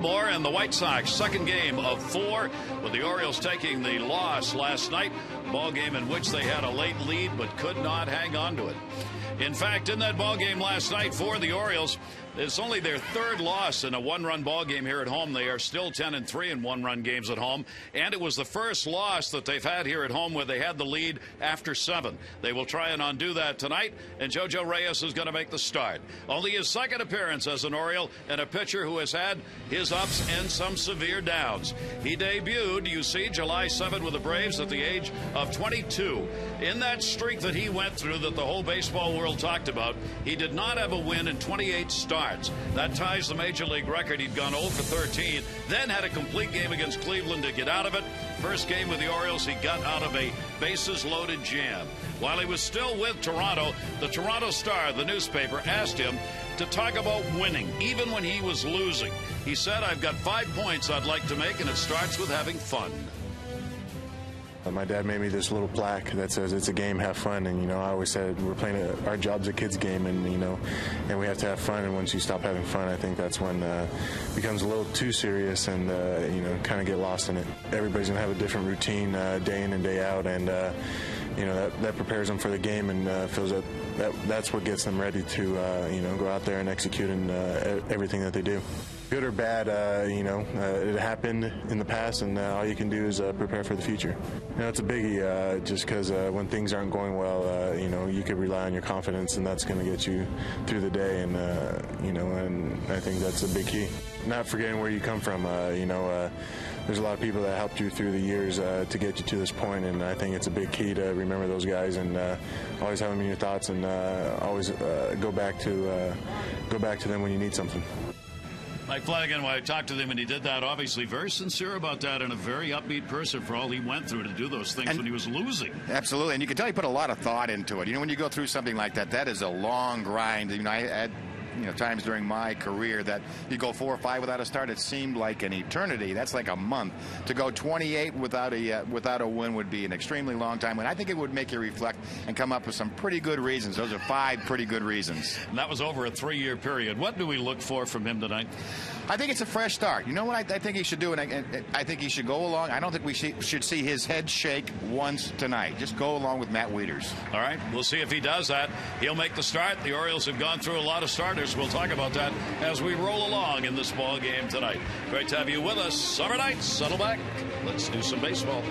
More and the White Sox, second game of 4, with the Orioles taking the loss last night. Ball game in which they had a late lead but could not hang on to it. In fact, in that ball game last night for the Orioles, it's only their third loss in a one-run ball game here at home. They are still 10-3 in one-run games at home, and it was the first loss that they've had here at home where they had the lead after 7. They will try and undo that tonight, and JoJo Reyes is going to make the start. Only his second appearance as an Oriole and a pitcher who has had his ups and some severe downs. He debuted, you see, July 7 with the Braves at the age of 22. In that streak that he went through that the whole baseball world talked about, he did not have a win in 28 starts. That ties the Major League record. He'd gone 0 for 13, then had a complete game against Cleveland to get out of it. First game with the Orioles, he got out of a bases-loaded jam. While he was still with Toronto, the Toronto Star, the newspaper, asked him to talk about winning, even when he was losing. He said, "I've got 5 points I'd like to make, and it starts with having fun." My dad made me this little plaque that says it's a game, have fun. And, I always said we're playing our job's a kid's game, and, and we have to have fun. And once you stop having fun, I think that's when it becomes a little too serious and, kind of get lost in it. Everybody's going to have a different routine day in and day out. And, that prepares them for the game and feels that's what gets them ready to, go out there and execute in everything that they do. Good or bad, it happened in the past, and all you can do is prepare for the future. It's a biggie just because when things aren't going well, you could rely on your confidence, and that's going to get you through the day, and, and I think that's a big key. Not forgetting where you come from, there's a lot of people that helped you through the years to get you to this point, and I think it's a big key to remember those guys and always have them in your thoughts, and always go back to them when you need something. Mike Flanagan, when I talked to him and he did that, obviously very sincere about that and a very upbeat person for all he went through to do those things when he was losing. Absolutely, and you can tell he put a lot of thought into it. When you go through something like that, that is a long grind. I had times during my career that you go 4 or 5 without a start. It seemed like an eternity. That's like a month. To go 28 without a win would be an extremely long time. And I think it would make you reflect and come up with some pretty good reasons. Those are 5 pretty good reasons. And that was over a 3-year period. What do we look for from him tonight? I think it's a fresh start. You know what I think he should do? And I think he should go along. I don't think we should see his head shake once tonight. Just go along with Matt Wieters. All right. We'll see if he does that. He'll make the start. The Orioles have gone through a lot of starters. We'll talk about that as we roll along in this ball game tonight. Great to have you with us. Summer nights, settle back. Let's do some baseball.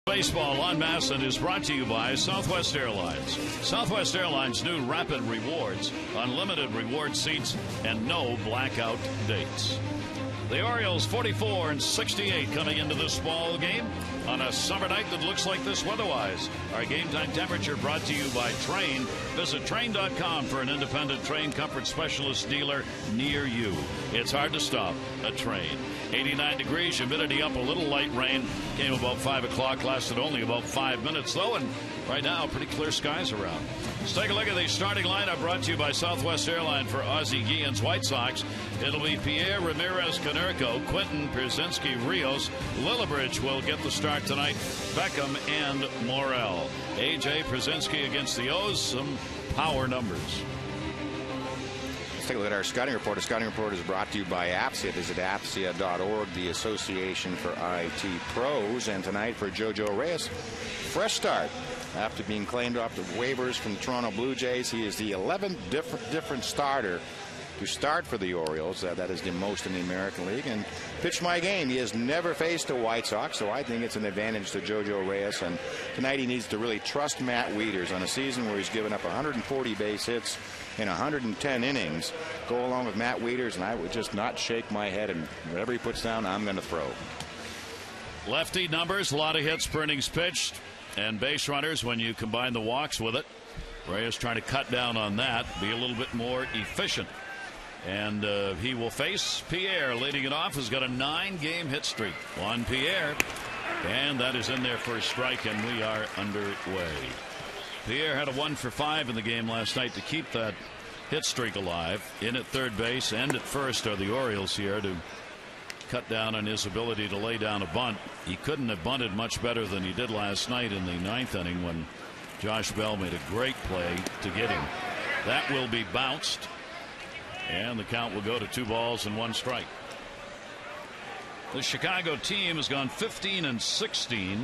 Baseball on Masson is brought to you by Southwest Airlines. Southwest Airlines' new Rapid Rewards, unlimited reward seats, and no blackout dates. The Orioles 44-68 coming into this ball game on a summer night that looks like this weather-wise. Our game time temperature brought to you by Train. Visit Train.com for an independent Train comfort specialist dealer near you. It's hard to stop a Train. 89 degrees, humidity up a little, light rain came about 5 o'clock, lasted only about 5 minutes though, and right now pretty clear skies around. Let's take a look at the starting lineup brought to you by Southwest Airlines for Ozzie Guillen's White Sox. It'll be Pierre Ramirez Canerco, Quentin Pierzynski Rios. Lillibridge will get the start tonight, Beckham and Morel. A.J. Pierzynski against the O's, some power numbers. Let's take a look at our scouting report. Our scouting report is brought to you by APSIA. Visit APSIA.org, the Association for IT Pros. And tonight for JoJo Reyes, fresh start. After being claimed off the waivers from the Toronto Blue Jays, he is the 11th different starter to start for the Orioles. That is the most in the American League. And pitched my game. He has never faced a White Sox, so I think it's an advantage to JoJo Reyes. And tonight he needs to really trust Matt Wieters on a season where he's given up 140 base hits in 110 innings. Go along with Matt Wieters, and I would just not shake my head, and whatever he puts down, I'm going to throw. Lefty numbers, a lot of hits per innings pitched, and base runners when you combine the walks with it. Reyes trying to cut down on that, be a little bit more efficient. And he will face Pierre leading it off, who's got a 9-game hit streak. Juan Pierre, and that is in there for a strike, and we are underway. Pierre had a 1-for-5 in the game last night to keep that hit streak alive. In at third base and at first are the Orioles here to cut down on his ability to lay down a bunt. He couldn't have bunted much better than he did last night in the 9th inning when Josh Bell made a great play to get him. That will be bounced, and the count will go to 2 balls and 1 strike. The Chicago team has gone 15-16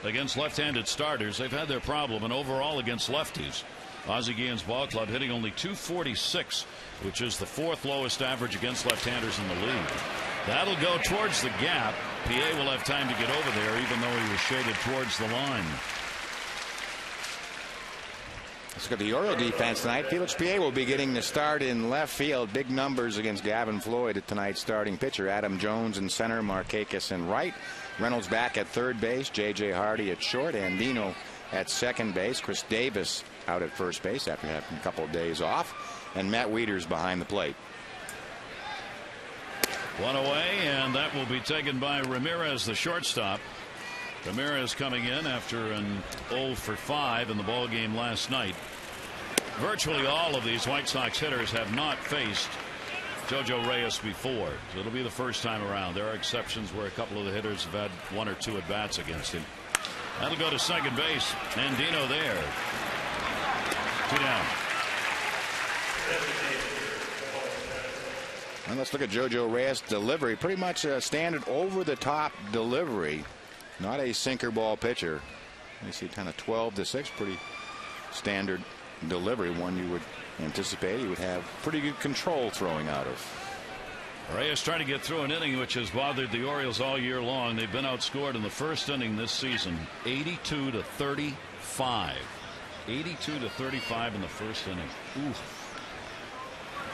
against left-handed starters. They've had their problem, and overall against lefties. Ozzie Guillen's ball club hitting only .246, which is the 4th lowest average against left-handers in the league. That'll go towards the gap. PA will have time to get over there, even though he was shaded towards the line. Let's look at the Oriole defense tonight. Felix Pierre will be getting the start in left field. Big numbers against Gavin Floyd at tonight's starting pitcher. Adam Jones in center, Markakis in right. Reynolds back at third base. J.J. Hardy at short. Andino at second base. Chris Davis out at first base after having a couple of days off. And Matt Wieters behind the plate. One away, and that will be taken by Ramirez, the shortstop. Ramirez coming in after an 0-for-5 in the ball game last night. Virtually all of these White Sox hitters have not faced JoJo Reyes before, so it'll be the first time around. There are exceptions where a couple of the hitters have had 1 or 2 at bats against him. That'll go to second base. Andino there. 2 down. And let's look at JoJo Reyes' delivery. Pretty much a standard over-the-top delivery. Not a sinker ball pitcher. You see kind of 12-6, pretty standard delivery, one you would anticipate he would have pretty good control throwing out of. Reyes trying to get through an inning which has bothered the Orioles all year long. They've been outscored in the first inning this season 82-35. 82-35 in the first inning. Ooh.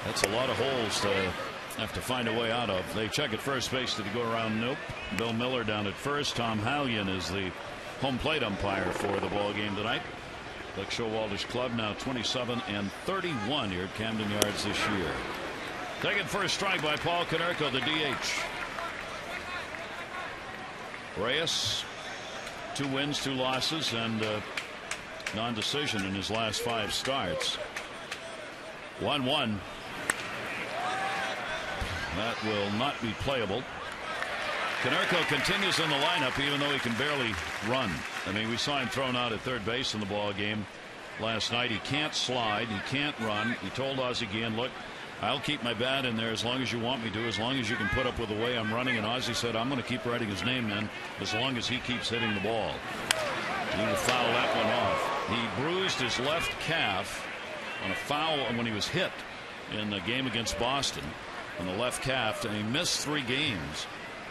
That's a lot of holes to have to find a way out of. They check at first base. Did he go around? Nope. Bill Miller down at first. Tom Hallion is the home plate umpire for the ball game tonight. Buck Showalter's club now 27-31 here at Camden Yards this year. Taken first strike by Paul Canerco, the DH. Reyes, 2 wins, 2 losses, and non-decision in his last 5 starts. 1-1. That will not be playable. Canerco continues in the lineup even though he can barely run. I mean, we saw him thrown out at third base in the ball game last night. He can't slide. He can't run. He told Ozzie Guillen, look, I'll keep my bat in there as long as you want me to, as long as you can put up with the way I'm running. And Ozzie said, I'm going to keep writing his name then as long as he keeps hitting the ball. He will foul that one off. He bruised his left calf on a foul when he was hit in the game against Boston on the left calf, and he missed 3 games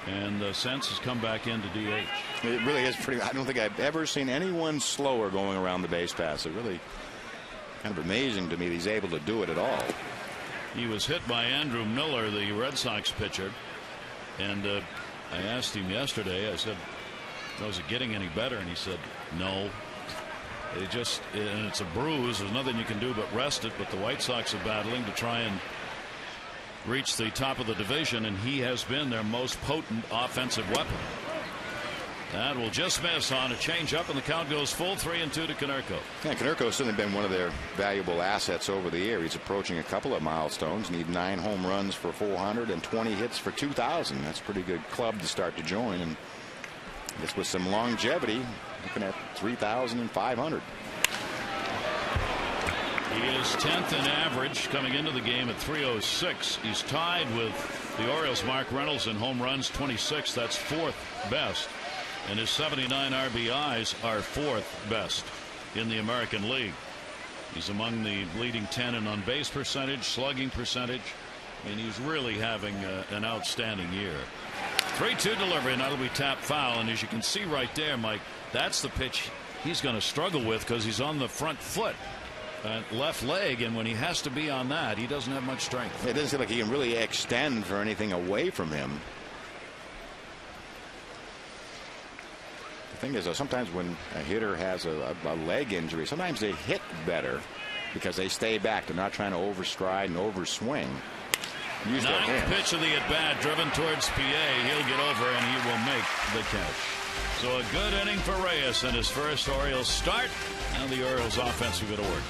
And Sense has come back into DH. It really is pretty. I don't think I've ever seen anyone slower going around the base paths. It really kind of amazing to me that he's able to do it at all. He was hit by Andrew Miller, the Red Sox pitcher, and I asked him yesterday. I said, "Was it getting any better?" And he said, "No. And it's a bruise. There's nothing you can do but rest it." But the White Sox are battling to try and reach the top of the division, and he has been their most potent offensive weapon. That will just miss on a changeup, and the count goes full 3-2 to Konerko. Yeah, Konerko's certainly been one of their valuable assets over the year. He's approaching a couple of milestones. Need 9 home runs for 400 and 20 hits for 2,000. That's a pretty good club to start to join, and just with some longevity, looking at 3,500. He is 10th in average coming into the game at 306. He's tied with the Orioles' Mark Reynolds in home runs, 26. That's 4th best. And his 79 RBIs are 4th best in the American League. He's among the leading 10 in on base percentage, slugging percentage. I mean, he's really having an outstanding year. 3-2 delivery, and that'll be tapped foul. And as you can see right there, Mike, that's the pitch he's going to struggle with because he's on the front foot. Left leg, and when he has to be on that, he doesn't have much strength. It doesn't seem like he can really extend for anything away from him. The thing is, sometimes when a hitter has a leg injury, sometimes they hit better because they stay back. They're not trying to overstride and overswing. Use their hands. Ninth pitch of the at-bat, driven towards PA. He'll get over, and he will make the catch. So a good inning for Reyes in his first Orioles start. Now the Orioles offense will go to work.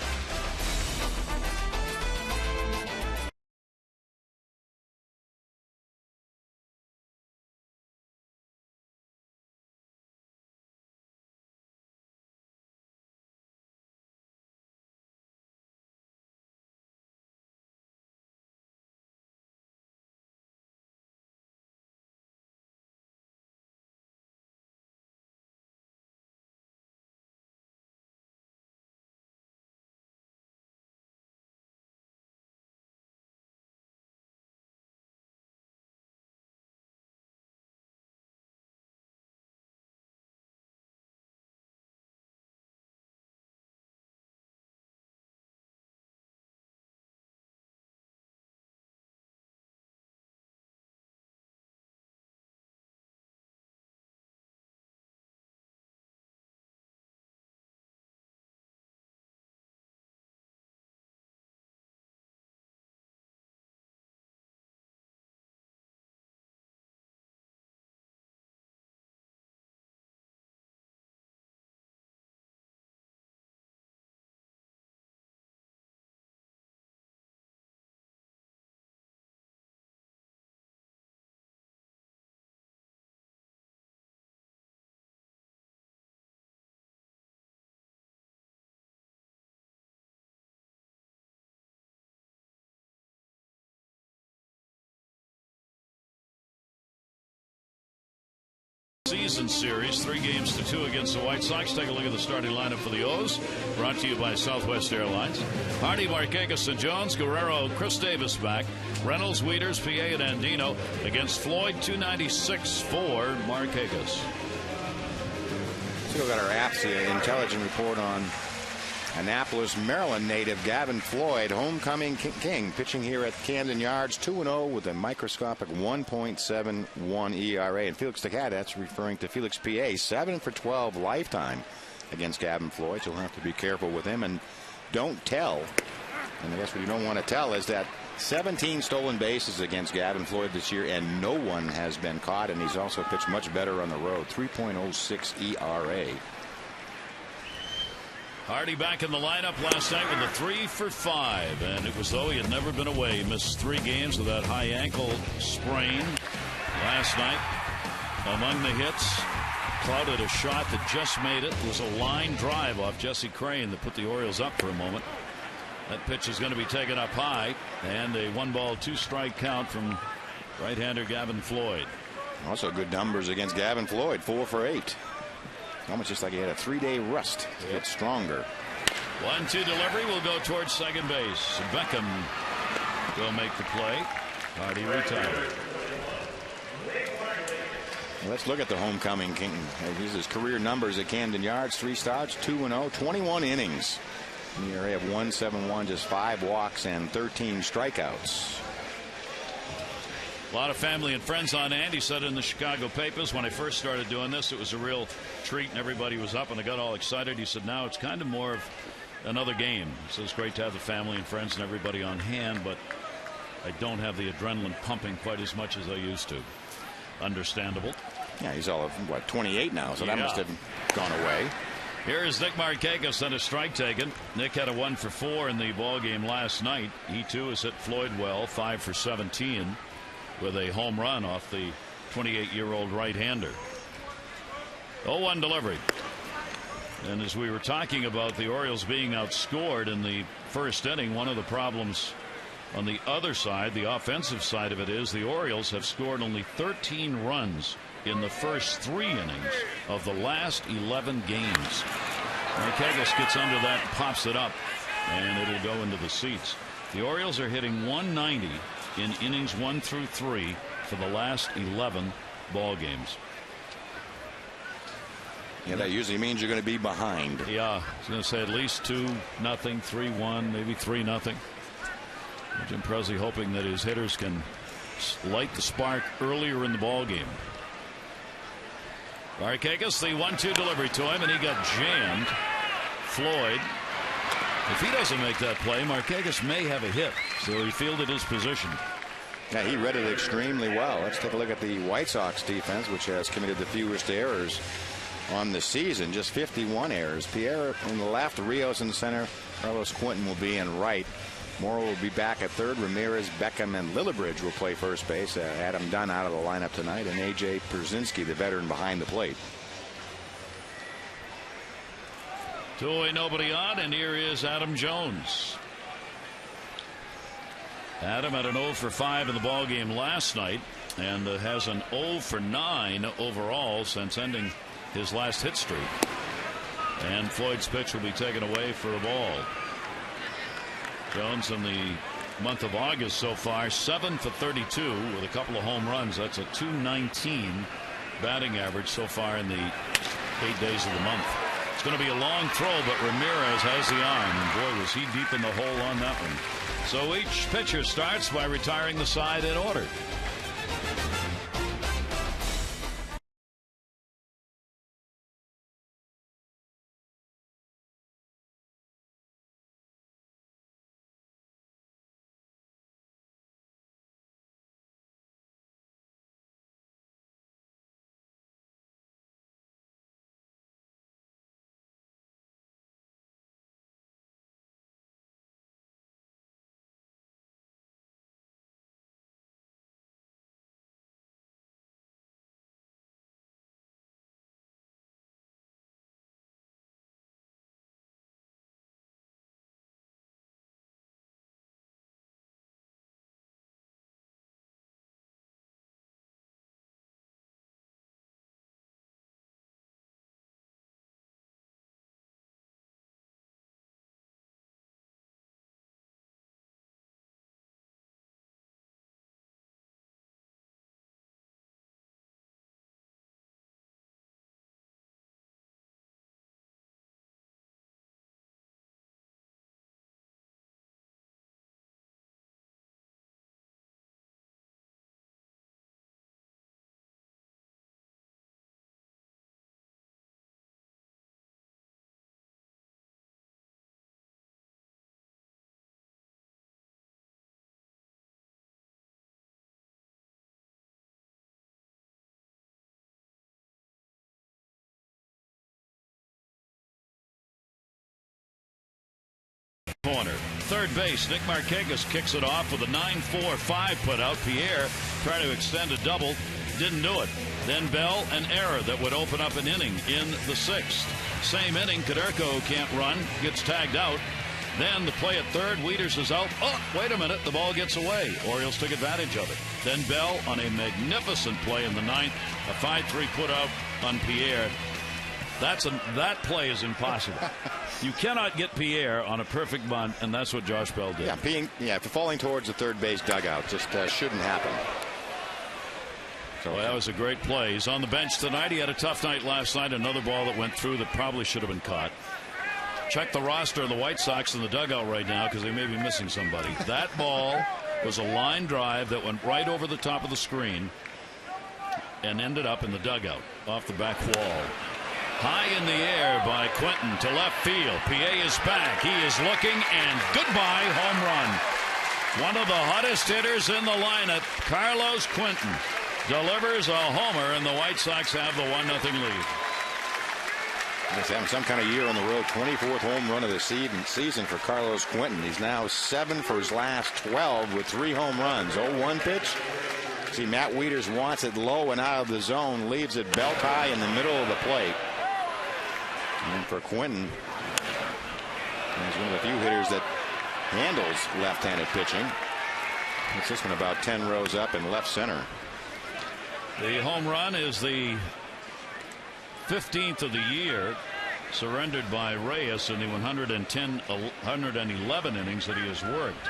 Season series, 3-2 against the White Sox. Take a look at the starting lineup for the O's. Brought to you by Southwest Airlines. Hardy, Markakis, and Jones. Guerrero, Chris Davis back. Reynolds, Wieters, PA, and Andino against Floyd. 296 for Markakis. Still got our APSI intelligent report on Annapolis, Maryland native Gavin Floyd, homecoming king, pitching here at Camden Yards, 2-0 with a microscopic 1.71 ERA. And Felix Tejada, that's referring to Felix PA, 7 for 12 lifetime against Gavin Floyd. So we'll have to be careful with him and don't tell. And I guess what you don't want to tell is that 17 stolen bases against Gavin Floyd this year, and no one has been caught. And he's also pitched much better on the road, 3.06 ERA. Hardy back in the lineup last night with a 3 for 5, and it was though he had never been away. He missed 3 games with that high ankle sprain last night. Among the hits, clouded a shot that just made it. It was a line drive off Jesse Crane that put the Orioles up for a moment. That pitch is going to be taken up high, and a 1-ball 2-strike count from right-hander Gavin Floyd. Also good numbers against Gavin Floyd, 4 for 8. Almost just like he had a 3-day rust to get stronger. 1-2 delivery will go towards second base. Beckham will make the play. Hardy retired. Let's look at the homecoming king. These are his career numbers at Camden Yards. 3 starts, 2-0, 21 innings. In the area of 171, just 5 walks and 13 strikeouts. A lot of family and friends on hand. He said in the Chicago papers, when I first started doing this, it was a real treat and everybody was up and I got all excited. He said now it's kind of more of another game. So it's great to have the family and friends and everybody on hand, but I don't have the adrenaline pumping quite as much as I used to. Understandable. Yeah, he's all of, what, 28 now, so that must have gone away. Here is Nick Markakis and a strike taken. Nick had a 1 for 4 in the ball game last night. He too has hit Floyd well, 5 for 17 with a home run off the 28-year-old right-hander. 0-1 delivery. And as we were talking about the Orioles being outscored in the first inning, one of the problems on the other side, the offensive side of it, is the Orioles have scored only 13 runs in the first 3 innings of the last 11 games. Markakis gets under that and pops it up, and it'll go into the seats. The Orioles are hitting 190 in innings 1 through 3 for the last 11 ball games. Yeah, that usually means you're going to be behind. Yeah, I was going to say at least 2-0, 3-1, maybe 3-0. Jim Presley hoping that his hitters can light the spark earlier in the ball game. Markakis, the 1-2 delivery to him, and he got jammed. Floyd, if he doesn't make that play, Markakis may have a hit, so he fielded his position. Yeah, he read it extremely well. Let's take a look at the White Sox defense, which has committed the fewest errors on the season, just 51 errors. Pierre in the left, Rios in center, Carlos Quinton will be in right. Morrow will be back at third. Ramirez, Beckham, and Lillibridge will play first base. Adam Dunn out of the lineup tonight, and A.J. Pierzynski, the veteran, behind the plate. 2-away, nobody on, and here is Adam Jones. Adam had an 0 for 5 in the ball game last night, and has an 0 for 9 overall since ending his last hit streak. And Floyd's pitch will be taken away for a ball. Jones in the month of August so far, 7 for 32 with a couple of home runs. That's a .219 batting average so far in the 8 days of the month. It's going to be a long throw, but Ramirez has the arm, and boy, was he deep in the hole on that one. So each pitcher starts by retiring the side in order. Corner. Third base, Nick Markakis kicks it off with a 9-4-5 put out. Pierre trying to extend a double, didn't do it. Then Bell, an error that would open up an inning in the 6th. Same inning, Kaderko can't run, gets tagged out. Then the play at third, Wieters is out. Oh, wait a minute, the ball gets away. Orioles took advantage of it. Then Bell on a magnificent play in the 9th, a 5-3 put out on Pierre. That play is impossible. You cannot get Pierre on a perfect bunt, and that's what Josh Bell did. Yeah, falling towards the third base dugout just shouldn't happen. So well, that was a great play. He's on the bench tonight. He had a tough night last night. Another ball that went through that probably should have been caught. Check the roster of the White Sox in the dugout right now because they may be missing somebody. That ball was a line drive that went right over the top of the screen and ended up in the dugout off the back wall. High in the air by Quentin to left field. PA is back. He is looking, and goodbye, home run. One of the hottest hitters in the lineup, Carlos Quentin, delivers a homer, and the White Sox have the 1-0 lead. He's having some kind of year on the road. 24th home run of the season for Carlos Quentin. He's now 7 for his last 12 with 3 home runs. 0-1 pitch. See, Matt Wieters wants it low and out of the zone, leaves it belt high in the middle of the plate. And for Quentin, he's one of the few hitters that handles left-handed pitching. It's this one about 10 rows up in left center. The home run is the 15th of the year, surrendered by Reyes in the 111 innings that he has worked.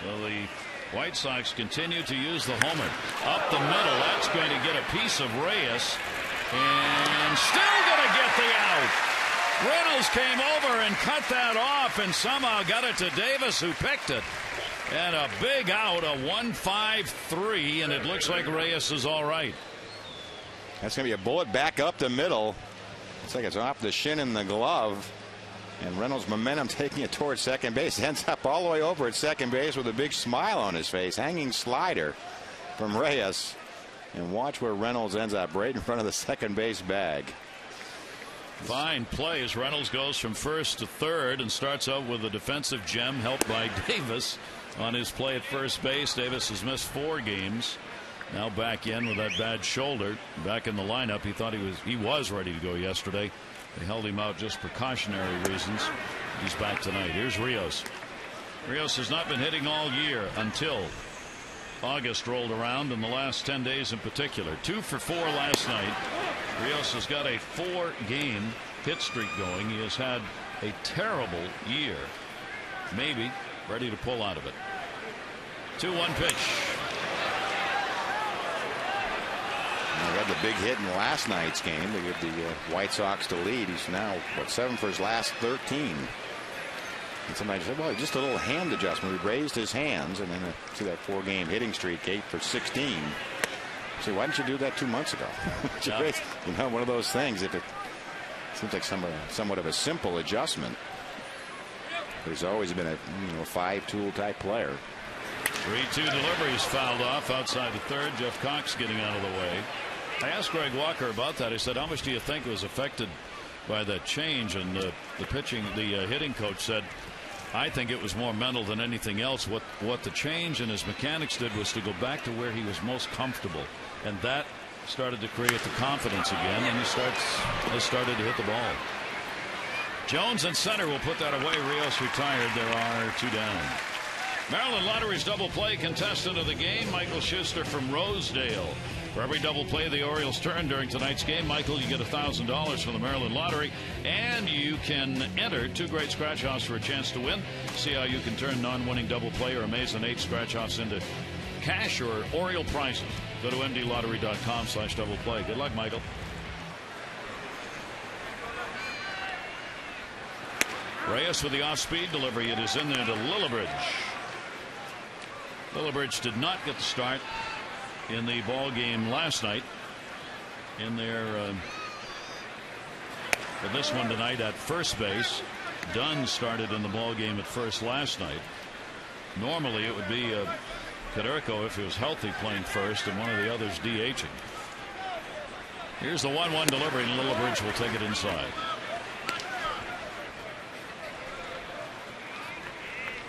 So the White Sox continue to use the homer up the middle. That's going to get a piece of Reyes, and still going to get the out. Reynolds came over and cut that off and somehow got it to Davis, who picked it. And a big out, a 1-5-3, and it looks like Reyes is all right. That's going to be a bullet back up the middle. It's like it's off the shin in the glove. And Reynolds' momentum taking it towards second base. Ends up all the way over at second base with a big smile on his face. Hanging slider from Reyes. And watch where Reynolds ends up, right in front of the second base bag. Fine play as Reynolds goes from first to third and starts out with a defensive gem helped by Davis on his play at first base. Davis has missed 4 games. Now back in with that bad shoulder. Back in the lineup. He thought he was ready to go yesterday. They held him out just precautionary reasons. He's back tonight. Here's Rios. Rios has not been hitting all year until August rolled around, in the last 10 days in particular. 2 for 4 last night. Rios has got a 4-game hit streak going. He has had a terrible year. Maybe ready to pull out of it. 2-1 pitch. He had the big hit in last night's game to give the White Sox to lead. He's now, 7 for his last 13. And somebody said, well, just a little hand adjustment. He raised his hands, and then see that 4-game hitting streak, 8 for 16. See, why didn't you do that 2 months ago? Yeah. You know, one of those things. If it seems like somewhat of a simple adjustment, but he's always been a 5-tool type player. 3-2 deliveries fouled off outside the third. Jeff Cox getting out of the way. I asked Greg Walker about that. I said, how much do you think was affected by that change? And the hitting coach said, I think it was more mental than anything else. What the change in his mechanics did was to go back to where he was most comfortable, and that started to create the confidence again, and he started to hit the ball. Jones in center will put that away. Rios retired. There are 2 down. Maryland Lottery's double play contestant of the game, Michael Schuster from Rosedale. For every double play the Orioles turn during tonight's game, Michael, you get $1,000 from the Maryland Lottery, and you can enter 2 great scratch-offs for a chance to win. See how you can turn non-winning double play or amazing 8 scratch-offs into cash or Oriole prizes. Go to mdlottery.com/double play. Good luck, Michael. Reyes with the off-speed delivery. It is in there to Lillibridge. Lillibridge did not get the start in the ball game last night. In there for this one tonight at first base. Dunn started in the ball game at first last night. Normally it would be Caderco, if he was healthy, playing first, and one of the others DHing. Here's the 1-1 delivery, and Lillibridge will take it inside.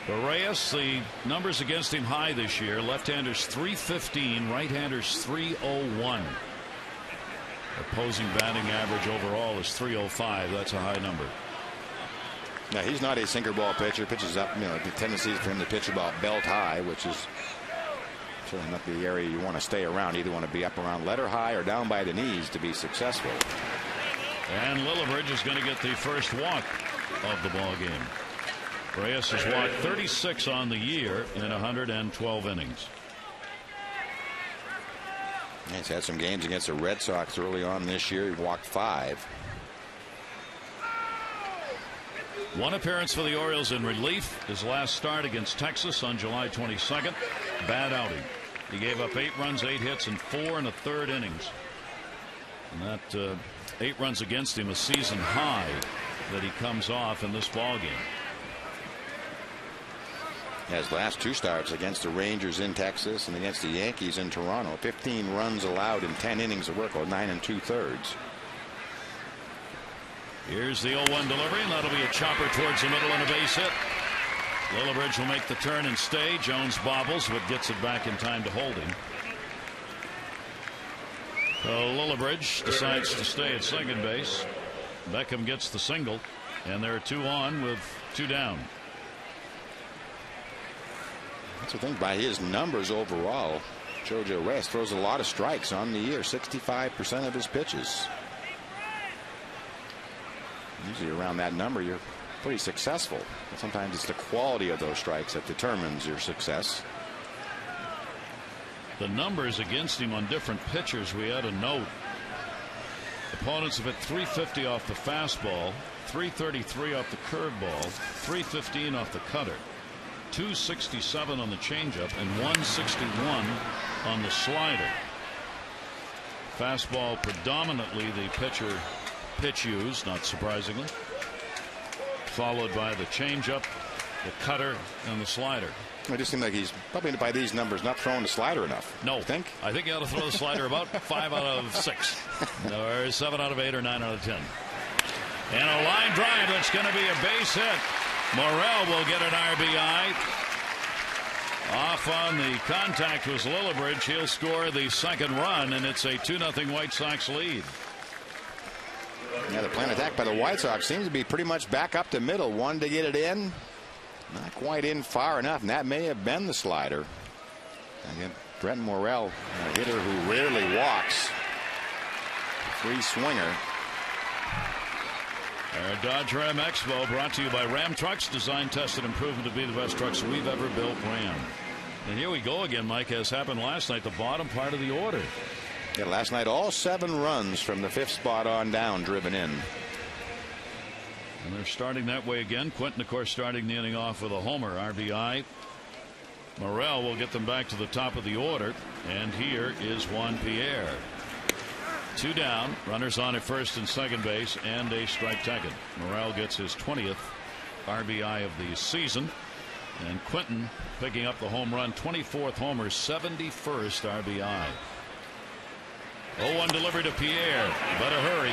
For Reyes, the numbers against him high this year. Left-handers .315, right-handers .301. Opposing batting average overall is .305. That's a high number. Now, he's not a sinker ball pitcher. Pitches up, the tendency for him to pitch about belt high, which is certainly not the area you want to stay around. You either want to be up around letter high or down by the knees to be successful. And Lillibridge is going to get the first walk of the ball game. Reyes has walked 36 on the year in 112 innings. He's had some games against the Red Sox early on this year. He walked 5. One appearance for the Orioles in relief. His last start against Texas on July 22nd. Bad outing. He gave up 8 runs, 8 hits, and 4 1/3 innings. And that 8 runs against him, a season high that he comes off in this ball game. His last 2 starts against the Rangers in Texas and against the Yankees in Toronto. 15 runs allowed in 10 innings of work, or 9 2/3. Here's the 0-1 delivery, and that'll be a chopper towards the middle and a base hit. Lillibridge will make the turn and stay. Jones bobbles, but gets it back in time to hold him. So Lillibridge decides to stay at second base. Beckham gets the single, and there are 2 on with 2 down. That's the thing, by his numbers overall, Jojo Reyes throws a lot of strikes on the year, 65% of his pitches. Usually around that number, you're pretty successful. But sometimes it's the quality of those strikes that determines your success. The numbers against him on different pitchers, we had a note. Opponents have hit 350 off the fastball, 333 off the curveball, 315 off the cutter, 267 on the changeup, and 161 on the slider. Fastball predominantly the pitch used, not surprisingly, followed by the changeup, the cutter, and the slider. It just seems like he's probably, by these numbers, not throwing the slider enough. No, I think he ought to throw the slider about 5 out of 6, or 7 out of 8, or 9 out of 10. And a line drive that's going to be a base hit. Morel will get an RBI. Off on the contact was Lillibridge. He'll score the second run, and it's a 2-0 White Sox lead. Yeah, the planned attack by the White Sox seems to be pretty much back up the middle. One to get it in. Not quite in far enough, and that may have been the slider. Again, Brent Morel, a hitter who rarely walks. Free swinger. Our Dodge Ram Expo brought to you by Ram Trucks, designed, tested, and proven to be the best trucks we've ever built. Ram. And here we go again, Mike, as happened last night, the bottom part of the order. Yeah, last night all 7 runs from the 5th spot on down driven in. And they're starting that way again. Quinton, of course, starting the inning off with a homer RBI. Morel will get them back to the top of the order. And here is Juan Pierre. 2 down, runners on at first and second base, and a strike taken. Morel gets his 20th RBI of the season. And Quinton picking up the home run, 24th homer, 71st RBI. 0-1 delivery to Pierre. Better hurry.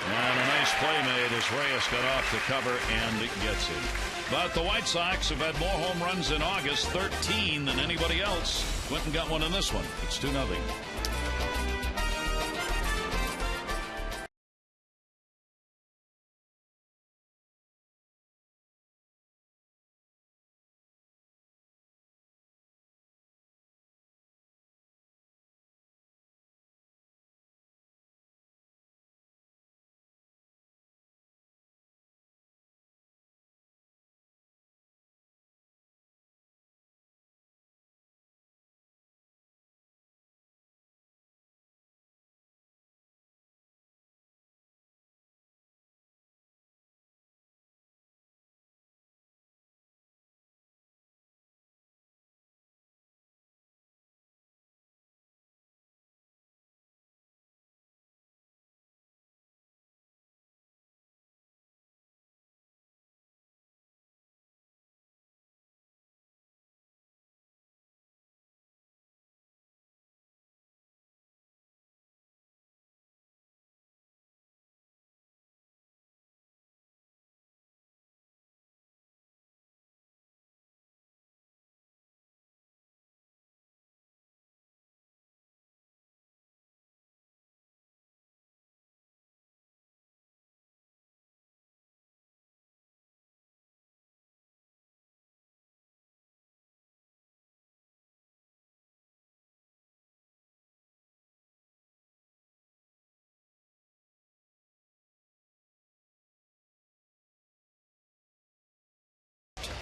And a nice play made as Reyes got off the cover and it gets him. But the White Sox have had more home runs in August, 13 than anybody else. Quinton got one in this one. It's 2-0.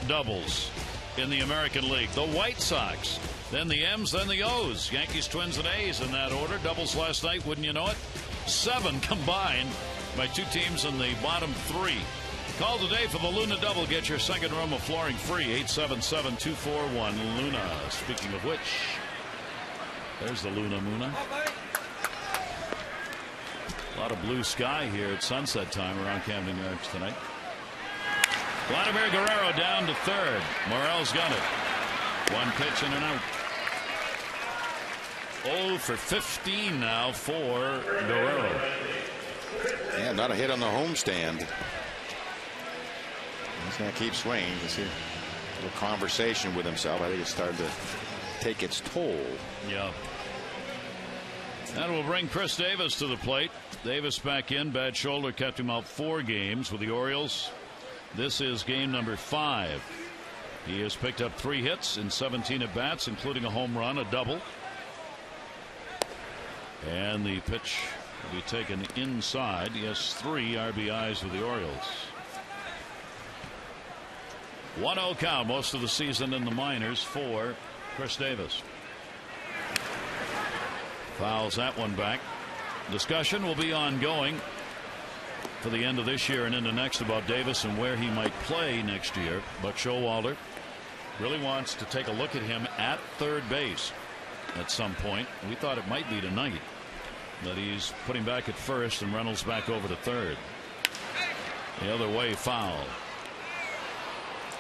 Doubles in the American League. The White Sox Then the M's, then the O's. Yankees, Twins, and A's in that order. Doubles last night, wouldn't you know it? 7 combined by 2 teams in the bottom 3. Call today for the Luna Double. Get your second room of flooring free. 877-241-LUNA. Speaking of which, there's the Luna Muna. A lot of blue sky here at sunset time around Camden Yards tonight. Vladimir Guerrero down to third. Morel's got it. 1 pitch in and out. 0 for 15 now for Guerrero. Yeah, not a hit on the homestand. He's going to keep swinging. You see a little conversation with himself. I think it's starting to take its toll. Yeah. That will bring Chris Davis to the plate. Davis back in. Bad shoulder kept him out 4 games with the Orioles. This is game number 5. He has picked up 3 hits in 17 at bats, including a home run, a double. And the pitch will be taken inside. He has 3 RBIs with the Orioles. 1-0 count most of the season in the minors for Chris Davis. Fouls that one back. Discussion will be ongoing for the end of this year and into next about Davis and where he might play next year. But Showalter really wants to take a look at him at third base at some point. We thought it might be tonight that he's putting back at first and Reynolds back over to third. The other way, foul.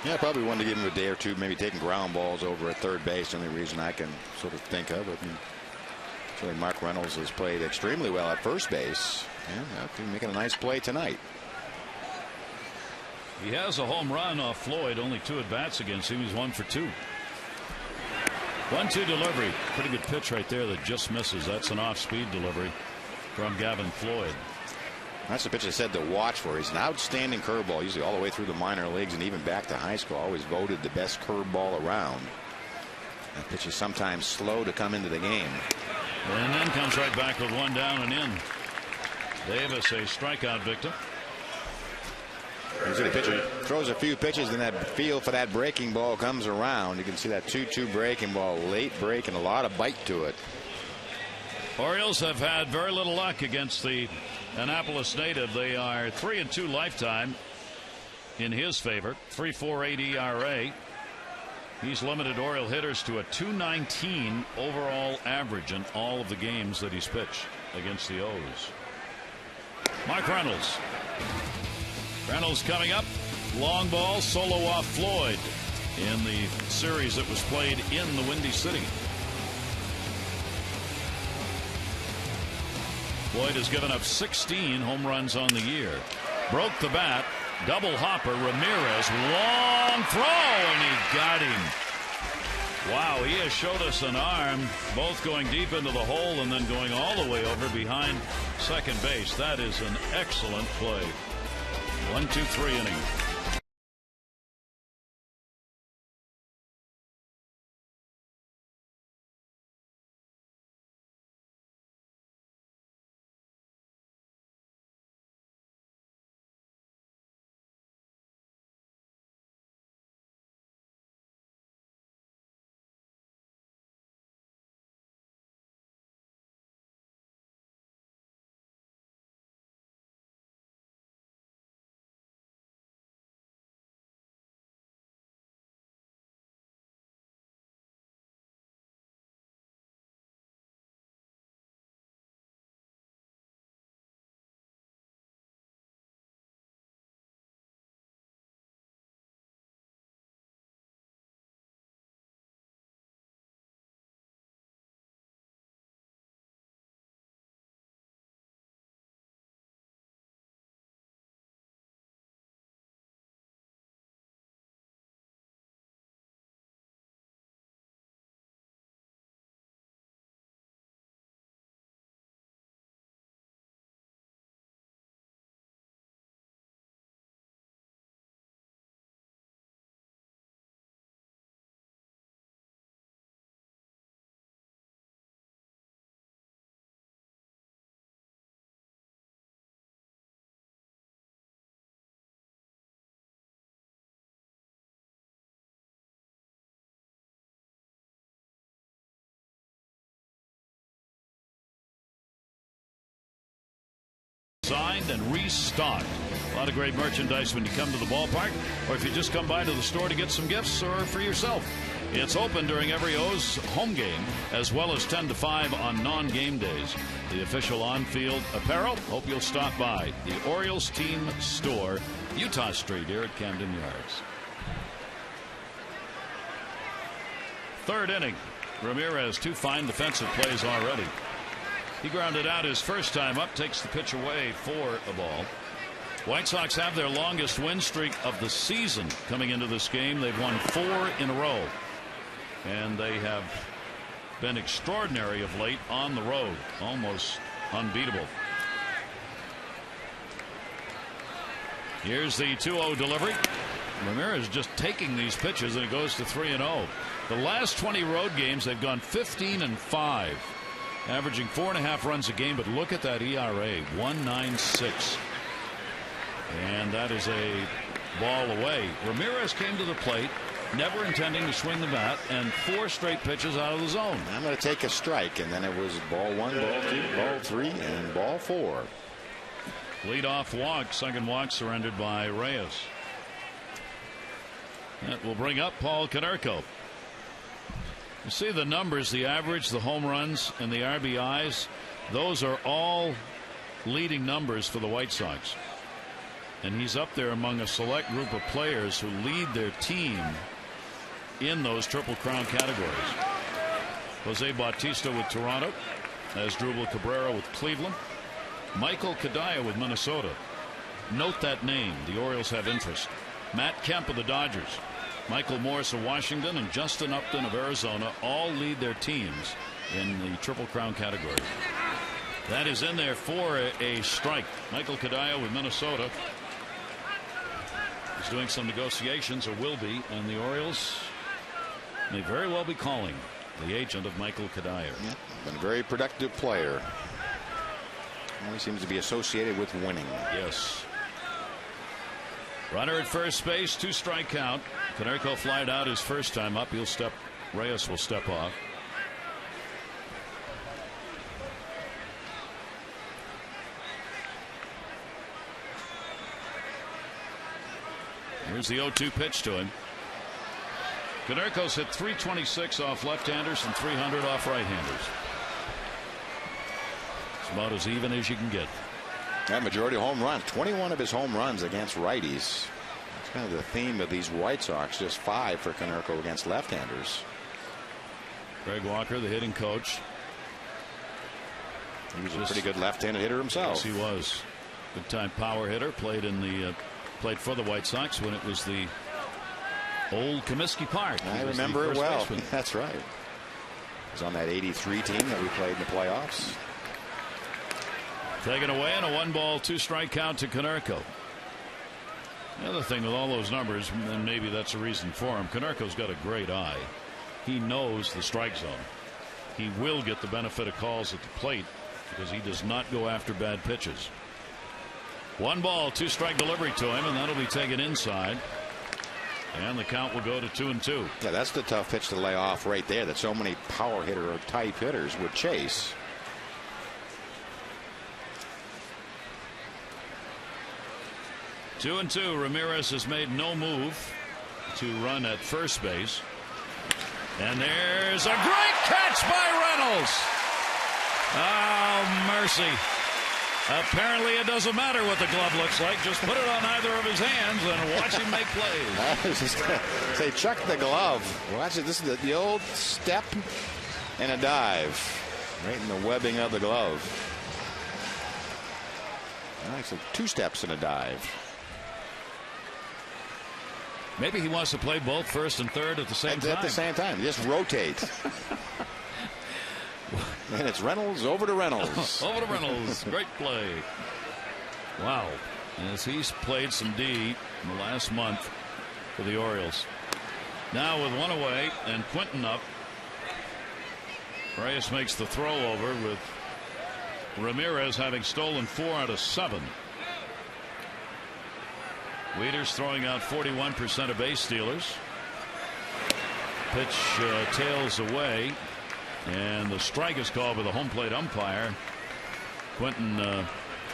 Yeah, probably wanted to give him a day or two, maybe taking ground balls over at third base. The only reason I can sort of think of it. Actually, Mark Reynolds has played extremely well at first base. Yeah, he's making a nice play tonight. He has a home run off Floyd. Only 2 at bats against him. He's 1 for 2. 1-2 delivery. Pretty good pitch right there that just misses. That's an off-speed delivery from Gavin Floyd. That's the pitch I said to watch for. He's an outstanding curveball, usually all the way through the minor leagues and even back to high school. Always voted the best curveball around. That pitch is sometimes slow to come into the game. And then comes right back with 1 down and in. Davis, a strikeout victim. You see the pitcher throws a few pitches, and that feel for that breaking ball comes around. You can see that 2-2 breaking ball, late break, and a lot of bite to it. Orioles have had very little luck against the Annapolis native. They are 3-2 lifetime in his favor. 3.48 ERA. He's limited Oriole hitters to a .219 overall average in all of the games that he's pitched against the O's. Mark Reynolds. Reynolds coming up. Long ball, solo off Floyd in the series that was played in the Windy City. Floyd has given up 16 home runs on the year. Broke the bat. Double hopper. Ramirez. Long throw, and he got him. Wow, he has showed us an arm, both going deep into the hole and then going all the way over behind second base. That is an excellent play. 1-2-3 inning. redesigned and restocked. A lot of great merchandise when you come to the ballpark, or if you just come by to the store to get some gifts or for yourself. It's open during every O's home game, as well as 10 to 5 on non-game days. The official on-field apparel. Hope you'll stop by the Orioles team store, Utah Street, here at Camden Yards. Third inning. Ramirez, 2 fine defensive plays already. He grounded out his first time up, takes the pitch away for a ball. White Sox have their longest win streak of the season coming into this game. They've won 4 in a row, and they have been extraordinary of late on the road, almost unbeatable. Here's the 2-0 delivery. Ramirez just taking these pitches, and it goes to 3-0. The last 20 road games, they've gone 15-5, averaging 4.5 runs a game. But look at that ERA, 1.96, and that is a ball away. Ramirez came to the plate, never intending to swing the bat, and 4 straight pitches out of the zone. I'm going to take a strike, and then it was ball 1, ball 2, ball 3, and ball 4. Leadoff walk, second walk surrendered by Reyes. That will bring up Paul Konerko. You see the numbers, the average, the home runs, and the RBIs. Those are all leading numbers for the White Sox. And he's up there among a select group of players who lead their team in those Triple Crown categories. Jose Bautista with Toronto, Asdrubal Cabrera with Cleveland, Michael Kadaya with Minnesota. Note that name. The Orioles have interest. Matt Kemp of the Dodgers, Michael Morris of Washington, and Justin Upton of Arizona all lead their teams in the Triple Crown category. That is in there for a strike. Michael Kadaya with Minnesota is doing some negotiations, or will be, and the Orioles may very well be calling the agent of Michael Kadaya. Yeah, been a very productive player. He seems to be associated with winning. Yes. Runner at first base, 2-strike count. Konerko flied out his first time up. Reyes will step off. Here's the 0-2 pitch to him. Konerko's hit .326 off left-handers and .300 off right-handers. It's about as even as you can get. That majority of home runs, 21 of his home runs against righties. That's kind of the theme of these White Sox. Just 5 for Konerko against left-handers. Greg Walker, the hitting coach. He was a pretty good left-handed hitter himself. Yes, he was. Good time power hitter. Played for the White Sox when it was the old Comiskey Park. I remember it well. That's right. He was on that '83 team that we played in the playoffs. Taken away, and a 1-ball, 2-strike count to Konerko. The other thing with all those numbers, and maybe that's a reason for him, Konerko's got a great eye. He knows the strike zone. He will get the benefit of calls at the plate because he does not go after bad pitches. 1-ball, 2-strike delivery to him, and that'll be taken inside. And the count will go to 2-2. Yeah, that's the tough pitch to lay off right there that so many power hitter or type hitters would chase. 2-2. Ramirez has made no move to run at first base. And there's a great catch by Reynolds. Oh, mercy. Apparently it doesn't matter what the glove looks like. Just put it on either of his hands and watch him make plays. I was just going to say, chuck the glove. Watch it. This is the old step and a dive. Right in the webbing of the glove. So 2 steps and a dive. Maybe he wants to play both first and third at the same time. At the same time. Just rotate. And it's Reynolds over to Reynolds. Over to Reynolds. Great play. Wow. As he's played some D in the last month for the Orioles. Now with 1 away and Quinton up. Reyes makes the throw over with Ramirez having stolen 4 out of 7. Wieters throwing out 41% of base stealers. Pitch tails away, and the strike is called by the home plate umpire. Quinton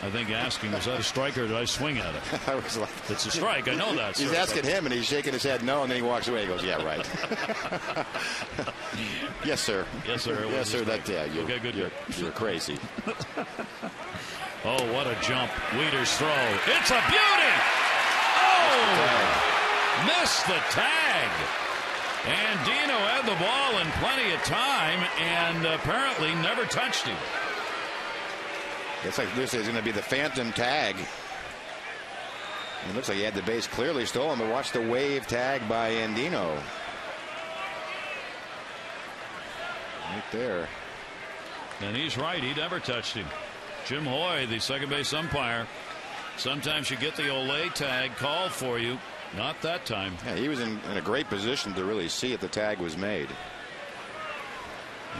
I think, asking, was that a strike or did I swing at it? I was like, it's a strike. I know that. He's asking him, and he's shaking his head no, and then he walks away. He goes, yeah, right. Yes, sir. Yes, sir. Yes, sir. That, yeah, Okay, good. You're crazy. Oh, what a jump. Weeder's throw. It's a beauty. Oh, missed the tag. And Dino had the ball in plenty of time and apparently never touched him. It's like this is going to be the phantom tag. It looks like he had the base clearly stolen, but watch the wave tag by Andino. Right there. And he's right. He never touched him. Jim Hoy, the second base umpire. Sometimes you get the Olay tag called for you. Not that time. Yeah, he was in a great position to really see if the tag was made.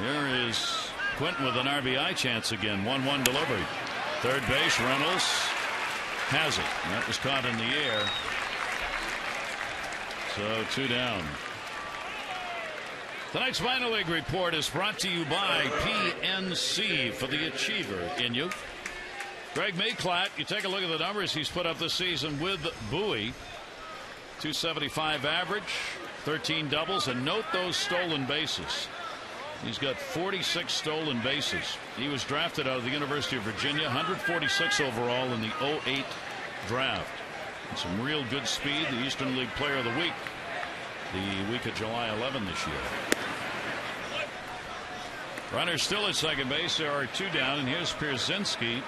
Here is Quinton with an RBI chance again. 1-1 delivery. Third base, Reynolds has it. That was caught in the air. So 2 down. Tonight's minor league report is brought to you by PNC for the achiever in you. Greg Mayclatt, you take a look at the numbers he's put up this season with Bowie. 275 average, 13 doubles, and note those stolen bases. He's got 46 stolen bases. He was drafted out of the University of Virginia, 146 overall in the 08 draft. And some real good speed. The Eastern League Player of the Week the week of July 11 this year. Runner still at second base. There are 2 down, and here's Pierzynski.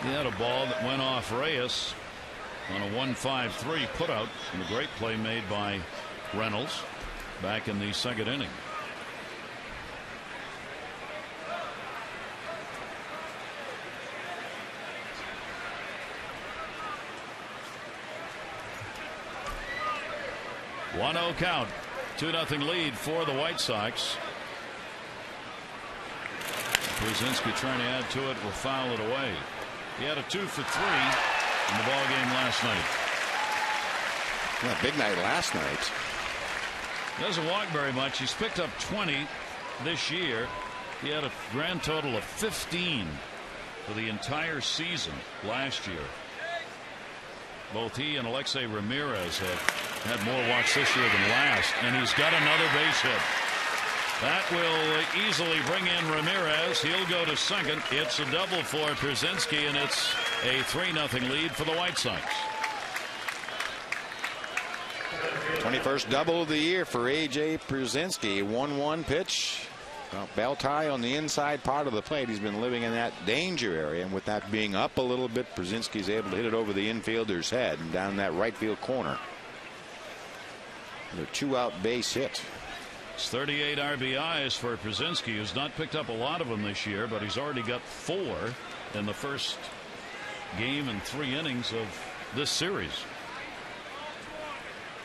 He had a ball that went off Reyes on a 1-5-3 putout, and a great play made by Reynolds back in the second inning. One 1-0 count. 2-0 lead for the White Sox. Pierzynski trying to add to it, will foul it away. He had a 2 for 3 in the ball game last night. Yeah, big night last night. Doesn't walk very much. He's picked up 20 this year. He had a grand total of 15 for the entire season last year. Both he and Alexei Ramirez have had more walks this year than last, and he's got another base hit. That will easily bring in Ramirez. He'll go to second. It's a double for Pierzynski, and it's a 3-0 lead for the White Sox. 21st double of the year for A.J. Pierzynski. 1-1 pitch. Bell tie on the inside part of the plate. He's been living in that danger area, and with that being up a little bit, Pierzynski's able to hit it over the infielder's head and down that right field corner. A 2-out base hit. It's 38 RBIs for Pierzynski, who's not picked up a lot of them this year, but he's already got 4 in the first game and 3 innings of this series.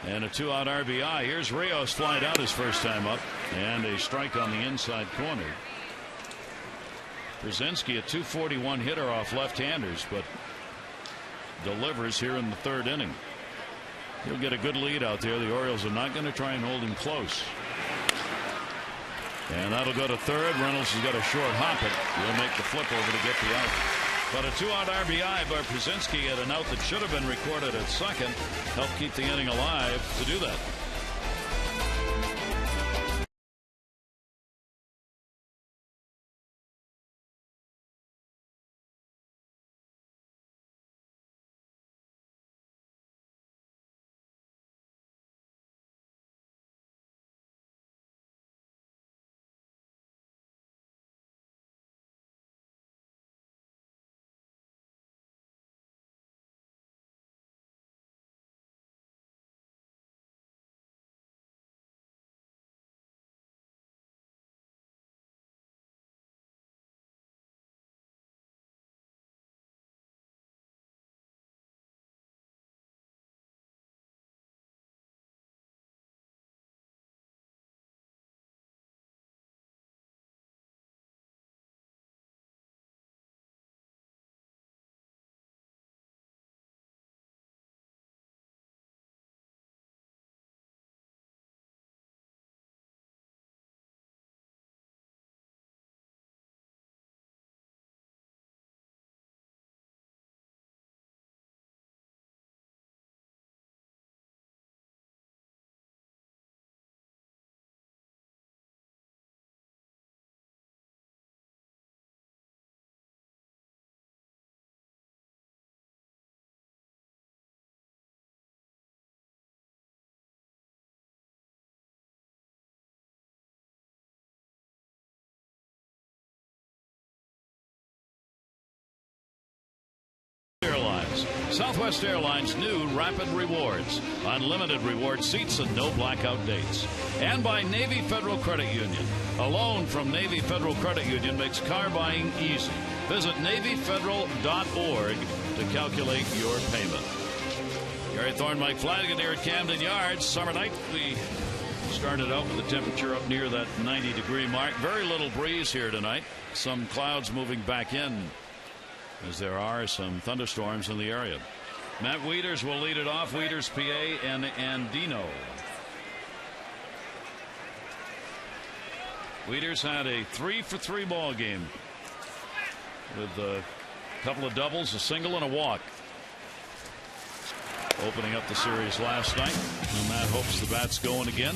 And a 2-out RBI. Here's Rios flying out his first time up, and a strike on the inside corner. Pierzynski, a .241 hitter off left-handers, but delivers here in the third inning. He'll get a good lead out there. The Orioles are not going to try and hold him close. And that'll go to third. Reynolds has got a short hop it. He'll make the flip over to get the out. But a 2-out RBI by Pierzynski at an out that should have been recorded at second helped keep the inning alive to do that. Southwest Airlines' new Rapid Rewards. Unlimited reward seats and no blackout dates. And by Navy Federal Credit Union. A loan from Navy Federal Credit Union makes car buying easy. Visit NavyFederal.org to calculate your payment. Gary Thorne, Mike Flanagan here at Camden Yards. Summer night, we started out with a temperature up near that 90-degree mark. Very little breeze here tonight. Some clouds moving back in as there are some thunderstorms in the area. Matt Wieters will lead it off. Wieters, PA, and Andino. Wieters had a 3-for-3 ball game with a couple of doubles, a single, and a walk. Opening up the series last night. And Matt hopes the bat's going again.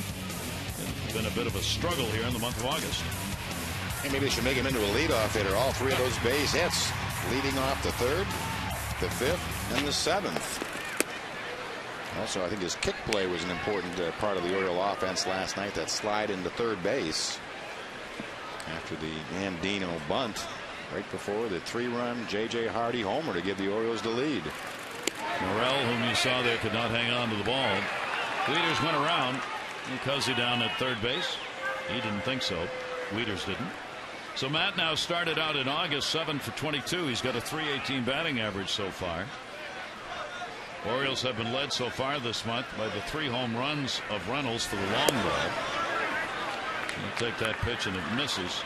It's been a bit of a struggle here in the month of August. Hey, maybe they should make him into a leadoff hitter. All three of those base hits, leading off the third, the fifth, and the seventh. Also, I think his kick play was an important part of the Oriole offense last night. That slide into third base after the Andino bunt right before the 3-run J.J. Hardy homer to give the Orioles the lead. Morrell, whom you saw there, could not hang on to the ball. Wieters went around. Cuzzy down at third base. He didn't think so. Wieters didn't. So Matt now started out in August 7 for 22. He's got a .318 batting average so far. Orioles have been led so far this month by the 3 home runs of Reynolds for the long ball. He'll take that pitch and it misses.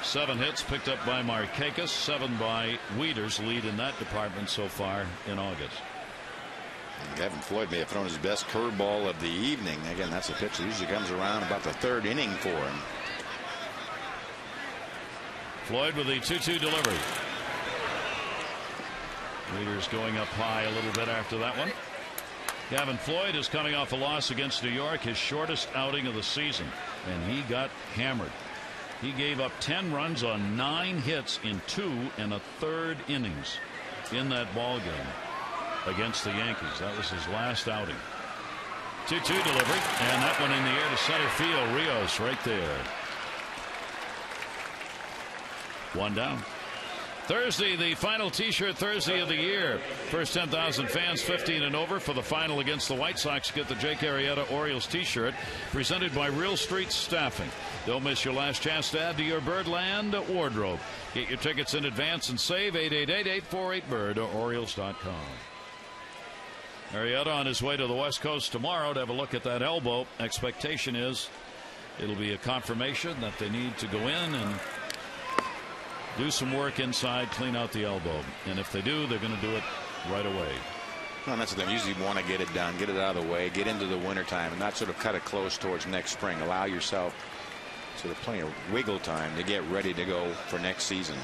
7 hits picked up by Markakis. 7 by Wieters. Lead in that department so far in August. Gavin Floyd may have thrown his best curveball of the evening. Again, that's a pitch that usually comes around about the 3rd inning for him. Floyd with the 2-2 delivery. Wieters going up high a little bit after that one. Gavin Floyd is coming off a loss against New York, his shortest outing of the season, and he got hammered. He gave up 10 runs on 9 hits in 2 1/3 innings in that ball game against the Yankees. That was his last outing. 2-2 delivery, and that one in the air to center field. Rios right there. 1 down. Thursday, the final T-shirt Thursday of the year. First 10,000 fans 15 and over for the final against the White Sox get the Jake Arrieta Orioles T-shirt presented by Real Street Staffing. Don't miss your last chance to add to your Birdland wardrobe. Get your tickets in advance and save 888-848-BIRD or Orioles.com. Arrieta on his way to the West Coast tomorrow to have a look at that elbow. Expectation is it'll be a confirmation that they need to go in and do some work inside, clean out the elbow. And if they do, they're going to do it right away. Well, that's the thing. Usually you want to get it done, get it out of the way, get into the wintertime, and not sort of cut it close towards next spring. Allow yourself sort of plenty of wiggle time to get ready to go for next season.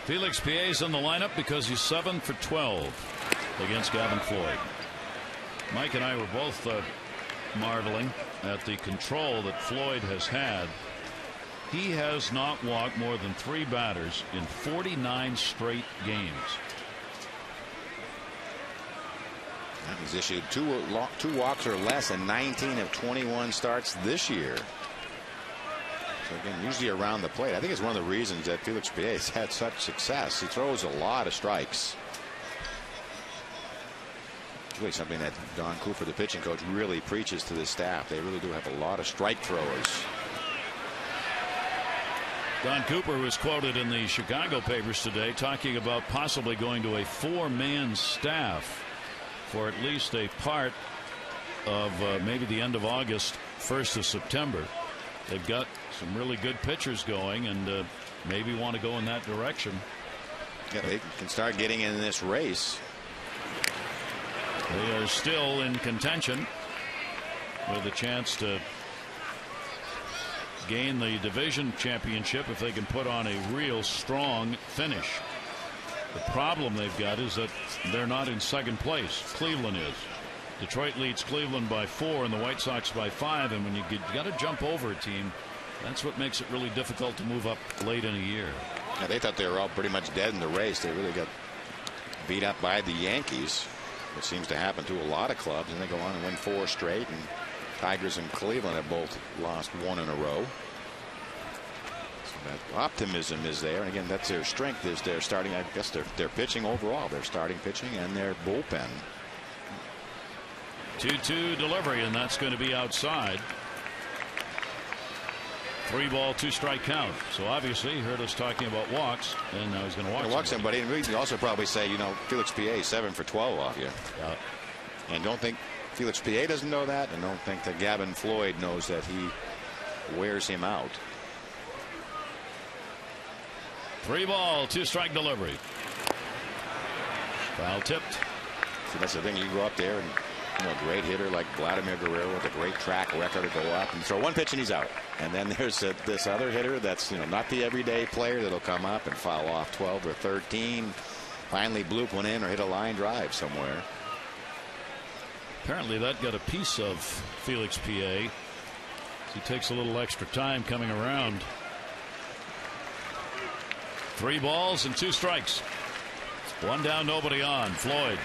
Felix Pierre's in the lineup because he's 7 for 12 against Gavin Floyd. Mike and I were both marveling at the control that Floyd has had. He has not walked more than 3 batters in 49 straight games. He's issued two walks or less in 19 of 21 starts this year. So again, usually around the plate. I think it's one of the reasons that Felix Pierre has had such success. He throws a lot of strikes. It's really something that Don Cooper, the pitching coach, really preaches to the staff. They really do have a lot of strike throwers. Don Cooper was quoted in the Chicago papers today talking about possibly going to a 4-man staff for at least a part of maybe the end of August, 1st of September. They've got some really good pitchers going and maybe want to go in that direction. Yeah, they can start getting in this race. They are still in contention with a chance to gain the division championship if they can put on a real strong finish. The problem they've got is that they're not in second place. Cleveland is. Detroit leads Cleveland by 4 and the White Sox by 5, and when you got to jump over a team, that's what makes it really difficult to move up late in a year. Yeah, they thought they were all pretty much dead in the race. They really got beat up by the Yankees, which seems to happen to a lot of clubs, and they go on and win 4 straight, and Tigers and Cleveland have both lost 1 in a row. So That optimism is there, and again, that's their strength. Is their starting. I guess they're pitching overall. They're starting pitching and their bullpen. 2-2 delivery, and that's going to be outside. 3-ball, 2-strike count. So obviously, he heard us talking about walks, and now he's going to walk somebody. And we can also probably say, Felix PA 7 for 12 off you. Yeah. And don't think Felix PA doesn't know that, and don't think that Gavin Floyd knows that he wears him out. 3-ball, 2-strike delivery. Foul tipped. See, that's the thing. You go up there and a great hitter like Vladimir Guerrero with a great track record to go up and throw one pitch and he's out. And then there's this other hitter that's not the everyday player that'll come up and foul off 12 or 13. Finally bloop one in or hit a line drive somewhere. Apparently that got a piece of Felix PA. He takes a little extra time coming around. 3 balls and 2 strikes. 1 down, nobody on. Floyd.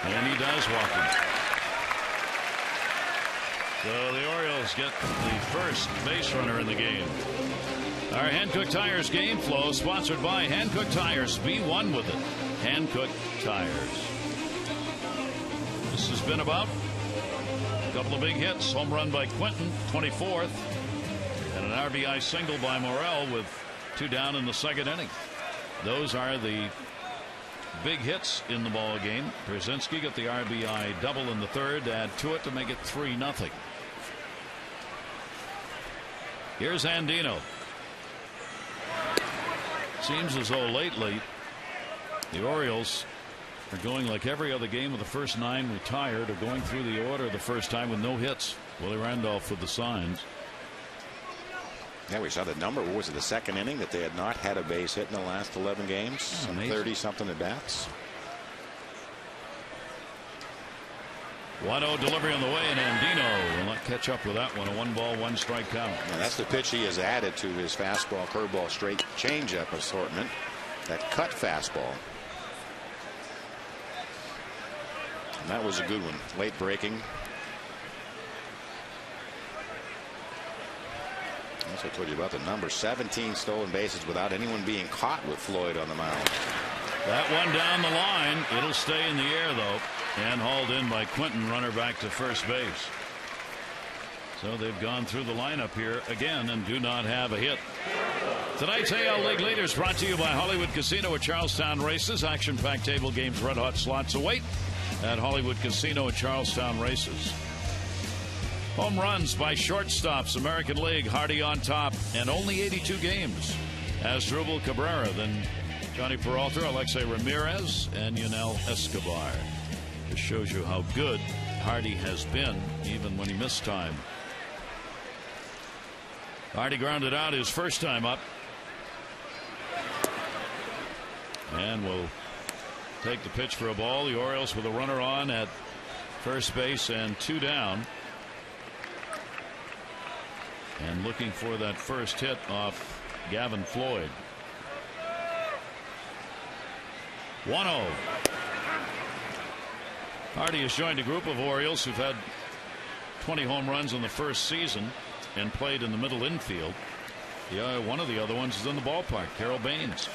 And he does walk him. So the Orioles get the first base runner in the game. Our Hankook Tires game flow sponsored by Hankook Tires. Be one with it. Hankook Tires. This has been about a couple of big hits. Home run by Quinton, 24th. And an RBI single by Morel with 2 down in the 2nd inning. Those are the big hits in the ball game. Brzezinski got the RBI double in the 3rd. Add to it to make it 3-0. Here's Andino. Seems as though lately the Orioles are going like every other game with the first 9 retired, or going through the order the first time with no hits. Willie Randolph with the signs. Yeah, we saw the number. What was it, the 2nd inning, that they had not had a base hit in the last 11 games? 30-something at bats. 1-0 delivery on the way, and Andino will not catch up with that one. A 1-ball, 1-strike count. And that's the pitch he has added to his fastball, curveball, straight changeup assortment. That cut fastball. And that was a good one. Late breaking. That's what I told you about the number. 17 stolen bases without anyone being caught with Floyd on the mound. That one down the line. It'll stay in the air, though, and hauled in by Quinton, runner back to first base. So they've gone through the lineup here again and do not have a hit. Tonight's AL League leaders brought to you by Hollywood Casino at Charlestown Races. Action-packed table games, red-hot slots await at Hollywood Casino at Charlestown Races. Home runs by shortstops, American League, Hardy on top, and only 82 games. Asdrubal Cabrera, then Johnny Peralta, Alexei Ramirez, and Yunel Escobar. This shows you how good Hardy has been, even when he missed time. Hardy grounded out his first time up. And will take the pitch for a ball. The Orioles with a runner on at first base and 2 down. And looking for that first hit off Gavin Floyd. 1-0. Hardy has joined a group of Orioles who've had 20 home runs in the first season and played in the middle infield. One of the other ones is in the ballpark, Carol Baines.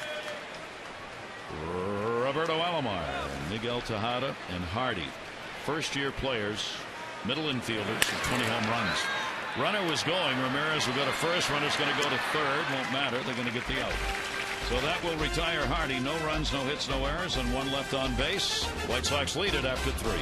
Roberto Alomar, Miguel Tejada, and Hardy. First-year players, middle infielders with 20 home runs. Runner was going. Ramirez will go to first. Runner's going to go to third. Won't matter. They're going to get the out. So that will retire Hardy. No runs, no hits, no errors, and 1 left on base. White Sox lead it after 3.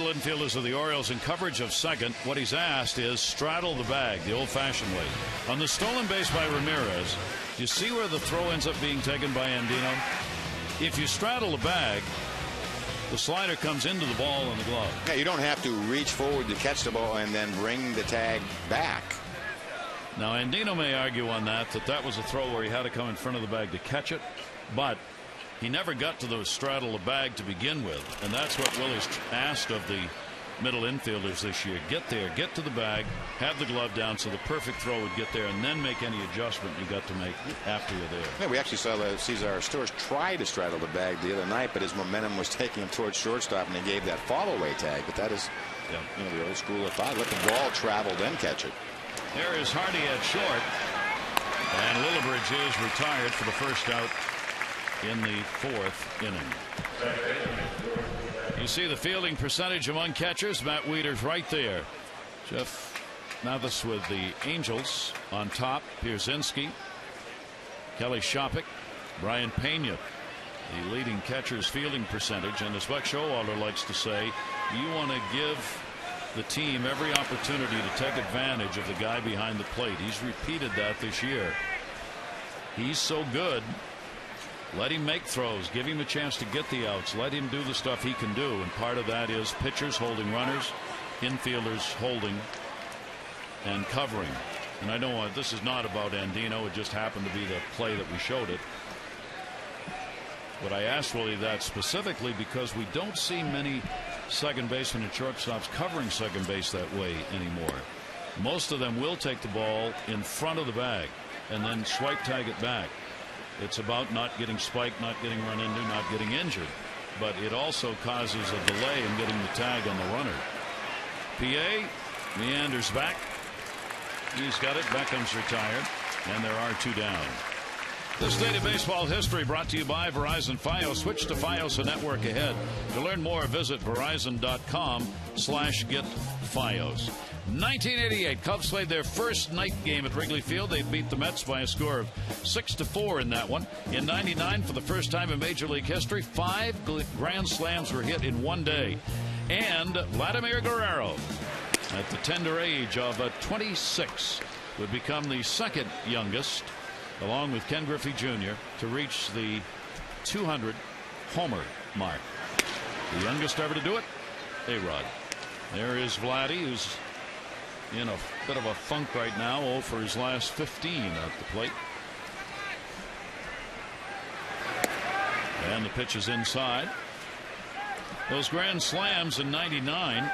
middle infielders of the Orioles in coverage of second. What he's asked is straddle the bag the old-fashioned way. On the stolen base by Ramirez, do you see where the throw ends up being taken by Andino? If you straddle the bag, the slider comes into the ball and the glove. Yeah, you don't have to reach forward to catch the ball and then bring the tag back. Now, Andino may argue on that was a throw where he had to come in front of the bag to catch it, but he never got to the straddle the bag to begin with, and that's what Willie's asked of the middle infielders this year. Get there, get to the bag, have the glove down so the perfect throw would get there, and then make any adjustment you got to make after you're there. Yeah, we actually saw Cesar Stores try to straddle the bag the other night, but his momentum was taking him towards shortstop, and he gave that fall-away tag. But that is the old school of thought. Let the ball travel, then catch it. There is Hardy at short, and Lillibridge is retired for the first out in the fourth inning. You see the fielding percentage among catchers. Matt Wieters right there. Jeff Mathis with the Angels on top. Pierzynski, Kelly Shopik, Brian Pena, the leading catcher's fielding percentage. And as Buck Showalter likes to say, you want to give the team every opportunity to take advantage of the guy behind the plate. He's repeated that this year. He's so good. Let him make throws. Give him a chance to get the outs. Let him do the stuff he can do. And part of that is pitchers holding runners, infielders holding and covering. And I know this is not about Andino. It just happened to be the play that we showed it. But I asked Willie that specifically because we don't see many second basemen and shortstops covering second base that way anymore. Most of them will take the ball in front of the bag and then swipe tag it back. It's about not getting spiked, not getting run into, not getting injured. But it also causes a delay in getting the tag on the runner. PA meanders back. He's got it. Beckham's retired. And there are two down. This State of Baseball History brought to you by Verizon Fios. Switch to Fios and network ahead. To learn more, visit verizon.com/getFios. 1988, Cubs played their first night game at Wrigley Field. They beat the Mets by a score of 6-4 in that one. In 99, for the first time in Major League history, 5 grand slams were hit in one day. And Vladimir Guerrero, at the tender age of 26, would become the second youngest, along with Ken Griffey Jr., to reach the 200 homer mark. The youngest ever to do it, A-Rod. There is Vladdy, who's in a bit of a funk right now, 0 for his last 15 at the plate. And the pitch is inside. Those grand slams in 99.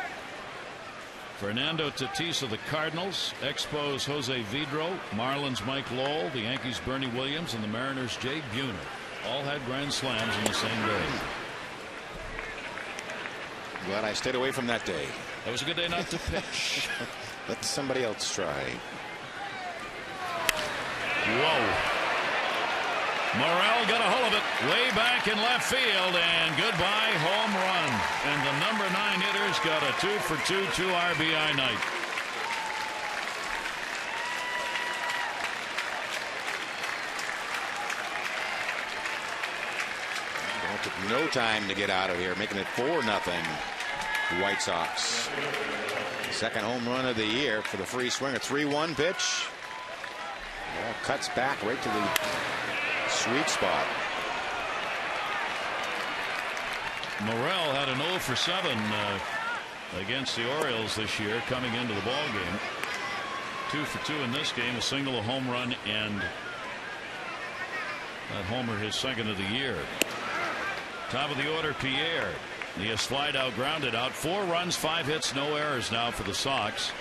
Fernando Tatis of the Cardinals, Expos Jose Vidro, Marlins Mike Lowell, the Yankees Bernie Williams, and the Mariners Jay Buhner all had grand slams in the same day. Glad I stayed away from that day. That was a good day not to pitch. Let somebody else try. Whoa. Morel got a hold of it way back in left field, and goodbye home run. And the number 9 hitter's got a 2-for-2 2 RBI night. It took no time to get out of here, making it 4-0 White Sox. Second home run of the year for the free swinger. 3-1 pitch. Ball cuts back right to the sweet spot. Morel had an 0 for 7 against the Orioles this year coming into the ball game. 2 for 2 in this game, a single, a home run, and that homer his second of the year. Top of the order, Pierre. He has flied out, grounded out. 4 runs, 5 hits, no errors now for the Sox.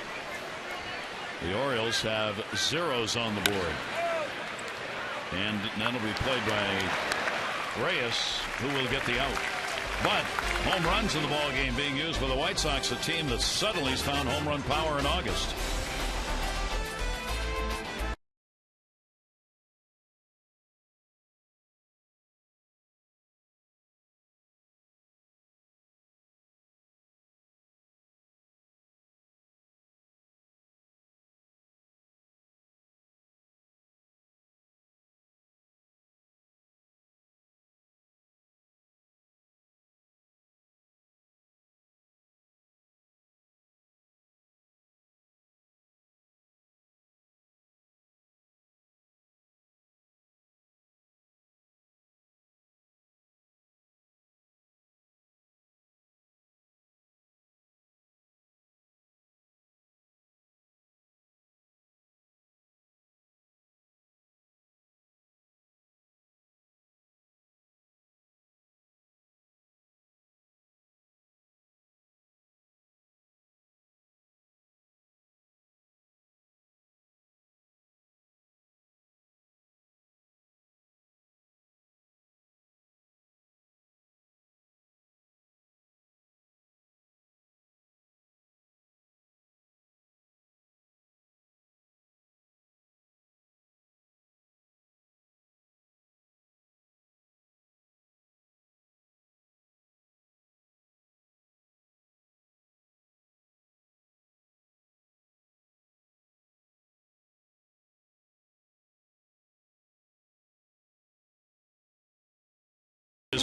The Orioles have zeros on the board. And that'll be played by Reyes, who will get the out. But home runs in the ball game being used by the White Sox, a team that suddenly has found home run power in August.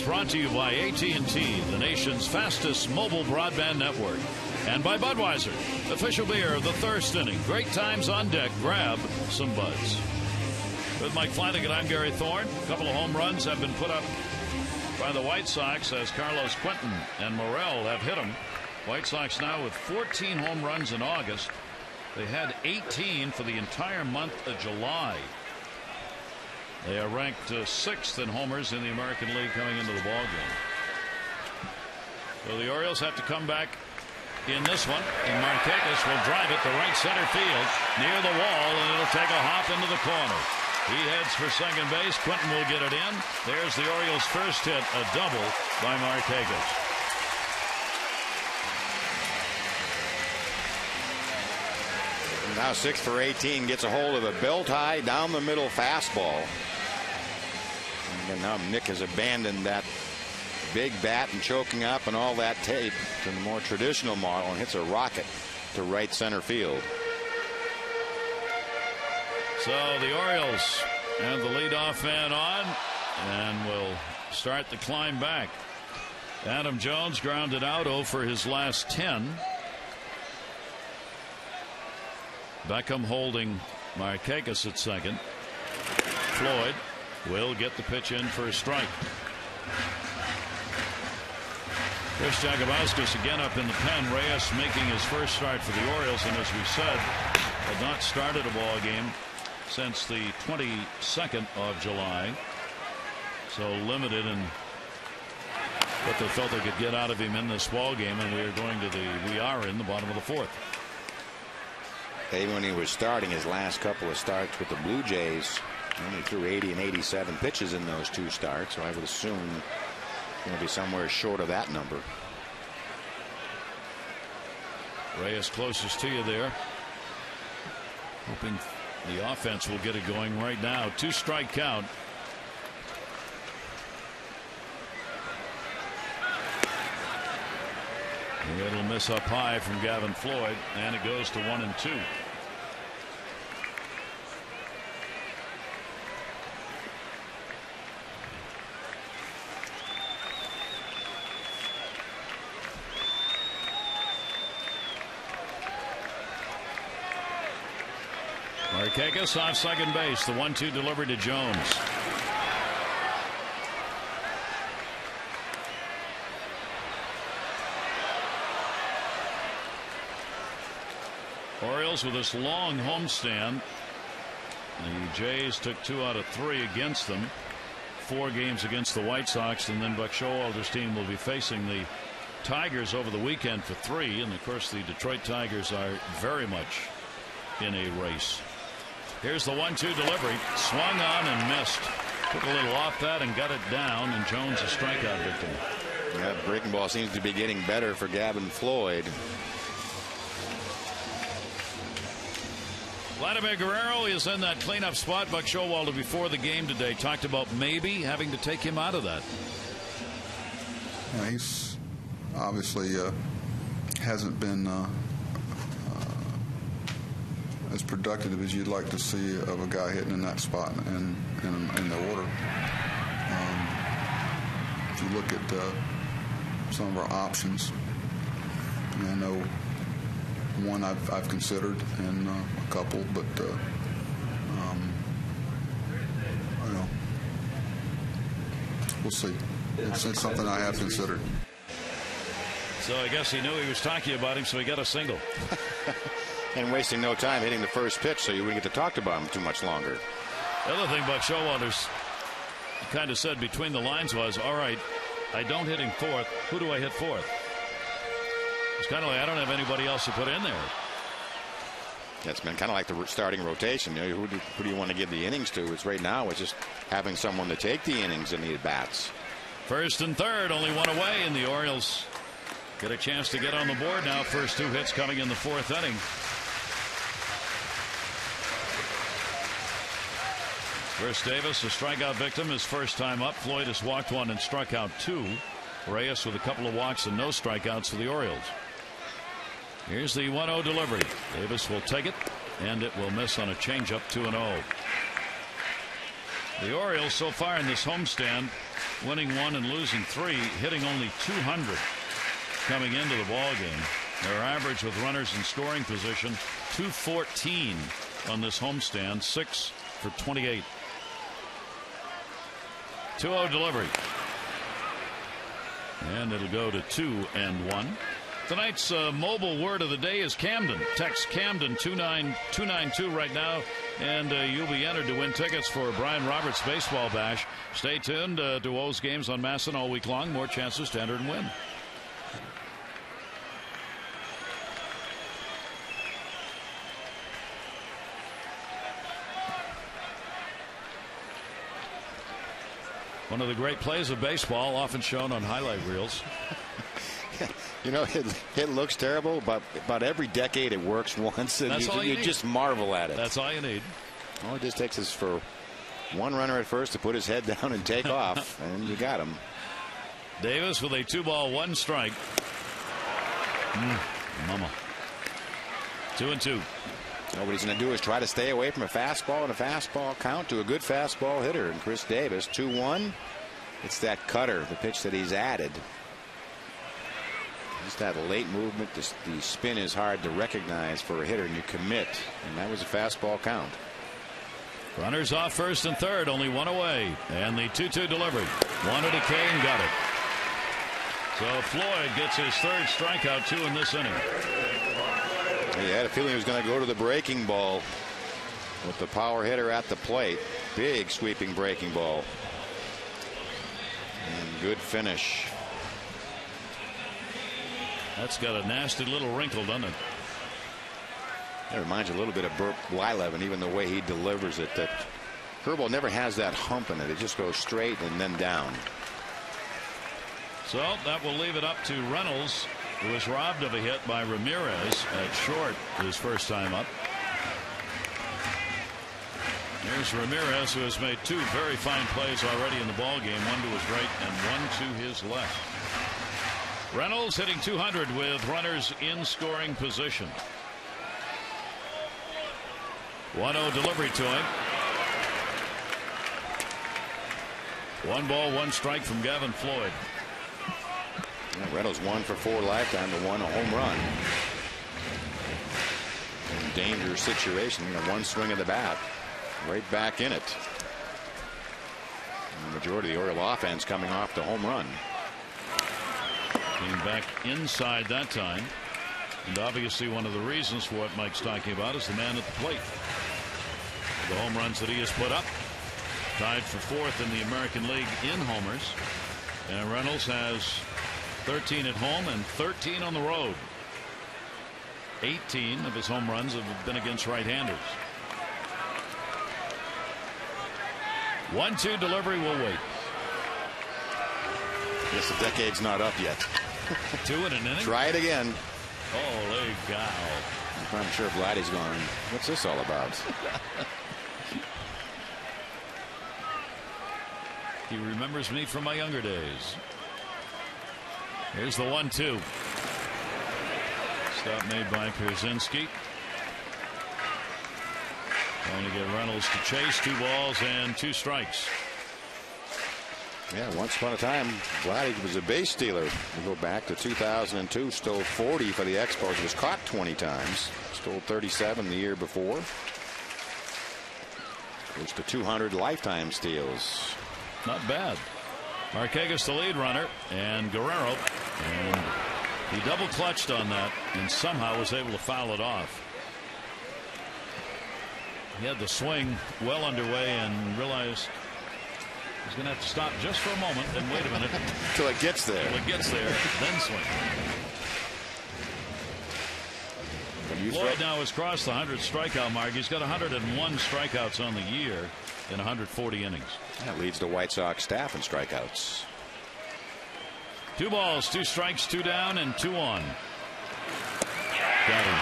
brought to you by AT&T, the nation's fastest mobile broadband network. And by Budweiser, official beer of the thirst inning. Great times on deck. Grab some Buds. With Mike Flanagan, I'm Gary Thorne. A couple of home runs have been put up by the White Sox as Carlos Quentin and Morel have hit them. White Sox now with 14 home runs in August. They had 18 for the entire month of July. They are ranked 6th in homers in the American League coming into the ballgame. So the Orioles have to come back in this one, and Markakis will drive it to right center field near the wall, and it'll take a hop into the corner. He heads for second base. Quentin will get it in. There's the Orioles' first hit, a double by Markakis. Now 6 for 18, gets a hold of a belt high down the middle fastball. And now Nick has abandoned that big bat and choking up and all that tape to the more traditional model and hits a rocket to right center field. So the Orioles have the leadoff man on and will start the climb back. Adam Jones grounded out 0 for his last 10. Beckham holding Markakis at second. Floyd will get the pitch in for a strike. Chris Jagabowskis again up in the pen. Reyes making his first start for the Orioles, and as we said, had not started a ball game since the 22nd of July. So limited in what they felt they could get out of him in this ball game, and we are in the bottom of the 4th. Even when he was starting his last couple of starts with the Blue Jays, only threw 80 and 87 pitches in those 2 starts, so I would assume going to be somewhere short of that number. Reyes closest to you there. Hoping the offense will get it going right now. 2-strike count. It'll miss up high from Gavin Floyd, and it goes to 1-2. Markakis off second base. The 1-2 delivery to Jones. Orioles with this long homestand. The Jays took 2 out of 3 against them. 4 games against the White Sox, and then Buck Showalter's team will be facing the Tigers over the weekend for 3. And of course the Detroit Tigers are very much in a race. Here's the 1-2 delivery. Swung on and missed. Took a little off that and got it down, and Jones a strikeout victim. Yeah, breaking ball seems to be getting better for Gavin Floyd. Vladimir Guerrero is in that cleanup spot. Buck Showalter before the game today talked about maybe having to take him out of that. Yeah, he's obviously hasn't been as productive as you'd like to see of a guy hitting in that spot in the order. If you look at some of our options, I know one I've considered and a couple, but we'll see. It's something I have considered. So I guess he knew he was talking about him, so he got a single. And wasting no time hitting the first pitch, so you wouldn't get to talk about him too much longer. The other thing Buck Showalter's kind of said between the lines was, all right, I don't hit him 4th. Who do I hit 4th? It's kind of like I don't have anybody else to put in there. That's been kind of like the starting rotation. You know, who do you want to give the innings to? It's right now it's just having someone to take the innings and the at-bats. 1st and 3rd, only 1 away, and the Orioles get a chance to get on the board now. First 2 hits coming in the 4th inning. Chris Davis, a strikeout victim, his first time up. Floyd has walked 1 and struck out 2. Reyes with a couple of walks and no strikeouts for the Orioles. Here's the 1-0 delivery. Davis will take it, and it will miss on a changeup. 2-0. The Orioles so far in this homestand, winning 1 and losing 3, hitting only .200 coming into the ball game. Their average with runners in scoring position .214 on this homestand, 6 for 28. 2-0 delivery. And it'll go to 2-1. Tonight's mobile word of the day is Camden. Text Camden 29292 right now, and you'll be entered to win tickets for Brian Roberts' baseball bash. Stay tuned to O's games on Masson all week long. More chances to enter and win. One of the great plays of baseball, often shown on highlight reels. You know, it looks terrible, but about every decade it works once, and you just marvel at it. That's all you need. All it just takes is for one runner at first to put his head down and take off, and you got him. Davis with a 2-ball, 1 strike. Mama. 2-2. What he's going to do is try to stay away from a fastball and a fastball count to a good fastball hitter. And Chris Davis, 2-1. It's that cutter, the pitch that he's added. Just that late movement. The spin is hard to recognize for a hitter, and you commit. And that was a fastball count. Runners off first and third, only 1 away. And the 2-2 delivery. Wanted a K and got it. So Floyd gets his 3rd strikeout, 2 in this inning. He had a feeling he was going to go to the breaking ball with the power hitter at the plate. Big sweeping breaking ball. And good finish. That's got a nasty little wrinkle, doesn't it? That reminds you a little bit of Burt Blyleven, even the way he delivers it. That curveball never has that hump in it. It just goes straight and then down. So that will leave it up to Reynolds, who was robbed of a hit by Ramirez at short his first time up. Here's Ramirez, who has made 2 very fine plays already in the ball game, 1 to his right and 1 to his left. Reynolds hitting .200 with runners in scoring position. 1-0 delivery to him. 1 ball, 1 strike from Gavin Floyd. Reynolds 1 for 4 lifetime to 1 a home run. Dangerous situation. 1 swing of the bat, right back in it. And the majority of the Oriole offense coming off the home run. Came back inside that time. And obviously one of the reasons for what Mike's talking about is the man at the plate. The home runs that he has put up. Tied for 4th in the American League in homers. And Reynolds has 13 at home and 13 on the road. 18 of his home runs have been against right-handers. 1-2 delivery will wait. Guess the decade's not up yet. 2 in an inning. Try it again. Holy cow. I'm sure Vladdy's going, what's this all about? He remembers me from my younger days. Here's the 1-2. Stop made by Pierzynski. Trying to get Reynolds to chase. 2 balls and 2 strikes. Yeah, once upon a time, Vladdy was a base stealer. We go back to 2002, stole 40 for the Expos. Was caught 20 times. Stole 37 the year before. Close to 200 lifetime steals. Not bad. Marquez the lead runner, and Guerrero, and he double clutched on that and somehow was able to foul it off. He had the swing well underway and realized he's going to have to stop just for a moment and wait a minute till it gets there. Till it gets there, then swing. Floyd now has crossed the 100 strikeout mark. He's got 101 strikeouts on the year in 140 innings. That leads the White Sox staff in strikeouts. 2 balls, 2 strikes, 2 down, and 2 on. Got him.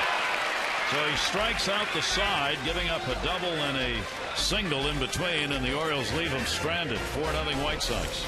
So he strikes out the side, giving up a double and a single in between, and the Orioles leave him stranded. 4-0 White Sox.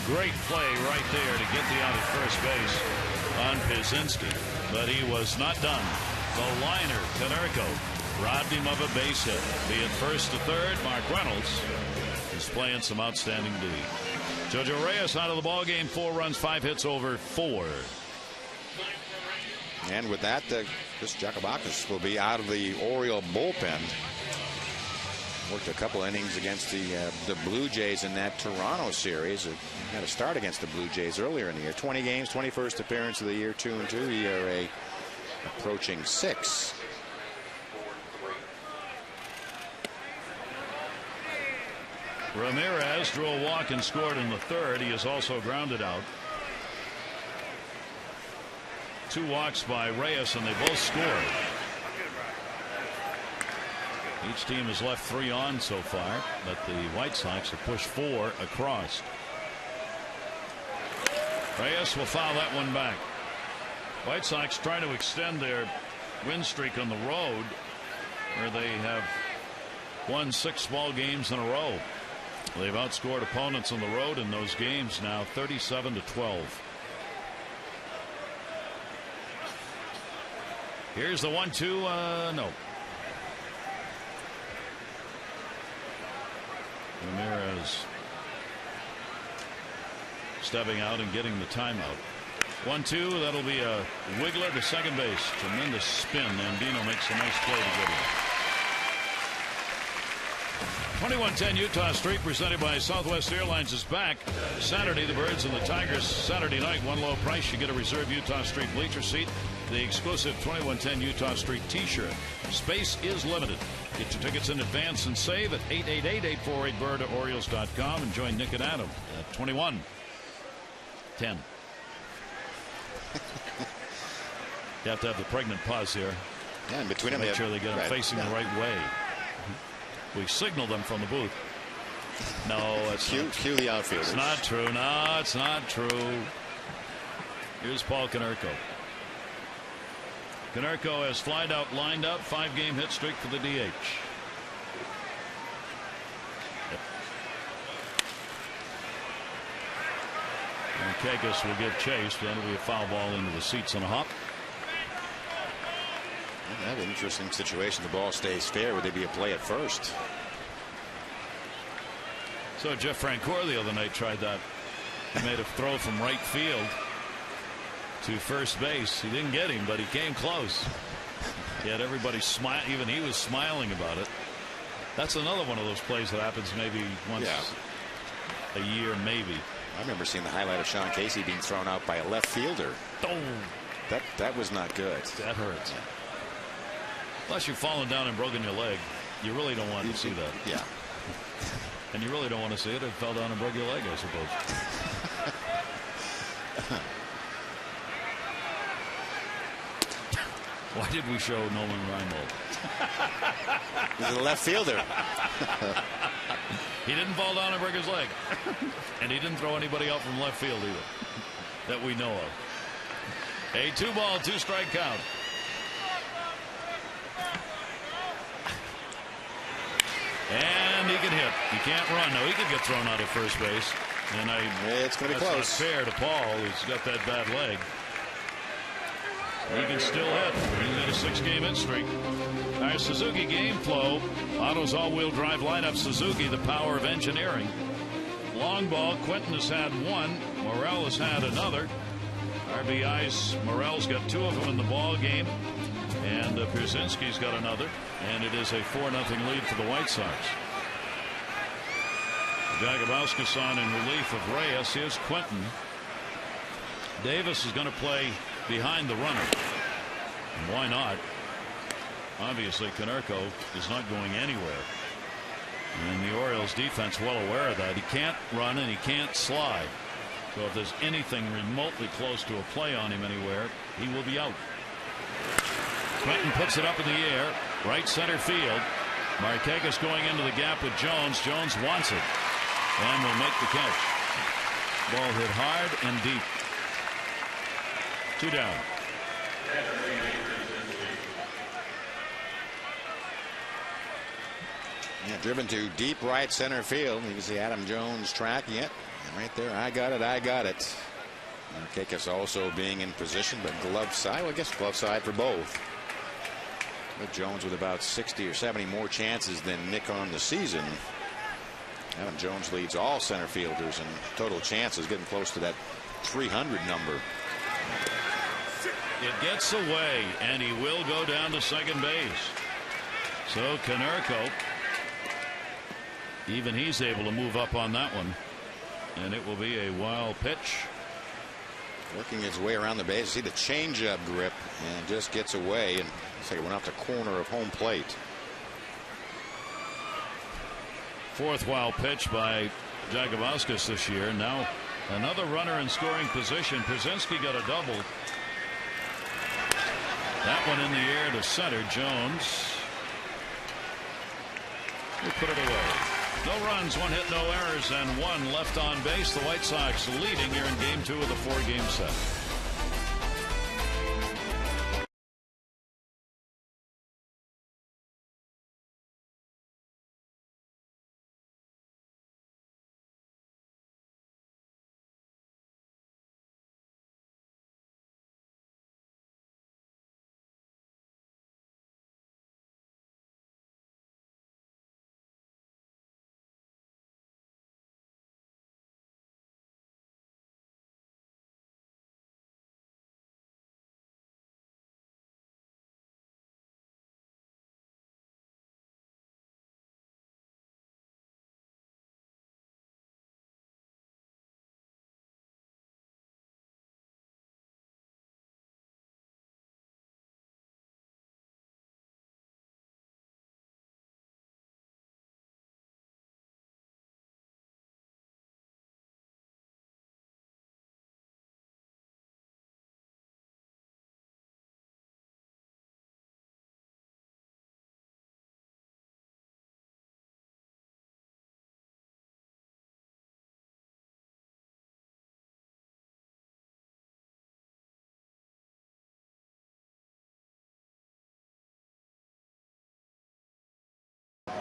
Great play right there to get the out at first base on Pierzynski, but he was not done. The liner, Konerko, robbed him of a base hit. Be it first to third, Mark Reynolds is playing some outstanding D. Jojo Reyes out of the ball game, 4 runs, 5 hits over 4. And with that, Chris Giakoumakis will be out of the Oriole bullpen. Worked a couple innings against the Blue Jays in that Toronto series. Had a start against the Blue Jays earlier in the year. 20 games, 21st appearance of the year, 2-2. ERA approaching 6. Ramirez drew a walk and scored in the third. He is also grounded out. 2 walks by Reyes, and they both scored. Each team has left 3 on so far, but the White Sox have pushed 4 across. Reyes will foul that one back. White Sox trying to extend their win streak on the road, where they have won 6 ball games in a row. They've outscored opponents on the road in those games now 37-12. Here's the 1-2. No. Ramirez stepping out and getting the timeout. 1-2. That'll be a wiggler to second base. Tremendous spin. Andino makes a nice play to get him. 2110 Utah Street, presented by Southwest Airlines, is back Saturday. The Birds and the Tigers Saturday night. One low price. You get a reserved Utah Street bleacher seat, the exclusive 2110 Utah Street t-shirt. Space is limited. Get your tickets in advance and save at 888-848-BIRD at Orioles.com and join Nick and Adam at 2110. You have to have the pregnant pause here. Yeah, in between them, make sure they get them facing the right way. We signal them from the booth. No, it's cue the outfielders. It's not true. No, it's not true. Here's Paul Konerko. Konerko has flied out, lined up, 5-game hit streak for the DH. And Kekis will give chase. That'll be a foul ball into the seats and a hop. That's an interesting situation. The ball stays fair. Would they be a play at first? So Jeff Francoeur the other night tried that. He made a throw from right field to first base. He didn't get him, but he came close. He had everybody smile. Even he was smiling about it. That's another one of those plays that happens maybe once a year, maybe. I remember seeing the highlight of Sean Casey being thrown out by a left fielder. Oh, that was not good. That hurts. Unless you've fallen down and broken your leg, you really don't want to see that. Yeah. And you really don't want to see it. It fell down and broke your leg, I suppose. Why did we show Nolan Reinbold? He's a left fielder. He didn't fall down and break his leg. And he didn't throw anybody out from left field either, that we know of. A 2-ball, 2-strike count. And he can hit. He can't run. No, he could get thrown out at first base. And it's going to be close. That's not fair to Paul, who's got that bad leg. He can still hit. He's got a 6-game hit streak. Our Suzuki game flow. Otto's all-wheel drive lineup. Suzuki, the power of engineering. Long ball. Quentin has had 1. Morel has had another. RBIs. Morel's got 2 of them in the ball game. And Pierzynski's got another. And it is a 4-0 lead for the White Sox. Jagabowskis on in relief of Reyes. Here's Quentin. Davis is going to play behind the runner. And why not? Obviously, Konerko is not going anywhere. And the Orioles defense well aware of that. He can't run and he can't slide. So if there's anything remotely close to a play on him anywhere, he will be out. Quentin puts it up in the air. Right center field. Markakis going into the gap with Jones. Jones wants it and will make the catch. Ball hit hard and deep. 2 down. Yeah, driven to deep right center field. You can see Adam Jones tracking it. And right there, I got it, I got it. And Kekis also being in position, but glove side. Well, I guess glove side for both. With Jones with about 60 or 70 more chances than Nick on the season. Adam Jones leads all center fielders in total chances, getting close to that 300 number. It gets away, and he will go down to second base. So Konerko, even he's able to move up on that one, and it will be a wild pitch. Working his way around the base. See the changeup grip, and just gets away, and looks like it went off the corner of home plate. Fourth wild pitch by Jagabauskas this year. Now another runner in scoring position. Pierzynski got a double. That one in the air to center. Jones will put it away. No runs, one hit, no errors, and one left on base. The White Sox leading here in game 2 of the 4-game set.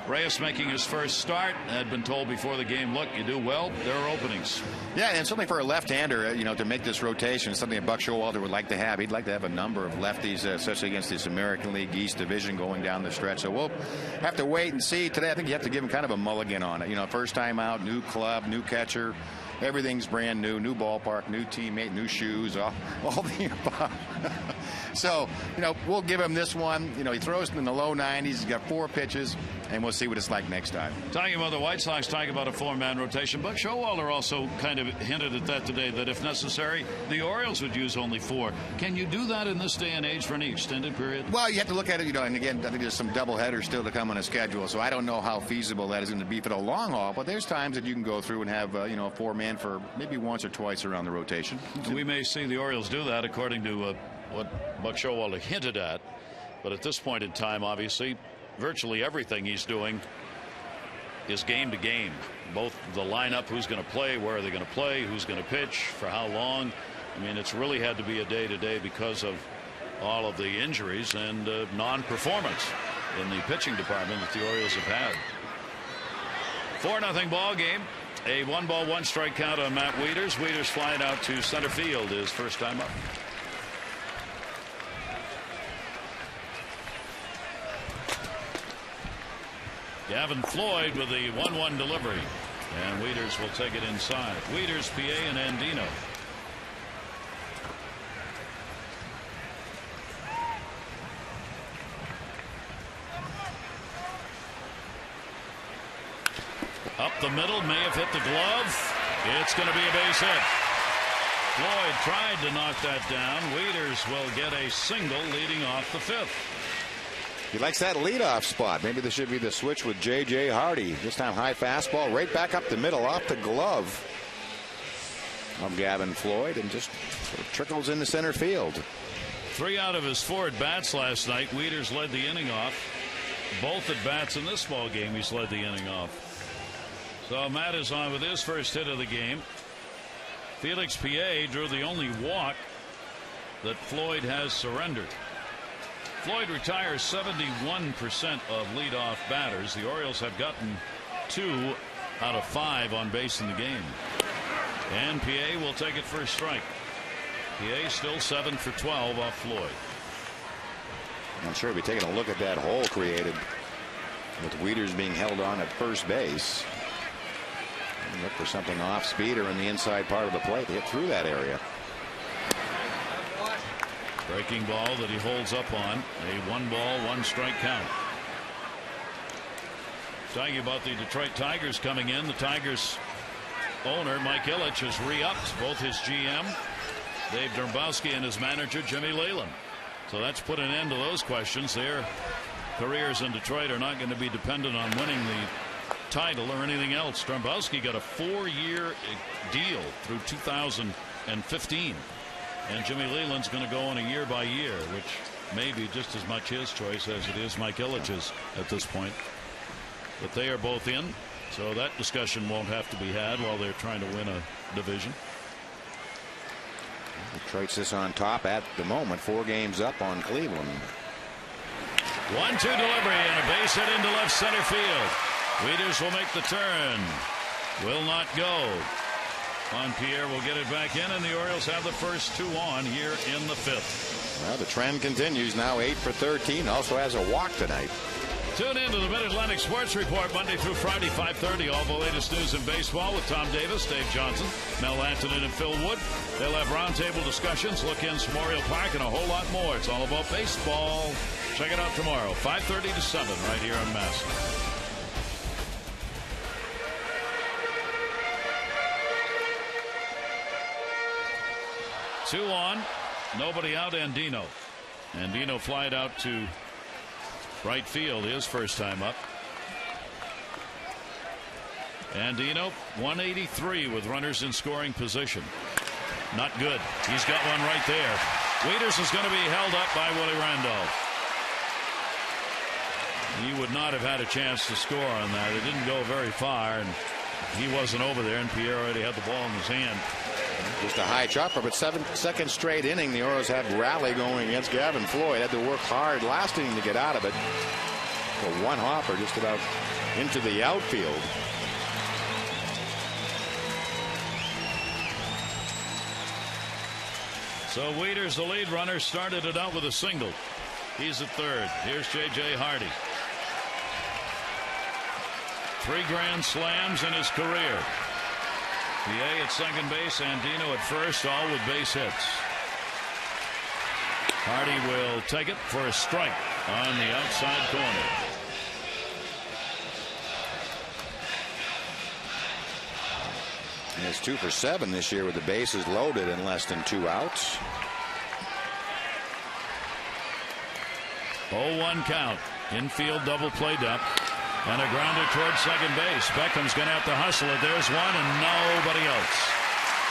Reyes making his first start. Had been told before the game, look, you do well, there are openings. Yeah, and certainly for a left-hander, you know, to make this rotation is something that Buck Showalter would like to have. He'd like to have a number of lefties, especially against this American League East division going down the stretch. So we'll have to wait and see. Today, I think you have to give him kind of a mulligan on it. You know, first time out, new club, new catcher. Everything's brand new ballpark, new teammate, new shoes, all the above. So, you know, we'll give him this one. You know, he throws in the low 90s. He's got 4 pitches, and we'll see what it's like next time. Talking about the White Sox, talking about a 4-man rotation. Buck Showalter also kind of hinted at that today, that if necessary, the Orioles would use only 4. Can you do that in this day and age for any extended period? Well, you have to look at it, you know, and again, I think there's some doubleheaders still to come on a schedule, so I don't know how feasible that is going to be for the long haul, but there's times that you can go through and have, you know, a 4-man for maybe once or twice around the rotation. We may see the Orioles do that according to what Buck Showalter hinted at. But at this point in time, obviously, virtually everything he's doing is game to game. Both the lineup, who's going to play, where are they going to play, who's going to pitch, for how long. I mean, it's really had to be a day-to-day because of all of the injuries and non-performance in the pitching department that the Orioles have had. 4-0 ball game. A 1-ball, 1-strike count on Matt Wieters. Wieters flying out to center field his first time up. Gavin Floyd with the 1-1 delivery. And Wieters will take it inside. Wieters, PA, and Andino. Up the middle, may have hit the glove. It's going to be a base hit. Floyd tried to knock that down. Wieters will get a single leading off the 5th. He likes that leadoff spot. Maybe this should be the switch with J.J. Hardy. This time high fastball right back up the middle off the glove of Gavin Floyd, and just sort of trickles into center field. 3 out of his 4 at bats last night. Wieters led the inning off. Both at bats in this ball game, he's led the inning off. So Matt is on with his first hit of the game. Felix Piet drew the only walk that Floyd has surrendered. Floyd retires 71% of leadoff batters. The Orioles have gotten 2 out of 5 on base in the game. And PA will take it for a strike. PA still 7 for 12 off Floyd. I'm sure we'll be taking a look at that hole created with Wieters being held on at first base. Look for something off speed or in the inside part of the plate to hit through that area. Breaking ball that he holds up on. A 1-ball, 1-strike count. Talking about the Detroit Tigers coming in. The Tigers owner Mike Ilitch has re-upped both his GM Dave Dombrowski and his manager Jimmy Leyland. So that's put an end to those questions. Their careers in Detroit are not going to be dependent on winning the title or anything else. Dombrowski got a 4-year deal through 2015. And Jimmy Leyland's going to go on a year by year, which may be just as much his choice as it is Mike Ilitch's at this point. But they are both in, so that discussion won't have to be had while they're trying to win a division. Detroit sits on top at the moment, 4 games up on Cleveland. 1-2 delivery and a base hit into left center field. Wieters will make the turn. Will not go. Pierre will get it back in, and the Orioles have the first 2 on here in the 5th. Well, the trend continues now. 8 for 13. Also has a walk tonight. Tune in to the Mid-Atlantic Sports Report Monday through Friday, 5:30. All the latest news in baseball with Tom Davis, Dave Johnson, Mel Antonin, and Phil Wood. They'll have roundtable discussions, look-ins, Memorial Park, and a whole lot more. It's all about baseball. Check it out tomorrow, 5:30 to 7, right here on Mass. Two on, nobody out. Andino flied out to right field, his first time up. Andino 183 with runners in scoring position. Not good. He's got one right there. Wieters is going to be held up by Willie Randolph. He would not have had a chance to score on that. It didn't go very far, and he wasn't over there, and Pierre already had the ball in his hand. Just a high chopper, but second straight inning, the Orioles had rally going against Gavin Floyd. Had to work hard last inning to get out of it. A 1 hopper just about into the outfield. So Wieters, the lead runner, started it out with a single. He's at third. Here's J.J. Hardy. 3 grand slams in his career. PA at second base, Andino at first, all with base hits. Hardy will take it for a strike on the outside corner. And it's 2 for 7 this year with the bases loaded and less than 2 outs. 0-1 count. Infield double play up. And a grounder towards second base. Beckham's going to have to hustle it. There's one and nobody else.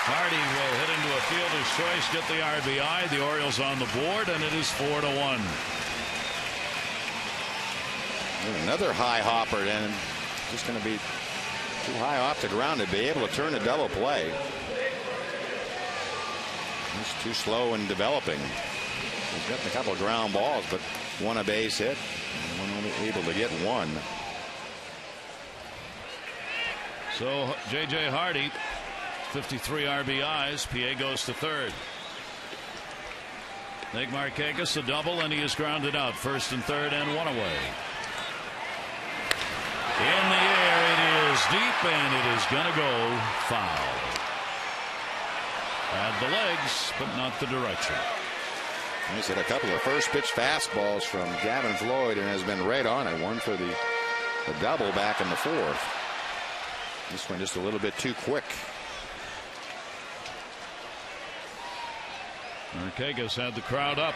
Hardy will hit into a fielder's choice, get the RBI. The Orioles on the board, and it is 4-1. Another high hopper, and just going to be too high off the ground to be able to turn a double play. He's too slow in developing. He's gotten a couple of ground balls, but won a base hit. And only able to get one. So J.J. Hardy, 53 RBIs. PA goes to third. Nick Markakis a double, and he is grounded out. First and third, and one away. In the air, it is deep, and it is going to go foul. Had the legs, but not the direction. He's hit a couple of first pitch fastballs from Gavin Floyd and has been right on it. One for the double back in the 4th. This one just a little bit too quick. Markakis had the crowd up.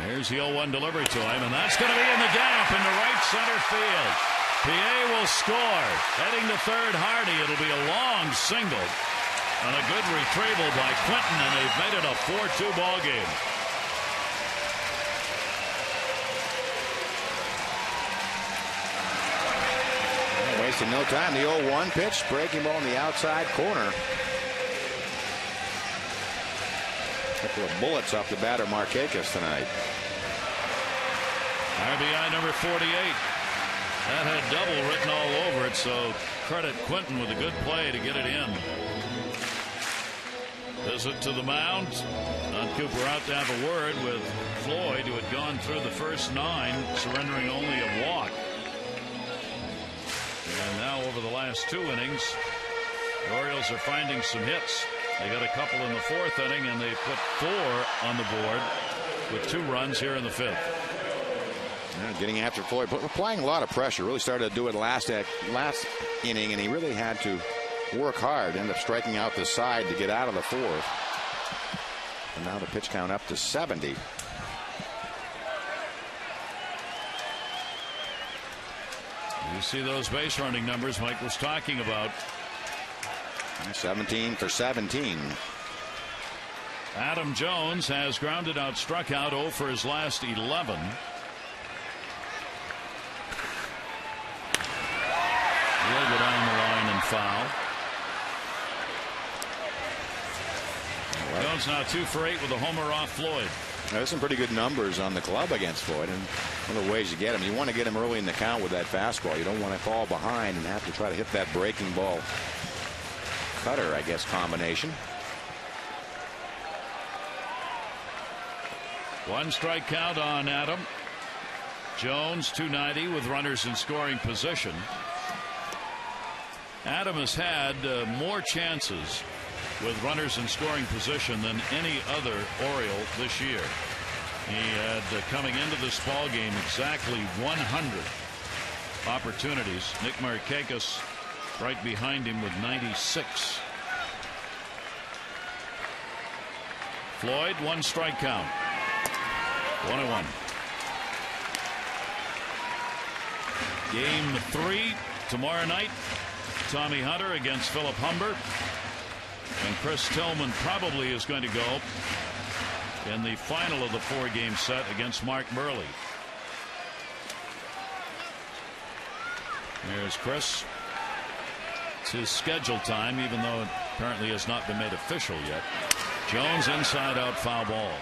Here's the 0-1 delivery to him, and that's going to be in the gap into right center field. PA will score. Heading to third, Hardy. It'll be a long single and a good retrieval by Quinton, and they've made it a 4-2 ball game. Wasting no time. The 0-1 pitch, breaking ball in the outside corner. couple of bullets off the batter Markakis tonight. RBI number 48. That had double written all over it, so credit Quinton with a good play to get it in. Visit to the mound. Don Cooper out to have a word with Floyd, who had gone through the first 9, surrendering only a walk. And now over the last 2 innings, the Orioles are finding some hits. They got a couple in the 4th inning, and they put 4 on the board with 2 runs here in the 5th. Yeah, getting after Floyd, but applying a lot of pressure. Really started to do it last inning, and he really had to work hard. Ended up striking out the side to get out of the 4th. And now the pitch count up to 70. You see those base running numbers Mike was talking about. 17 for 17. Adam Jones has grounded out, struck out 0 for his last 11. Will go down the line and foul. Jones now 2 for 8 with a homer off Floyd. There's some pretty good numbers on the club against Floyd, and one of the ways you get him, you want to get him early in the count with that fastball. You don't want to fall behind and have to try to hit that breaking ball cutter, I guess, combination. 1 strike count on Adam Jones. 290 with runners in scoring position. Adam has had more chances with runners in scoring position than any other Oriole this year. He had coming into this ball game exactly 100 opportunities. Nick Markakis right behind him with 96. Floyd, 1 strike count. 1-1. Game 3 tomorrow night. Tommy Hunter against Philip Humber. And Chris Tillman probably is going to go in the final of the 4-game set against Mark Murley. There's Chris. It's his scheduled time, even though it apparently has not been made official yet. Jones inside out, foul ball.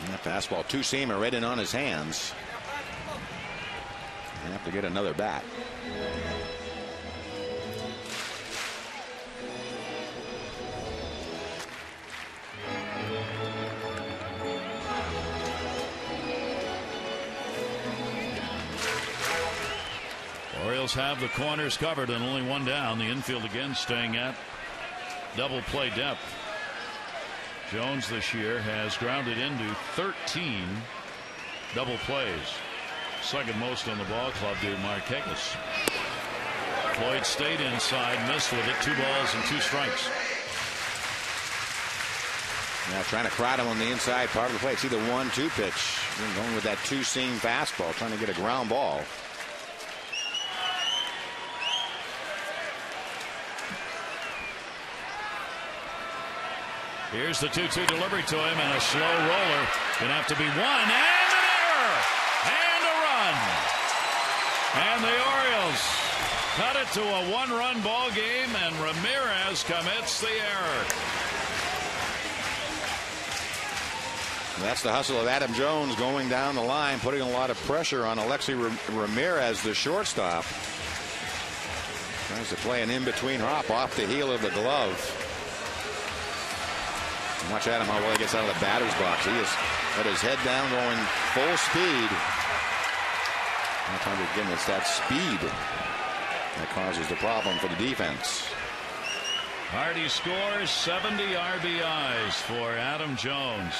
And that fastball 2-seamer right in on his hands. They have to get another bat. Orioles have the corners covered and only 1 down. The infield again staying at double play depth. Jones this year has grounded into 13 double plays. Second most on the ball club to Markakis. Floyd stayed inside, missed with it. 2 balls and 2 strikes. Now trying to crowd him on the inside part of the play. See the 1-2 pitch. Going with that 2-seam fastball, trying to get a ground ball. Here's the 2-2 delivery to him, and a slow roller. Gonna have to be 1, and an error, and a run. And the Orioles cut it to a 1-run ball game, and Ramirez commits the error. That's the hustle of Adam Jones going down the line, putting a lot of pressure on Alexi Ramirez, the shortstop. Tries to play an in-between hop off the heel of the glove. Watch Adam how well he gets out of the batter's box. He has got his head down, going full speed. Again, it's that speed that causes the problem for the defense. Hardy scores 70 RBIs for Adam Jones.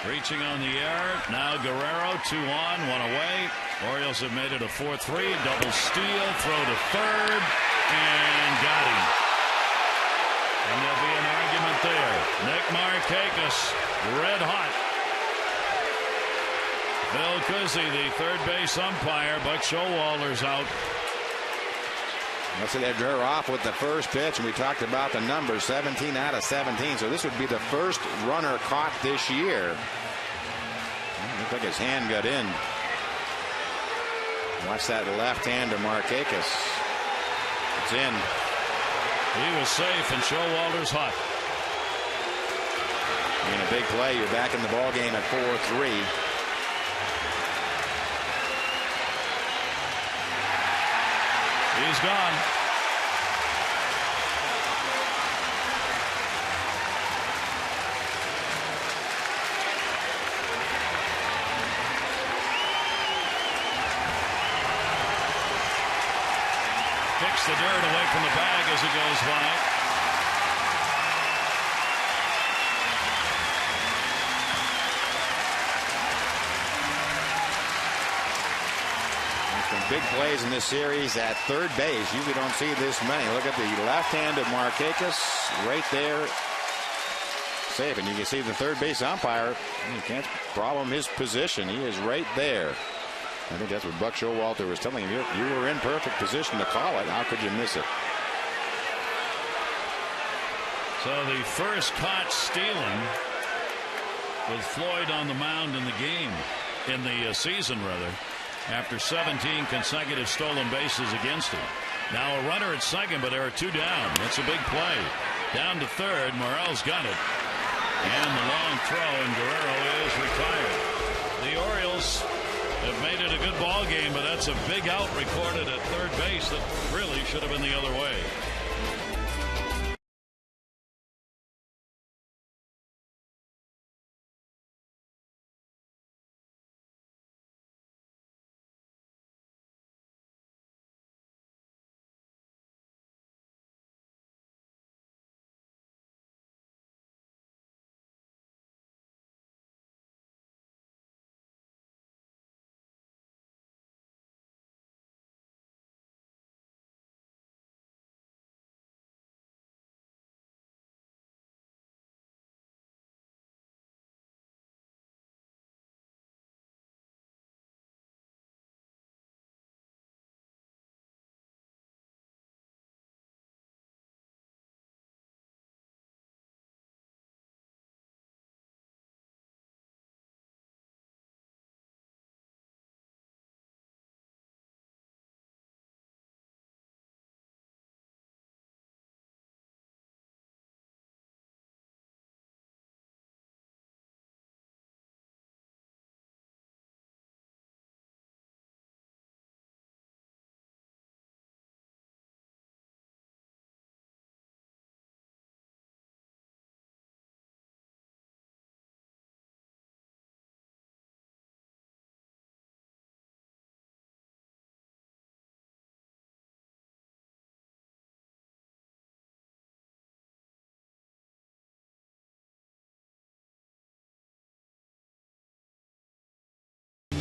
Reaching on the error. Now Guerrero, 2 on, 1 away. Orioles have made it a 4-3. Double steal, throw to third, and got him. And there'll be an argument there. Nick Markakis, red hot. Bill Cousy, the third base umpire. Buck Showalter's out. Let's say they're off with the first pitch, and we talked about the numbers, 17 out of 17. So this would be the first runner caught this year. Looked like his hand got in. Watch that left hand to Markakis. It's in. He was safe, and Showalter's hot. In a big play, you're back in the ball game at 4-3. He's gone. Kicks the dirt away from the bag as he goes by. Big plays in this series at third base. Usually don't see this many. Look at the left hand of Markakis right there. Safe. And you can see the third base umpire. You can't problem his position. He is right there. I think that's what Buck Showalter was telling him. You were in perfect position to call it. How could you miss it? So the first caught stealing with Floyd on the mound in the game, in the season rather, after 17 consecutive stolen bases against him. Now a runner at second, but there are two down. That's a big play. Down to third, Morel's got it. And the long throw, and Guerrero is retired. The Orioles have made it a good ball game, but that's a big out recorded at third base that really should have been the other way.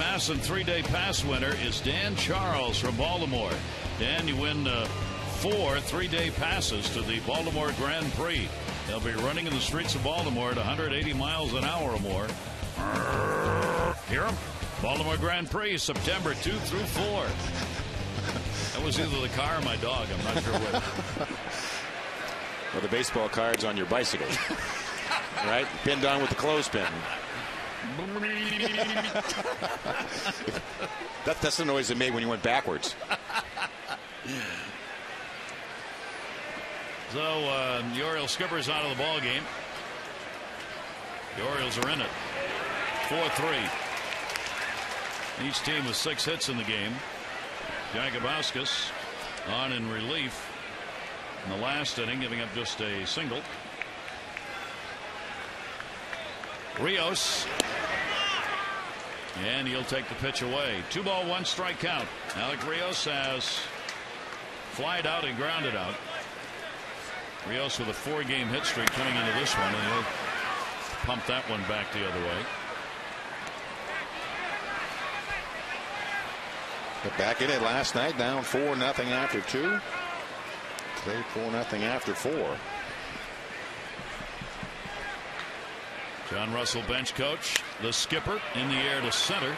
MASN 3-day pass winner is Dan Charles from Baltimore. Dan, you win 4 3-day passes to the Baltimore Grand Prix. They'll be running in the streets of Baltimore at 180 miles an hour or more. Hear them? Baltimore Grand Prix, September 2 through 4. That was either the car or my dog. I'm not sure which. Or the baseball cards on your bicycle. Right? Pinned on with the clothespin. That's the noise it made when you went backwards. So the Orioles skipper's out of the ball game. The Orioles are in it. 4-3. Each team with 6 hits in the game. Jakabauskas on in relief in the last inning, giving up just a single. Rios. And he'll take the pitch away. 2 ball, 1 strike count. Alec Rios has flied out and grounded out. Rios with a 4-game hit streak coming into this one, and he'll pump that one back the other way. But back in it last night, down 4-0 after 2. Today 4-0 after 4. John Russell, bench coach. The skipper in the air to center.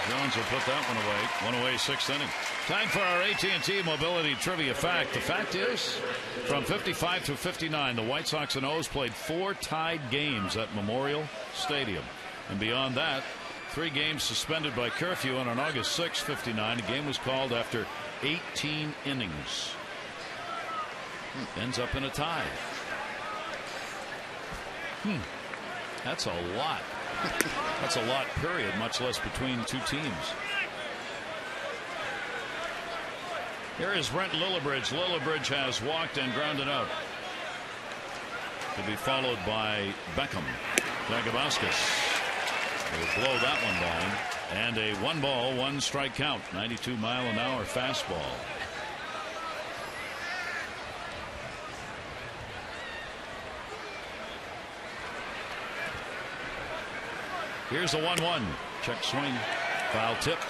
Jones will put that one away. 1 away, 6th inning. Time for our AT&T Mobility Trivia Fact. The fact is, from 55 through 59, the White Sox and O's played 4 tied games at Memorial Stadium. And beyond that, 3 games suspended by curfew, and on August 6, 59, the game was called after 18 innings. Ends up in a tie. That's a lot. That's a lot, period, much less between two teams. Here is Brent Lillibridge. Lillibridge has walked and grounded out. To be followed by Beckham. Jagabauskas will blow that one down. And a 1-ball, 1-strike count. 92-mile-an-hour fastball. Here's the 1-1. Check swing. Foul tipped.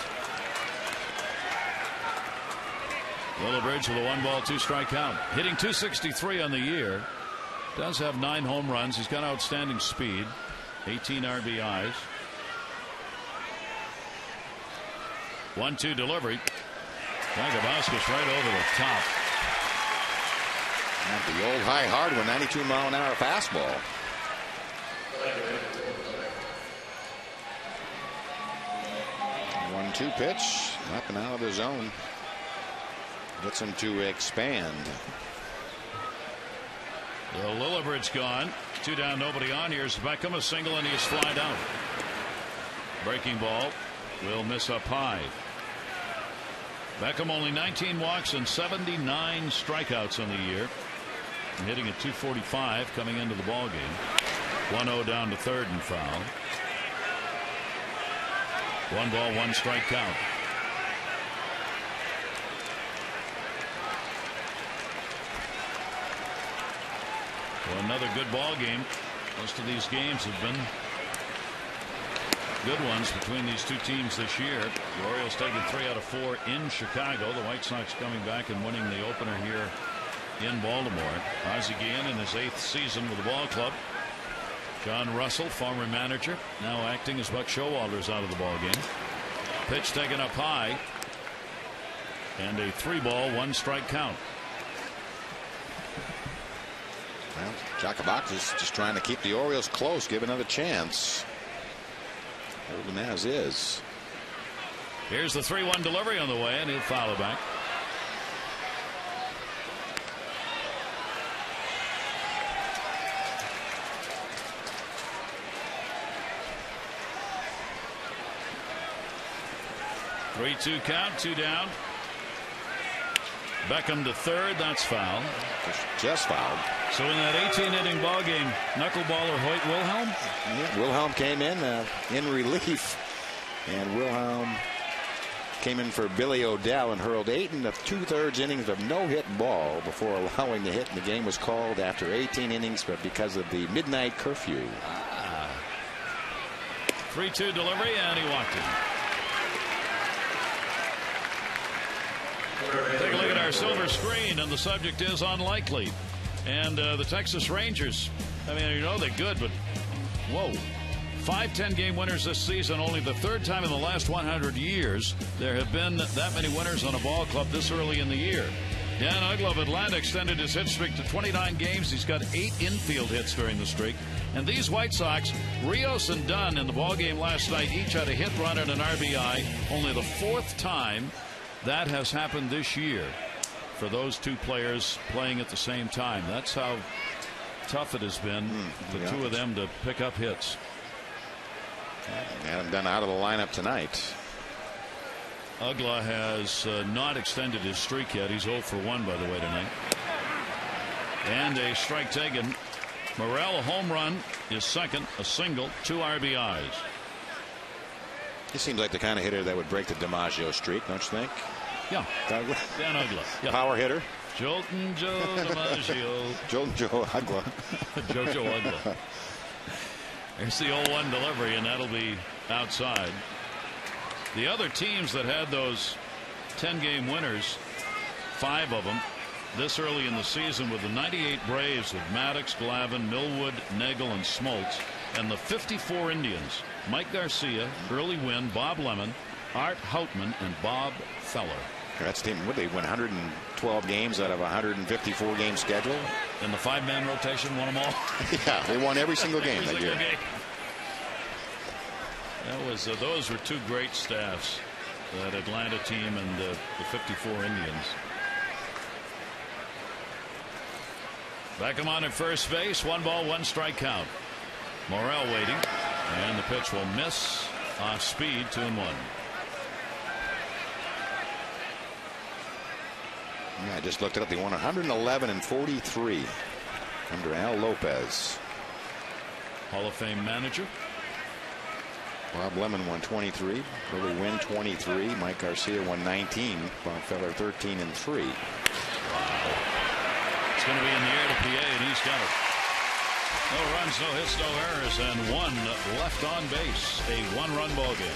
Lillibridge with a 1-ball, 2-strike count. Hitting .263 on the year. Does have 9 home runs. He's got outstanding speed. 18 RBIs. 1-2 delivery. Jagabauskas right over the top. And the old high hard one, 92-mile-an-hour fastball. One-two pitch, up and out of the zone. Gets him to expand. Well, Lillibridge gone. 2 down, nobody on. Here's Beckham, a single, and he's fly down. Breaking ball will miss up high. Beckham only 19 walks and 79 strikeouts on the year. Hitting at .245 coming into the ball game. 1-0 down to third and foul. 1-ball, 1-strike count. Well, another good ball game. Most of these games have been good ones between these two teams this year. The Orioles taking 3 out of 4 in Chicago. The White Sox coming back and winning the opener here in Baltimore. Ozzie Guillen in his 8th season with the ball club. John Russell, former manager, now acting as Buck Showalter's out of the ball game. Pitch taken up high. And a 3-ball, 1-strike count. Well, Jagabauskas is just trying to keep the Orioles close, give another chance. Holding as is. Here's the 3-1 delivery on the way, and he'll foul it back. Three-two count, 2 down. Beckham to third. That's foul. Just fouled. So in that 18-inning ball game, knuckleballer Hoyt Wilhelm. Yeah, Wilhelm came in relief, and Wilhelm came in for Billy O'Dell and hurled 8 2/3 innings of no-hit ball before allowing the hit. And the game was called after 18 innings, but because of the midnight curfew. 3-2 delivery, and he walked in. Take a look at our silver screen, and the subject is unlikely. And the Texas Rangers, I mean, you know they're good, but whoa. 5 10-game winners this season, only the 3rd time in the last 100 years there have been that many winners on a ball club this early in the year. Dan Uggla of Atlanta extended his hit streak to 29 games. He's got 8 infield hits during the streak. And these White Sox, Rios and Dunn in the ball game last night, each had a hit, run, and an RBI. Only the 4th time that has happened this year for those 2 players playing at the same time. That's how tough it has been for the 2 of them to pick up hits. Adam Dunn out of the lineup tonight. Uggla has not extended his streak yet. He's 0 for 1, by the way, tonight. And a strike taken. Morel, a home run, is second, a single, 2 RBIs. He seems like the kind of hitter that would break the DiMaggio streak, don't you think? Yeah. Dan Uggla. Yeah. Power hitter. Jolton Joe DiMaggio. Jolton Joe Uggla. Jojo Uggla. There's the 0-1 delivery, and that'll be outside. The other teams that had those 10-game winners, 5 of them, this early in the season, with the 98 Braves with Maddox, Glavine, Millwood, Nagel, and Smoltz, and the 54 Indians, Mike Garcia, Early Wynn, Bob Lemon, Art Houtman, and Bob Feller. That's the team. Would they win 112 games out of a 154 game schedule? And the 5-man rotation won them all. Yeah, they won every single game that year. Those were two great staffs, that Atlanta team and the 54 Indians. Beckham on at first base. 1 ball, 1 strike count. Morel waiting, and the pitch will miss off speed. 2-1. Yeah, I just looked it up. They won 111 and 43 under Al Lopez. Hall of Fame manager. Bob Lemon won 23. Billy Wynn 23. Mike Garcia won 19. Bob Feller 13 and 3. Wow. It's going to be in the air to PA, and he's got it. No runs, no hits, no errors, and 1 left on base. A 1-run ball game.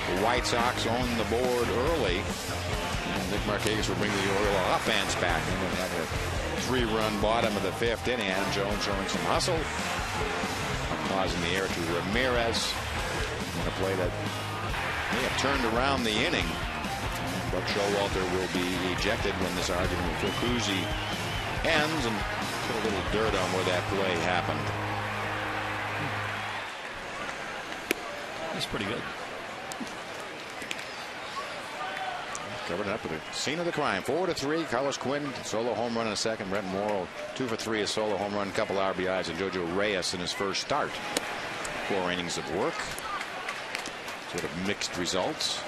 The White Sox own the board early. And Nick Markakis will bring the Oriole offense back. And we'll have a 3-run bottom of the 5th inning. Adam Jones showing some hustle. Causing the error to Ramirez. In a play that may have turned around the inning. Buck Showalter will be ejected when this argument with Phil Cousy ends, and put a little dirt on where that play happened. That's pretty good. Covered it up with a scene of the crime. 4-3. Carlos Quinn solo home run in a second. Brett Morrow 2 for 3, a solo home run, couple RBIs, and Jojo Reyes in his first start. 4 innings of work. Sort of mixed results.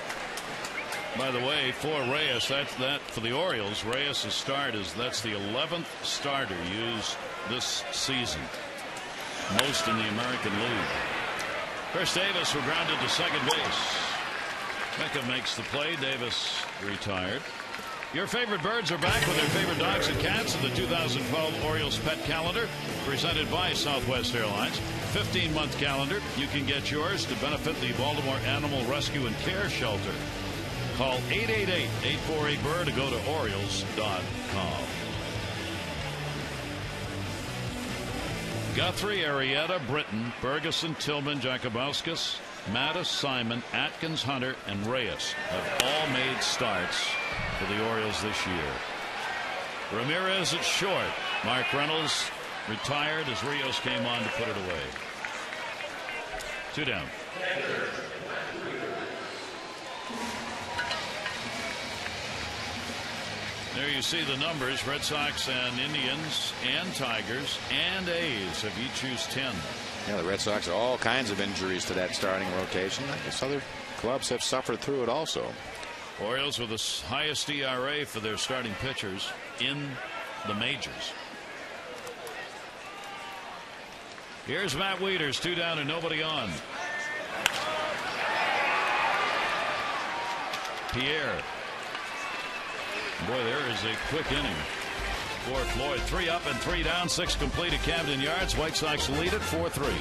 By the way, for Reyes, that for the Orioles, Reyes' start that's the 11th starter used this season. Most in the American League. Chris Davis will grounded to second base. Beckham makes the play. Davis retired. Your favorite birds are back with their favorite dogs and cats in the 2012 Orioles Pet Calendar, presented by Southwest Airlines. 15-month calendar. You can get yours to benefit the Baltimore Animal Rescue and Care Shelter. Call 888-848-BIRD to go to Orioles.com. Guthrie, Arrieta, Britton, Bergeson, Tillman, Jakubauskas, Mattis, Simon, Atkins, Hunter, and Reyes have all made starts for the Orioles this year. Ramirez at short. Mark Reynolds retired as Rios came on to put it away. 2 down. There you see the numbers. Red Sox and Indians and Tigers and A's have each used 10. Yeah, the Red Sox have all kinds of injuries to that starting rotation. I guess other clubs have suffered through it also. Orioles with the highest ERA for their starting pitchers in the majors. Here's Matt Wieters, 2 down and nobody on. Pierre. Boy, there is a quick inning for Floyd. 3 up and 3 down, 6 complete at Camden Yards. White Sox lead it 4-3.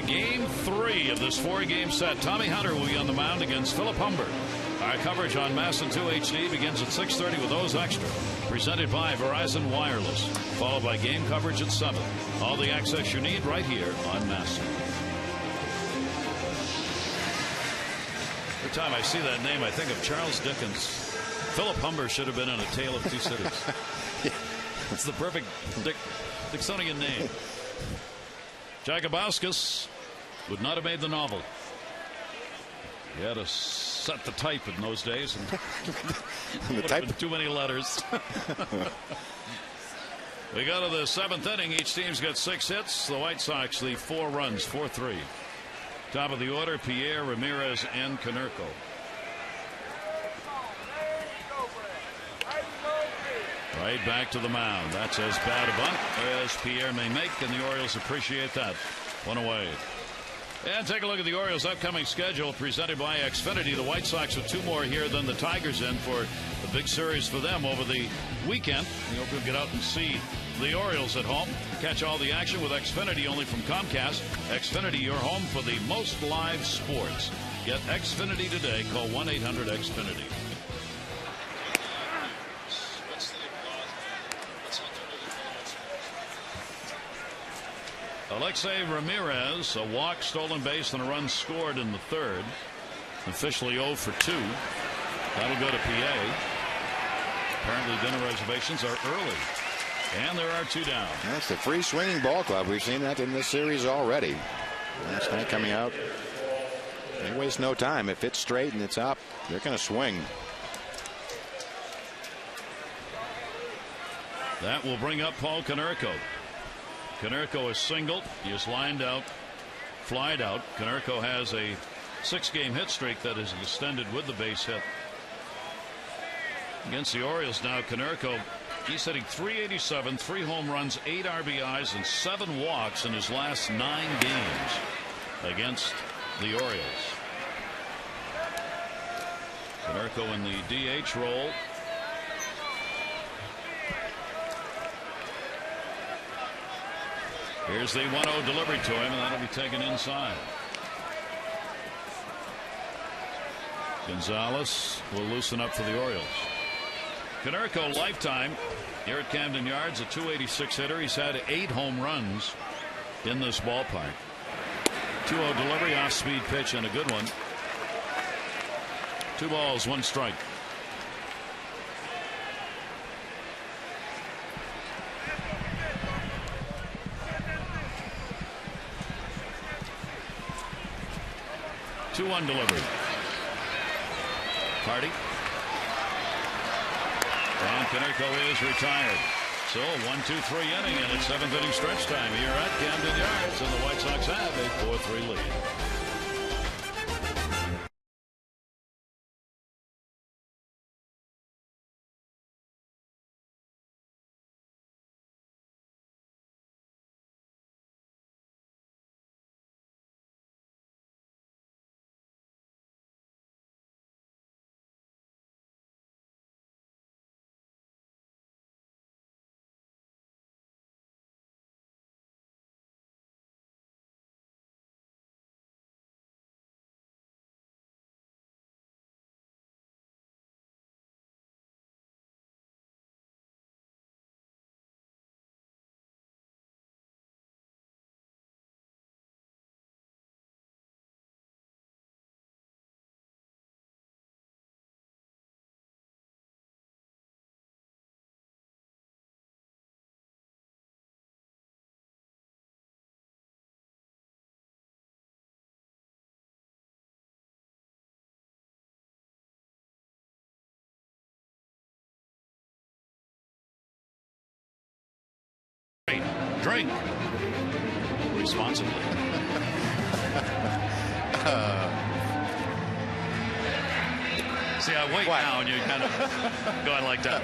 Game 3 of this 4-game set. Tommy Hunter will be on the mound against Philip Humber. Our coverage on Masson 2 HD begins at 6:30 with those extra. Presented by Verizon Wireless. Followed by game coverage at 7. All the access you need right here on Masson. Every time I see that name, I think of Charles Dickens. Philip Humber should have been in A Tale of Two Cities. Yeah. It's the perfect Dixonian name. Jakabauskas would not have made the novel. He had to set the type in those days, and the type too many letters. We go to the 7th inning. Each team's got 6 hits. The White Sox lead 4 runs, 4-3. Top of the order: Pierre, Ramirez, and Konerko. Right back to the mound. That's as bad a bunt as Pierre may make, and the Orioles appreciate that. 1 away. And take a look at the Orioles' upcoming schedule presented by Xfinity. The White Sox with 2 more here than the Tigers in for the big series for them over the weekend. We hope you'll get out and see the Orioles at home. Catch all the action with Xfinity only from Comcast. Xfinity, your home for the most live sports. Get Xfinity today. Call 1-800-XFINITY. Alexei Ramirez, a walk, stolen base, and a run scored in the 3rd. Officially 0 for 2. That'll go to PA. Apparently dinner reservations are early. And there are 2 down. That's the free swinging ball club. We've seen that in this series already. Last night coming out. They waste no time. If it's straight and it's up, they're going to swing. That will bring up Paul Konerko. Konerko is singled. He is lined out, flied out. Konerko has a 6-game hit streak that is extended with the base hit. Against the Orioles now, Konerko, he's hitting .387, 3 home runs, 8 RBIs, and 7 walks in his last 9 games against the Orioles. Konerko in the DH role. Here's the 1-0 delivery to him, and that'll be taken inside. Gonzalez will loosen up for the Orioles. Konerko, lifetime here at Camden Yards, a .286 hitter. He's had 8 home runs in this ballpark. 2-0 delivery, off-speed pitch, and a good one. 2 balls, 1 strike. Two-one delivery. Hardy. And Konerko is retired. So 1-2-3 inning, and it's 7th inning stretch time here at Camden Yards, and the White Sox have a 4-3 lead. Drink responsibly. See, I wait now, and you're kind of going like that.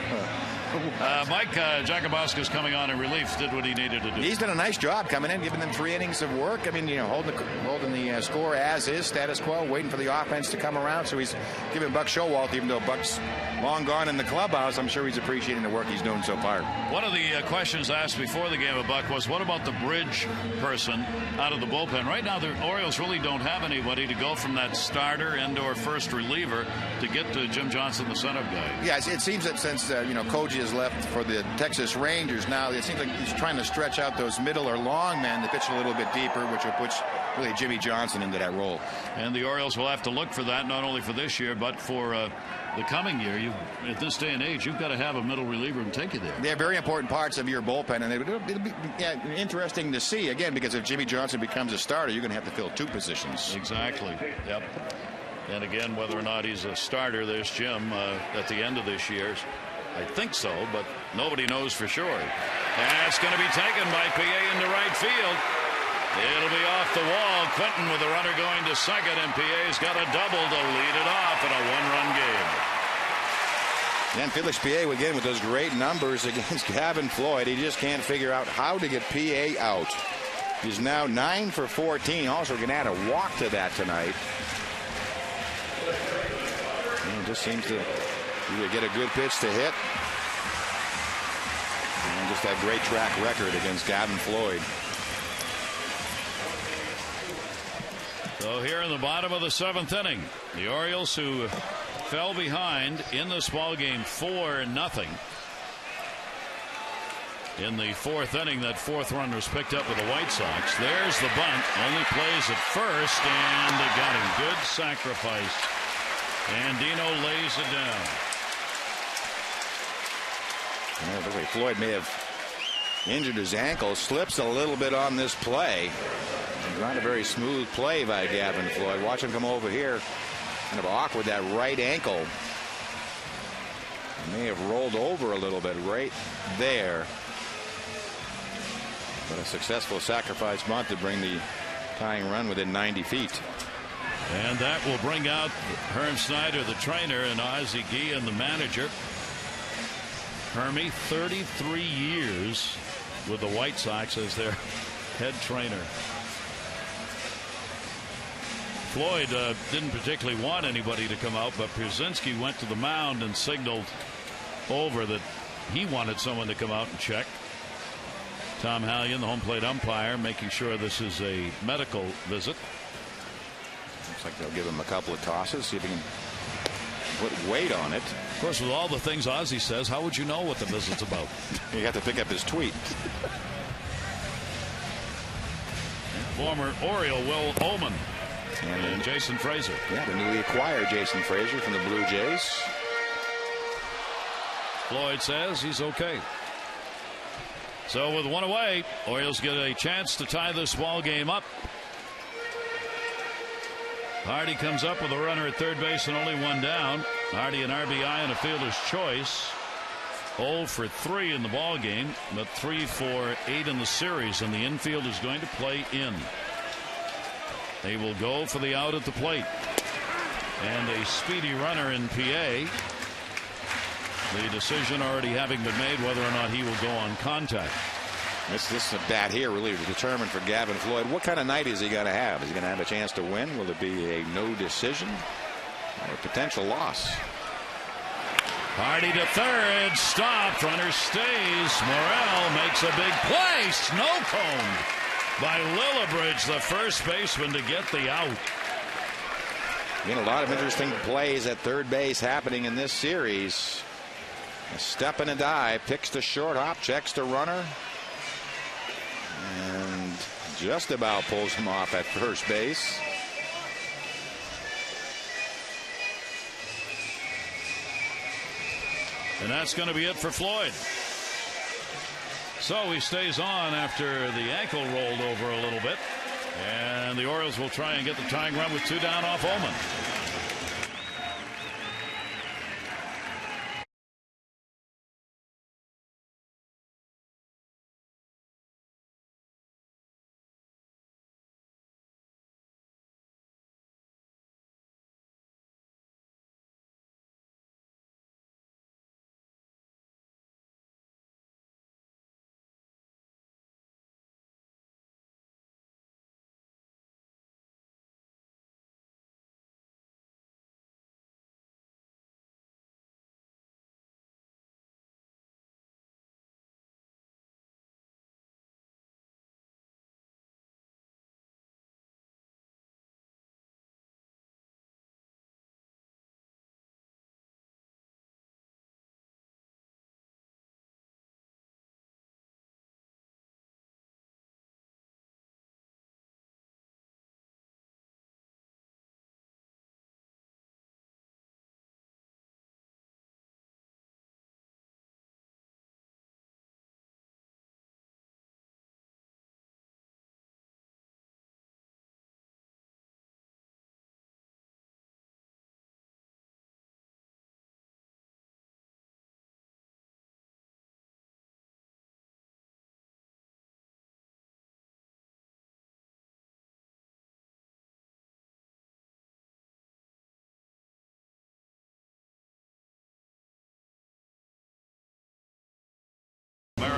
Mike Jakubowski's coming on in relief. Did what he needed to do. He's done a nice job coming in, giving them 3 innings of work. I mean, holding the score as is, status quo, waiting for the offense to come around. So he's giving Buck Showalter, even though Buck's long gone in the clubhouse, I'm sure he's appreciating the work he's doing so far. One of the questions asked before the game of Buck was, what about the bridge person out of the bullpen? Right now, the Orioles really don't have anybody to go from that starter and/or first reliever to get to Jim Johnson, the setup guy. Yeah, it seems that since Koji has left for the Texas Rangers, now it seems like he's trying to stretch out those middle or long men to pitch a little bit deeper, which will put really Jimmy Johnson into that role. And the Orioles will have to look for that, not only for this year, but for the coming year. At this day and age, you've got to have a middle reliever and take you there. They're very important parts of your bullpen, and it'll be interesting to see, again, because if Jimmy Johnson becomes a starter, you're going to have to fill 2 positions. Exactly. Yep. And again, whether or not he's a starter, there's Jim at the end of this year. I think so, but nobody knows for sure. And it's going to be taken by PA into right field. It'll be off the wall. Quinton with the runner going to second, and PA's got a double to lead it off in a 1-run game. And Felix PA again with those great numbers against Gavin Floyd. He just can't figure out how to get PA out. He's now 9 for 14. Also going to add a walk to that tonight. And just seems to either get a good pitch to hit and just that great track record against Gavin Floyd. So here in the bottom of the 7th inning, the Orioles, who fell behind in this ball game 4-0. In the 4th inning, that 4th run was picked up with the White Sox. There's the bunt, only plays at first, and they got him. Good sacrifice. And Dino lays it down. Yeah, looks like Floyd may have injured his ankle. Slips a little bit on this play. Not a very smooth play by Gavin Floyd. Watch him come over here. Kind of awkward, that right ankle. May have rolled over a little bit right there. But a successful sacrifice bunt to bring the tying run within 90 feet. And that will bring out Herm Snyder, the trainer, and Ozzie Guillen, the manager. Hermie, 33 years with the White Sox as their head trainer. Floyd didn't particularly want anybody to come out, but Pierzynski went to the mound and signaled over that he wanted someone to come out and check. Tom Hallion, the home plate umpire, making sure this is a medical visit. Looks like they'll give him a couple of tosses, see if he can put weight on it. Of course, with all the things Ozzie says, how would you know what the visit's about? You have to pick up his tweet. Former Oriole Will Ullman and Jason Frazier. Yeah, the newly acquired Jason Frazier from the Blue Jays. Floyd says he's okay. So with 1 away, Orioles get a chance to tie this ball game up. Hardy comes up with a runner at third base and only 1 down. Hardy an RBI and a fielder's choice. 0 for 3 in the ball game, but 3 for 8 in the series, and the infield is going to play in. They will go for the out at the plate. And a speedy runner in PA. The decision already having been made whether or not he will go on contact. This bat here really determined for Gavin Floyd. What kind of night is he going to have? Is he going to have a chance to win? Will it be a no decision or a potential loss? Hardy to third, stopped, runner stays. Morel makes a big play, snow coned by Lillibridge, the first baseman, to get the out. Again, a lot of interesting plays at third base happening in this series. A step and a dive, picks the short hop, checks the runner, and just about pulls him off at first base. And that's going to be it for Floyd. So he stays on after the ankle rolled over a little bit. And the Orioles will try and get the tying run with 2 down off Ullman.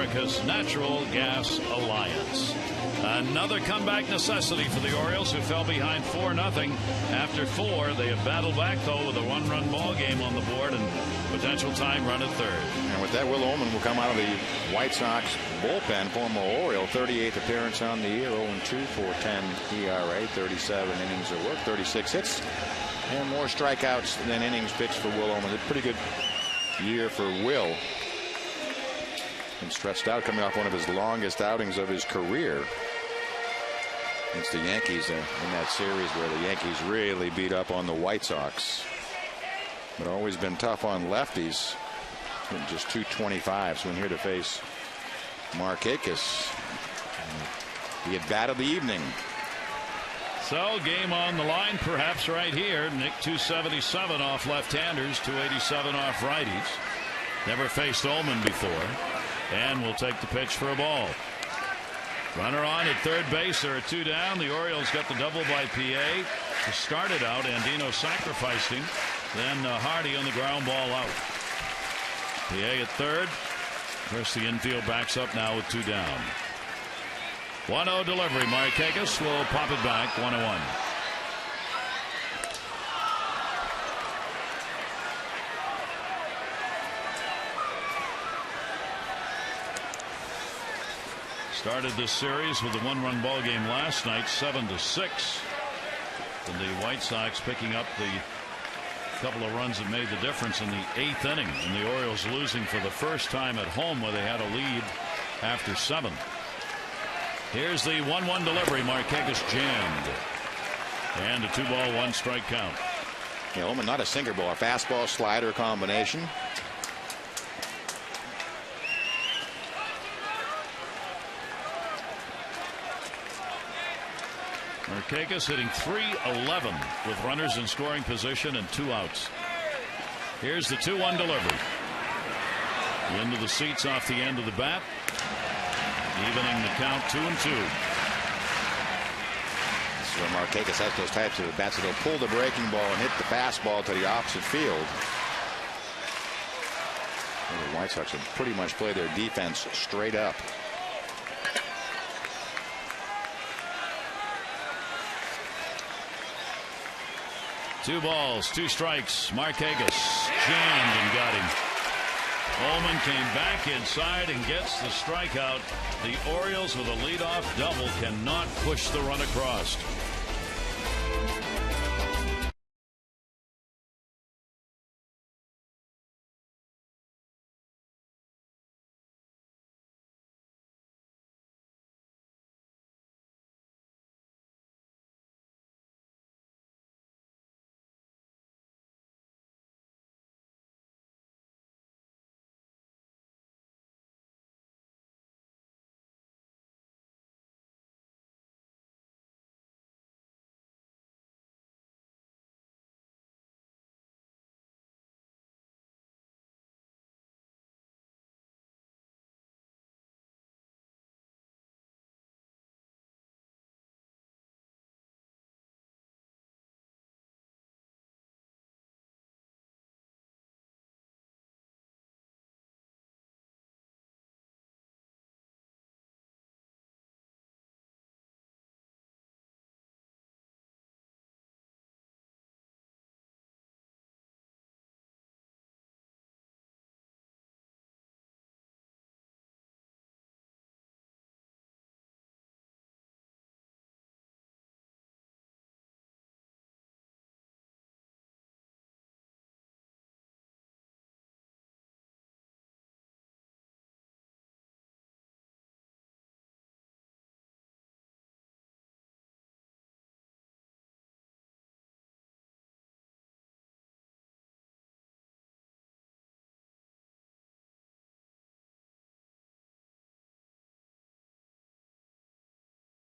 America's Natural Gas Alliance. Another comeback necessity for the Orioles, who fell behind 4-0 after 4. They have battled back, though, with a one-run ball game on the board and potential tying run at third. And with that, Will Ullman will come out of the White Sox bullpen, former Oriole, 38th appearance on the year, 0-2, 4.10 ERA, 37 innings of work, 36 hits, and more strikeouts than innings pitched for Will Ullman. A pretty good year for Will. And stretched out, coming off one of his longest outings of his career against the Yankees in that series where the Yankees really beat up on the White Sox. But always been tough on lefties. Just 225. So in here to face Markakis. He had battled the evening. So game on the line perhaps right here. Nick 277 off left-handers, 287 off righties. Never faced Ullman before. And will take the pitch for a ball. Runner on at third base. There are 2 down. The Orioles got the double by PA to start it out. Andino sacrificed him. Then Hardy on the ground ball out. PA at third. Of course, the infield backs up now with 2 down. 1-0 delivery. Markakis will pop it back. 1-1. Started this series with a one-run ball game last night, 7-6. And the White Sox picking up the couple of runs that made the difference in the 8th inning. And the Orioles losing for the first time at home, where they had a lead after 7. Here's the 1-1 delivery. Markakis jammed. And a 2-ball, 1-strike count. Yeah, Ullman not a sinker ball, a fastball slider combination. Markakis hitting .311 with runners in scoring position and 2 outs. Here's the 2-1 delivery. Into the seats off the end of the bat, evening the count 2-2. This is where Markakis has those types of bats that will pull the breaking ball and hit the fastball to the opposite field. And the White Sox have pretty much played their defense straight up. Two balls, 2 strikes. Markakis jammed and got him. Ullman came back inside and gets the strikeout. The Orioles, with a leadoff double, cannot push the run across.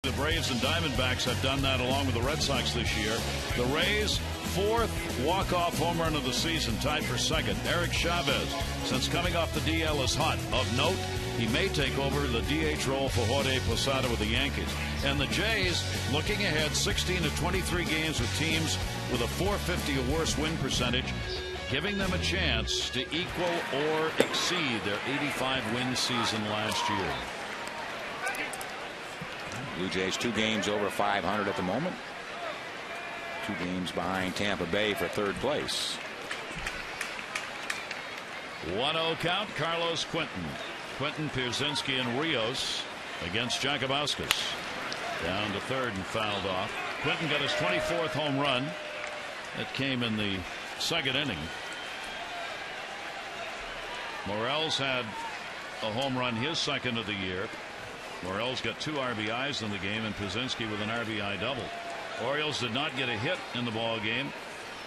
The Braves and Diamondbacks have done that along with the Red Sox this year. The Rays, 4th walk-off home run of the season, tied for 2nd. Eric Chavez, since coming off the DL, is hot. Of note, he may take over the DH role for Jorge Posada with the Yankees. And the Jays, looking ahead, 16 to 23 games with teams with a .450 or worse win percentage. giving them a chance to equal or exceed their 85-win season last year. Blue Jays 2 games over 500 at the moment. 2 games behind Tampa Bay for 3rd place. 1-0 count. Carlos Quentin, Pierzynski, and Rios against Jakubauskas. Down to 3rd and fouled off. Quentin got his 24th home run. That came in the 2nd inning. Morel's had a home run, his 2nd of the year. Morel's got 2 RBIs in the game, and Pierzynski with an RBI double. Orioles did not get a hit in the ball game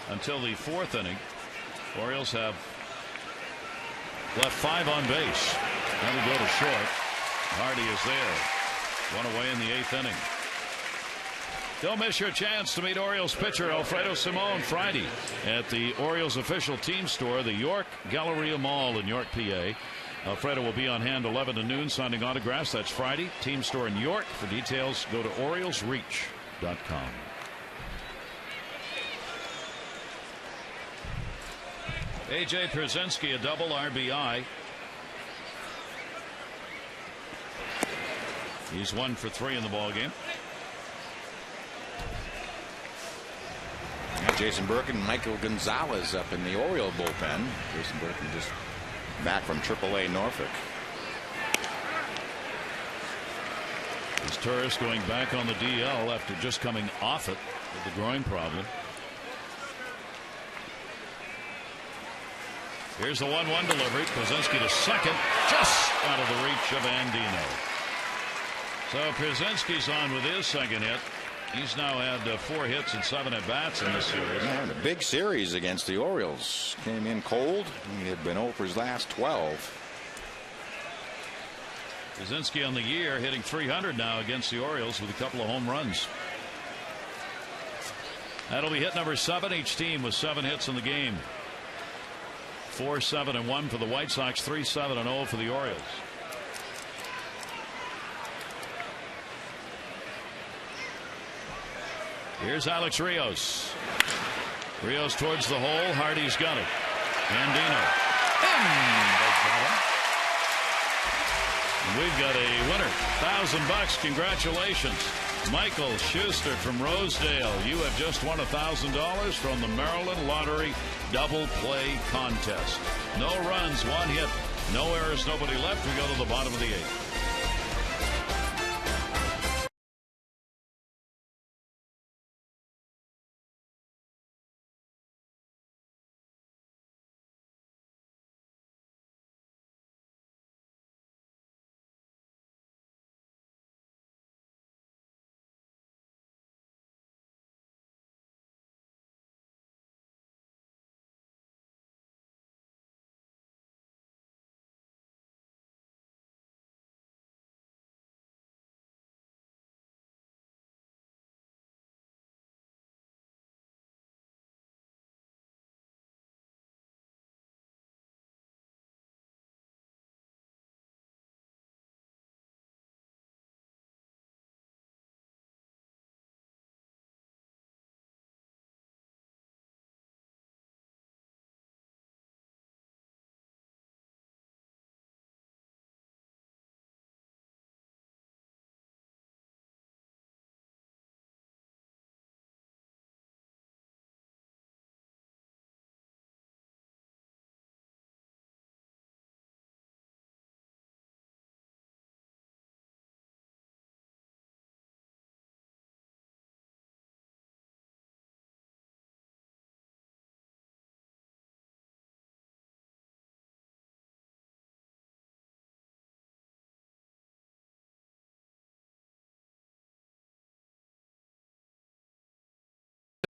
until the 4th inning. Orioles have left 5 on base. That'll go to short. Hardy is there. 1 away in the 8th inning. Don't miss your chance to meet Orioles pitcher Alfredo Simon Friday at the Orioles official team store, the York Galleria Mall in York, PA. Alfredo will be on hand 11 to noon signing autographs. That's Friday. Team store in York. For details, go to OriolesReach.com. A.J. Pierzynski, a double RBI. He's 1 for 3 in the ball game. Jason Burke and Michael Gonzalez up in the Oriole bullpen. Jason Burke just back from AAA Norfolk. Is Turris going back on the DL after just coming off it with the groin problem? Here's the 1-1 delivery. Pierzynski to 2nd, just out of the reach of Andino. So Pierzynski's on with his 2nd hit. He's now had 4 hits and 7 at bats in this series. Yeah, the big series against the Orioles. Came in cold. He had been over his last 12. Pierzynski on the year hitting 300 now against the Orioles with a couple of home runs. That'll be hit number 7. Each team with 7 hits in the game. 4-7-1 for the White Sox. 3-7-0 for the Orioles. Here's Alex Rios. Rios towards the hole. Hardy's got it. Andino. We've got a winner. $1,000. Congratulations. Michael Schuster from Rosedale. You have just won $1,000 from the Maryland Lottery Double Play Contest. No runs, 1 hit, no errors, nobody left. We go to the bottom of the 8th.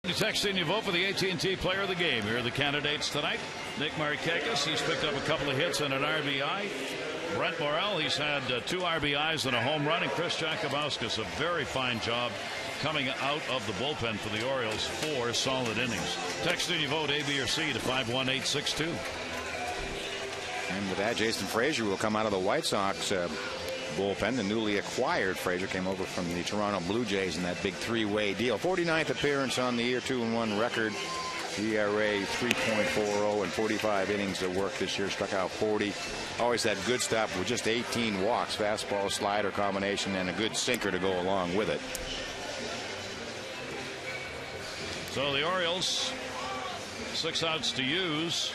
Texting you vote for the AT&T Player of the Game. Here are the candidates tonight. Nick Markakis, he's picked up a couple of hits and an RBI. Brent Morel, he's had 2 RBIs and a home run. And Chris Jakubauskas, a very fine job coming out of the bullpen for the Orioles. 4 solid innings. Texting you vote A, B, or C to 51862. And with that, Jason Frazier will come out of the White Sox bullpen. The newly acquired Frazier came over from the Toronto Blue Jays in that big 3-way deal. 49th appearance on the year, 2-1 record. ERA 3.40 and 45 innings of work this year. Struck out 40. Always had good stuff with just 18 walks. Fastball, slider combination, and a good sinker to go along with it. So the Orioles, 6 outs to use.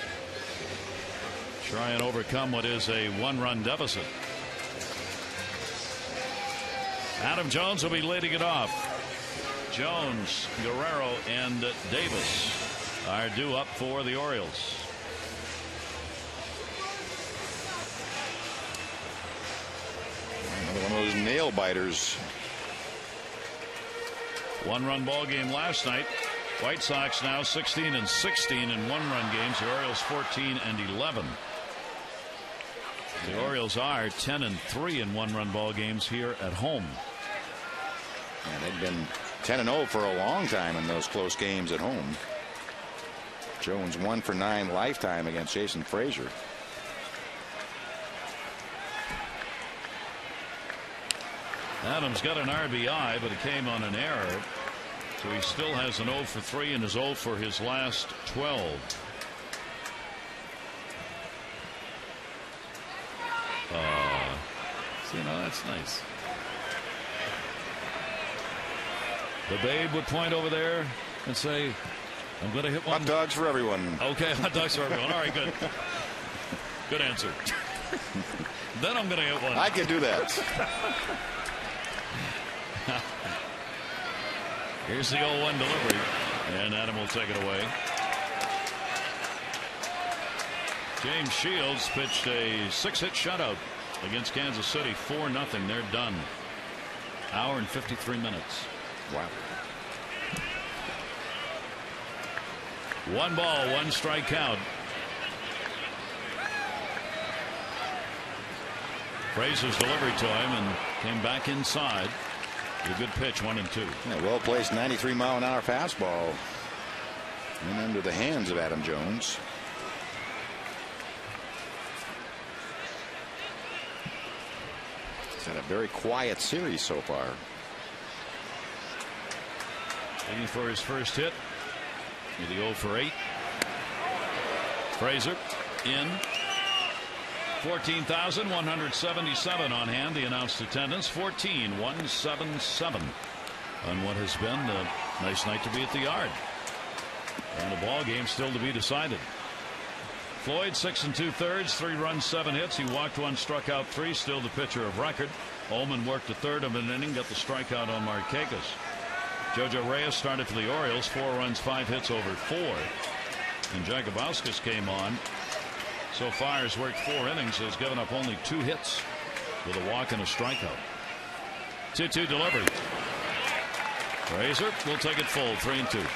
Try and overcome what is a 1-run deficit. Adam Jones will be leading it off. Jones, Guerrero, and Davis are due up for the Orioles. Another one of those nail biters. 1-run ball game last night. White Sox now 16 and 16 in 1-run games. The Orioles 14 and 11. The Orioles are 10 and 3 in 1-run ball games here at home. Yeah, they've been 10 and 0 for a long time in those close games at home. Jones 1 for 9 lifetime against Jason Frazier. Adams got an RBI, but it came on an error. So he still has an 0 for 3 and is 0 for his last 12. So, you know, that's nice. The Babe would point over there and say, I'm going to hit one. Hot dogs for everyone. Okay, hot dogs for everyone. All right, good. Good answer. Then I'm going to hit one. I can do that. Here's the 0-1 delivery, and Adam will take it away. James Shields pitched a 6-hit shutout against Kansas City. 4-0. They're done. Hour and 53 minutes. Wow. 1 ball, 1 strike count. Frazier's delivery to him and came back inside. A good pitch, 1-2. Yeah, well placed 93-mile-an-hour fastball. And under the hands of Adam Jones. He's had a very quiet series so far. Looking for his first hit. With the 0 for 8. Frazier in. 14,177 on hand. The announced attendance 14,177 on what has been a nice night to be at the Yard, and a ball game still to be decided. Floyd 6 2/3, 3 runs, 7 hits. He walked 1, struck out 3. Still the pitcher of record. Ullman worked a third of an inning, got the strikeout on Markakis. Jojo Reyes started for the Orioles, 4 runs, 5 hits over 4. And Jakabauskas came on. So far has worked 4 innings, has given up only 2 hits with a walk and a strikeout. 2-2 delivery. Frazier will take it full, 3-2.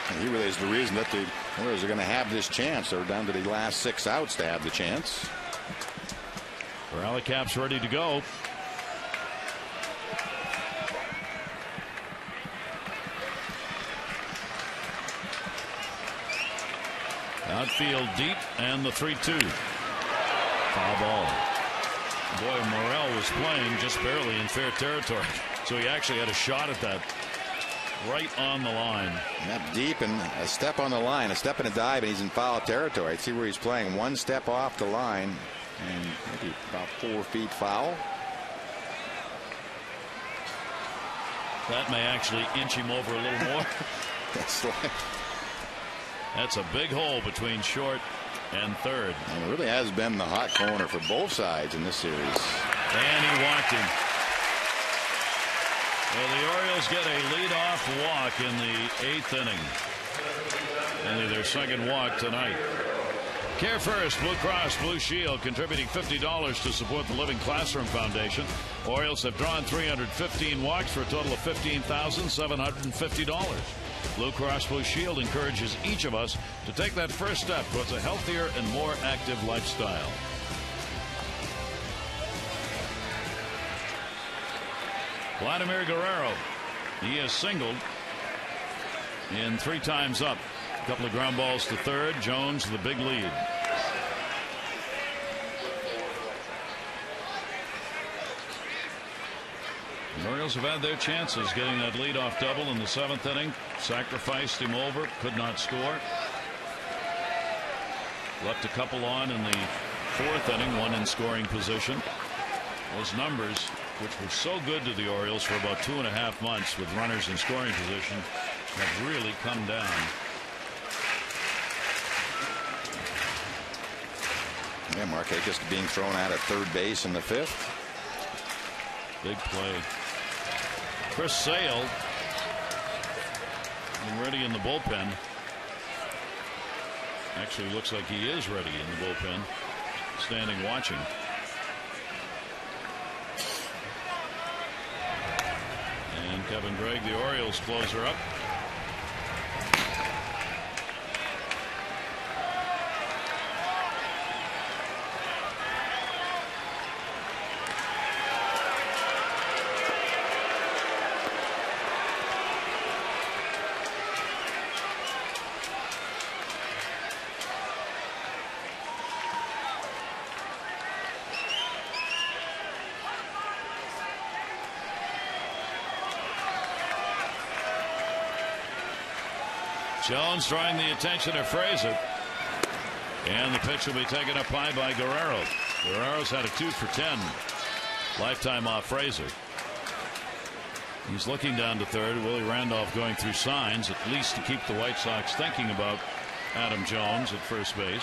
And he really is the reason that the Orioles are going to have this chance. They're down to the last 6 outs to have the chance. Rally Cap's ready to go. Outfield deep, and the 3-2. Foul ball. Boy, Morel was playing just barely in fair territory, so he actually had a shot at that right on the line. That deep, and a step on the line, a step and a dive, and he's in foul territory. See where he's playing, 1 step off the line and maybe about 4 feet foul. That may actually inch him over a little more. That's a big hole between short and third. And it really has been the hot corner for both sides in this series. And he walked him. Well, the Orioles get a leadoff walk in the 8th inning. Only their second walk tonight. Care First, Blue Cross Blue Shield, contributing $50 to support the Living Classroom Foundation. Orioles have drawn 315 walks for a total of $15,750. Blue Cross Blue Shield encourages each of us to take that first step towards a healthier and more active lifestyle. Vladimir Guerrero, he has singled in 3 times up. A couple of ground balls to third. Jones the big lead. The Orioles have had their chances getting that leadoff double in the 7th inning. Sacrificed him over, could not score. Left a couple on in the 4th inning, one in scoring position. Those numbers, which were so good to the Orioles for about 2.5 months with runners in scoring position, have really come down. Yeah, Markakis being thrown out at third base in the 5th. Big play. Chris Sale and ready in the bullpen. Actually looks like he is ready in the bullpen, standing watching. And Kevin Gregg, the Orioles closer, up. Jones drawing the attention of Frazier. And the pitch will be taken up high by Guerrero. Guerrero's had a 2 for 10 lifetime off Frazier. He's looking down to third. Willie Randolph going through signs, at least to keep the White Sox thinking about Adam Jones at first base.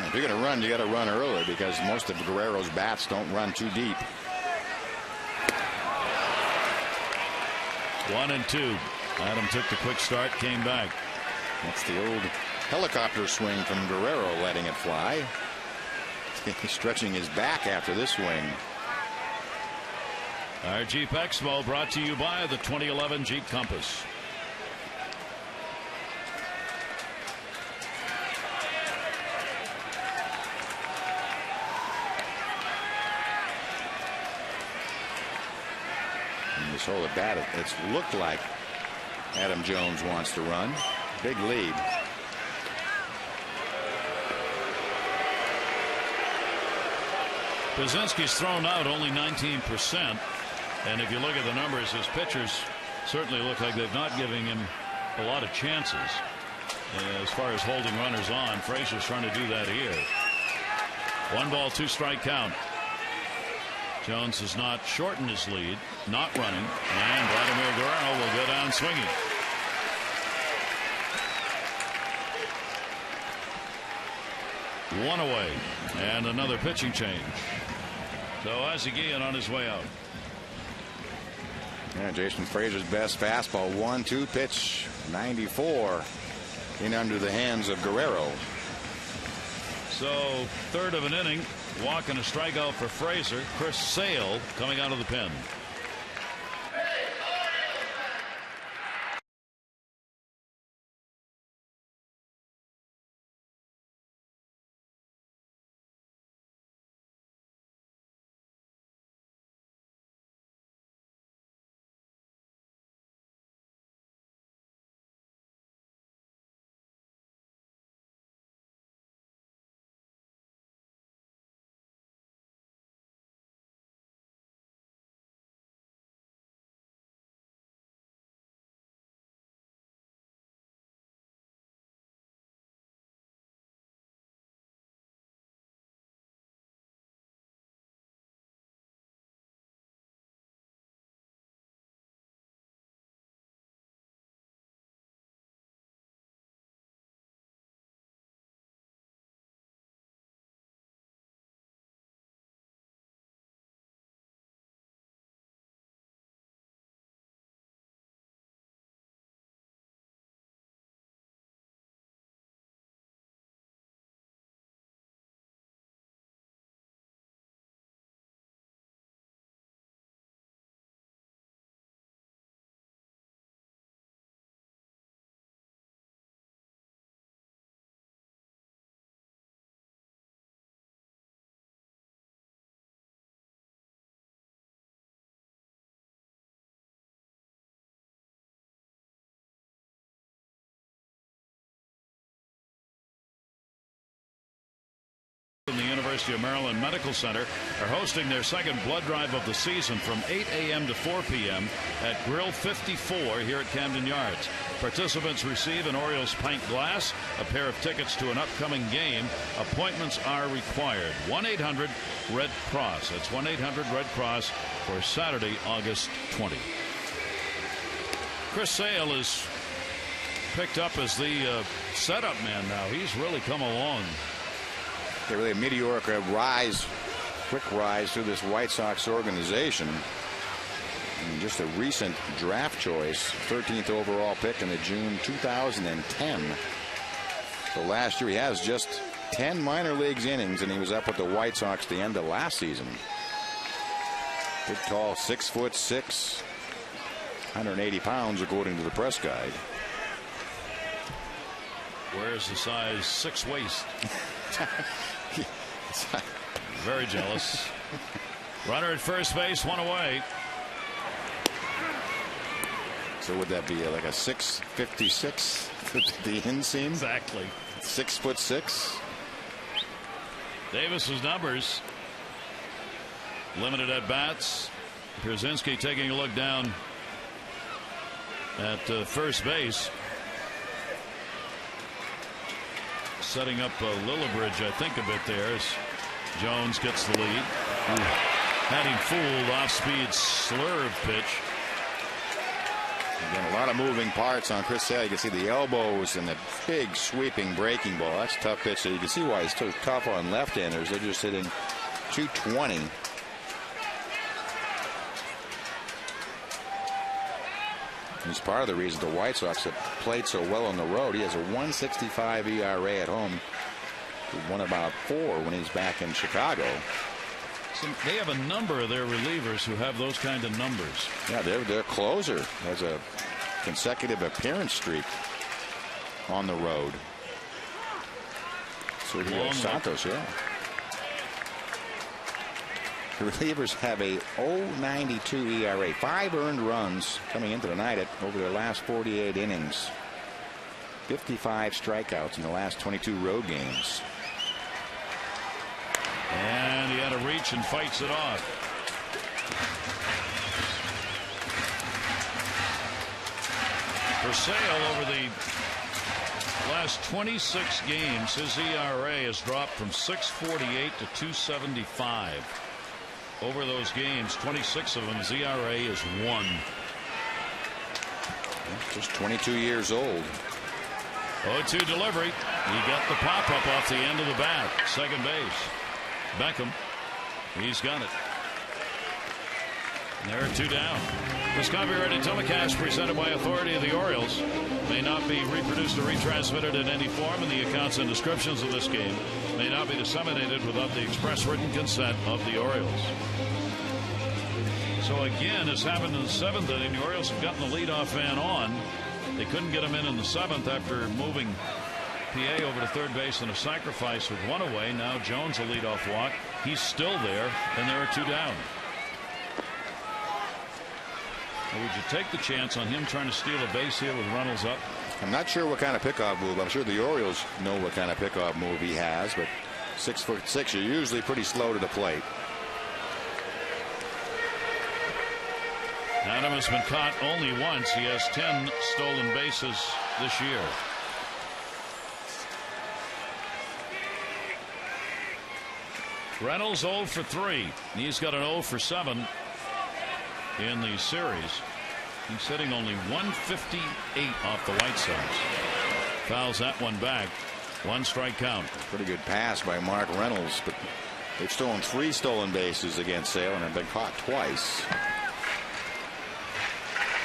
If you're going to run, you got to run early because most of Guerrero's bats don't run too deep. 1-2. Adam took the quick start, came back. That's the old helicopter swing from Guerrero, letting it fly. He's stretching his back after this swing. Our Jeep Expo brought to you by the 2011 Jeep Compass. And this whole at bat, it's looked like Adam Jones wants to run. Big lead. Buzinski's thrown out only 19%. And if you look at the numbers, his pitchers certainly look like they're not giving him a lot of chances as far as holding runners on. Frazier's trying to do that here. 1 ball, 2 strike count. Jones has not shortened his lead, not running, and Vladimir Guerrero will go down swinging. One away, and another pitching change. So Ozzie Guillen on his way out. Yeah, Jason Frazier's best fastball, 1-2 pitch, 94 in under the hands of Guerrero. So 3rd of an inning, walk and a strikeout for Frazier. Chris Sale coming out of the pen. University of Maryland Medical Center are hosting their second blood drive of the season from 8 a.m. to 4 p.m. at Grill 54 here at Camden Yards. Participants receive an Orioles pint glass, a pair of tickets to an upcoming game. Appointments are required. 1-800-RED-CROSS. That's 1-800-RED-CROSS for Saturday, August 20. Chris Sale is picked up as the setup man now. He's really come along. Yeah, really a meteoric rise, quick rise through this White Sox organization. And just a recent draft choice, 13th overall pick in the June 2010. So last year he has just 10 minor leagues innings, and he was up with the White Sox the end of last season. Big, tall, 6'6", 180 pounds according to the press guide. Wears the size 6 waist. Very jealous. Runner at first base, one away. So would that be like a 6'56" the inseam? Exactly. 6'6". Davis's numbers. Limited at bats. Pierzynski taking a look down at first base. Setting up Lillibridge, I think, a bit there as Jones gets the lead. Had him fooled. Off-speed slurve pitch. Again, a lot of moving parts on Chris Sale. You can see the elbows and the big sweeping breaking ball. That's a tough pitch. So you can see why he's so tough on left-handers. They're just hitting 220. He's part of the reason the White Sox have played so well on the road. He has a 1.65 ERA at home. He won about 4 when he's back in Chicago. So they have a number of their relievers who have those kind of numbers. Yeah, their closer has a consecutive appearance streak on the road. Sergio Santos, yeah. The relievers have a 0.92 ERA. 5 earned runs coming into the night over their last 48 innings. 55 strikeouts in the last 22 road games. And he had a reach and fights it off. For Sale, over the last 26 games, his ERA has dropped from 6.48 to 2.75. Over those games, 26 of them, his ERA is 1. Just 22 years old. 0-2 delivery. He got the pop-up off the end of the bat. Second base. Beckham. He's got it. And there are 2 down. This copyrighted telecast presented by authority of the Orioles may not be reproduced or retransmitted in any form, and the accounts and descriptions of this game may not be disseminated without the express written consent of the Orioles. So again, as happened in the 7th inning, the Orioles have gotten the leadoff man on. They couldn't get him in the 7th after moving PA over to third base in a sacrifice with 1 away. Now Jones a leadoff walk. He's still there, and there are 2 down. Or would you take the chance on him trying to steal a base here with Reynolds up? I'm not sure what kind of pickoff move. I'm sure the Orioles know what kind of pickoff move he has, but 6'6", you're usually pretty slow to the plate. Adam has been caught only once. He has 10 stolen bases this year. Reynolds 0 for 3. He's got an 0 for 7 in the series. He's hitting only 158 off the White Sox. Fouls that one back. 1 strike count. Pretty good pass by Mark Reynolds, but they've stolen 3 stolen bases against Sale and have been caught twice.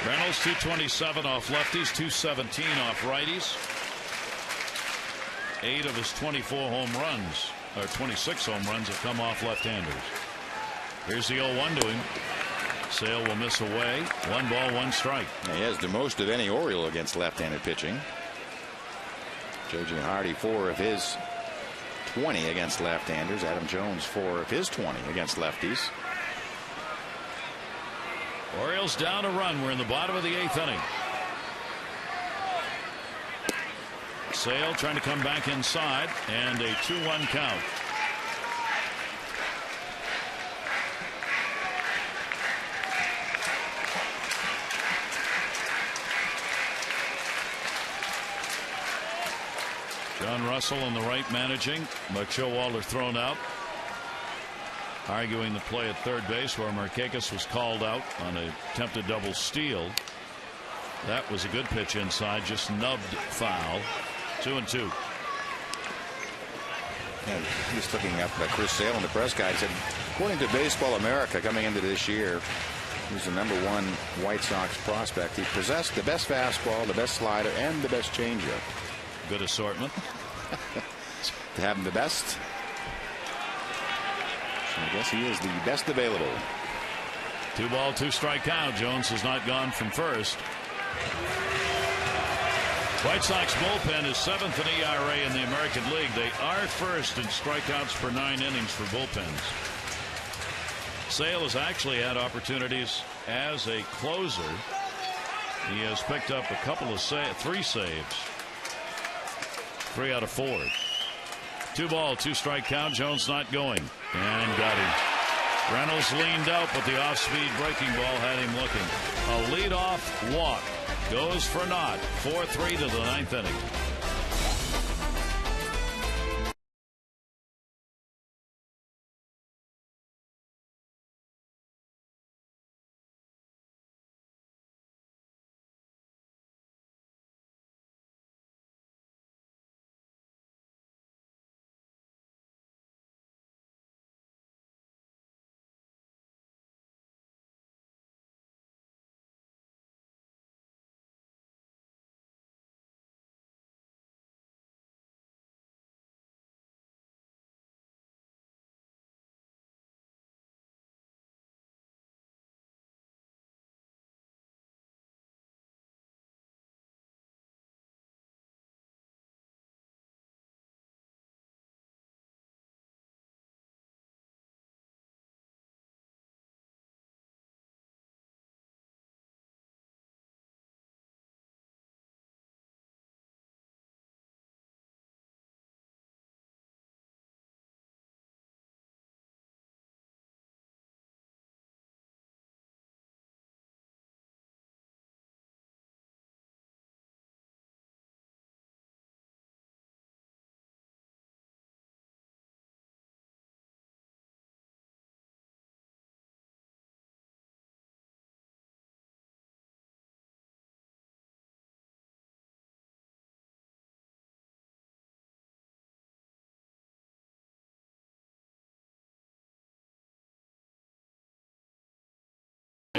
Reynolds 227 off lefties, 217 off righties. 8 of his 24 home runs, or 26 home runs, have come off left-handers. Here's the 0-1 to him. Sale will miss away. 1 ball, 1 strike. He has the most of any Oriole against left-handed pitching. J.J. Hardy 4 of his 20 against left-handers. Adam Jones 4 of his 20 against lefties. Orioles down a run. We're in the bottom of the 8th inning. Sale trying to come back inside, and a 2-1 count. John Russell on the right managing. Buck Showalter thrown out. Arguing the play at third base where Markakis was called out on a attempted double steal. That was a good pitch inside, just nubbed foul. 2-2. And just looking up Chris Sale in the press guide said, according to Baseball America, coming into this year, he's the #1 White Sox prospect. He possessed the best fastball, the best slider, and the best changeup. Good assortment. To have him the best, so I guess he is the best available. 2-ball, 2-strike count. Jones has not gone from first. White Sox bullpen is 7th in ERA in the American League. They are first in strikeouts per 9 innings for bullpens. Sale has actually had opportunities as a closer. He has picked up a couple of 3 saves. 3 out of 4. 2-ball, 2-strike count. Jones not going, and got him. Reynolds leaned out, but the off-speed breaking ball had him looking. A leadoff walk goes for naught. 4-3 to the 9th inning.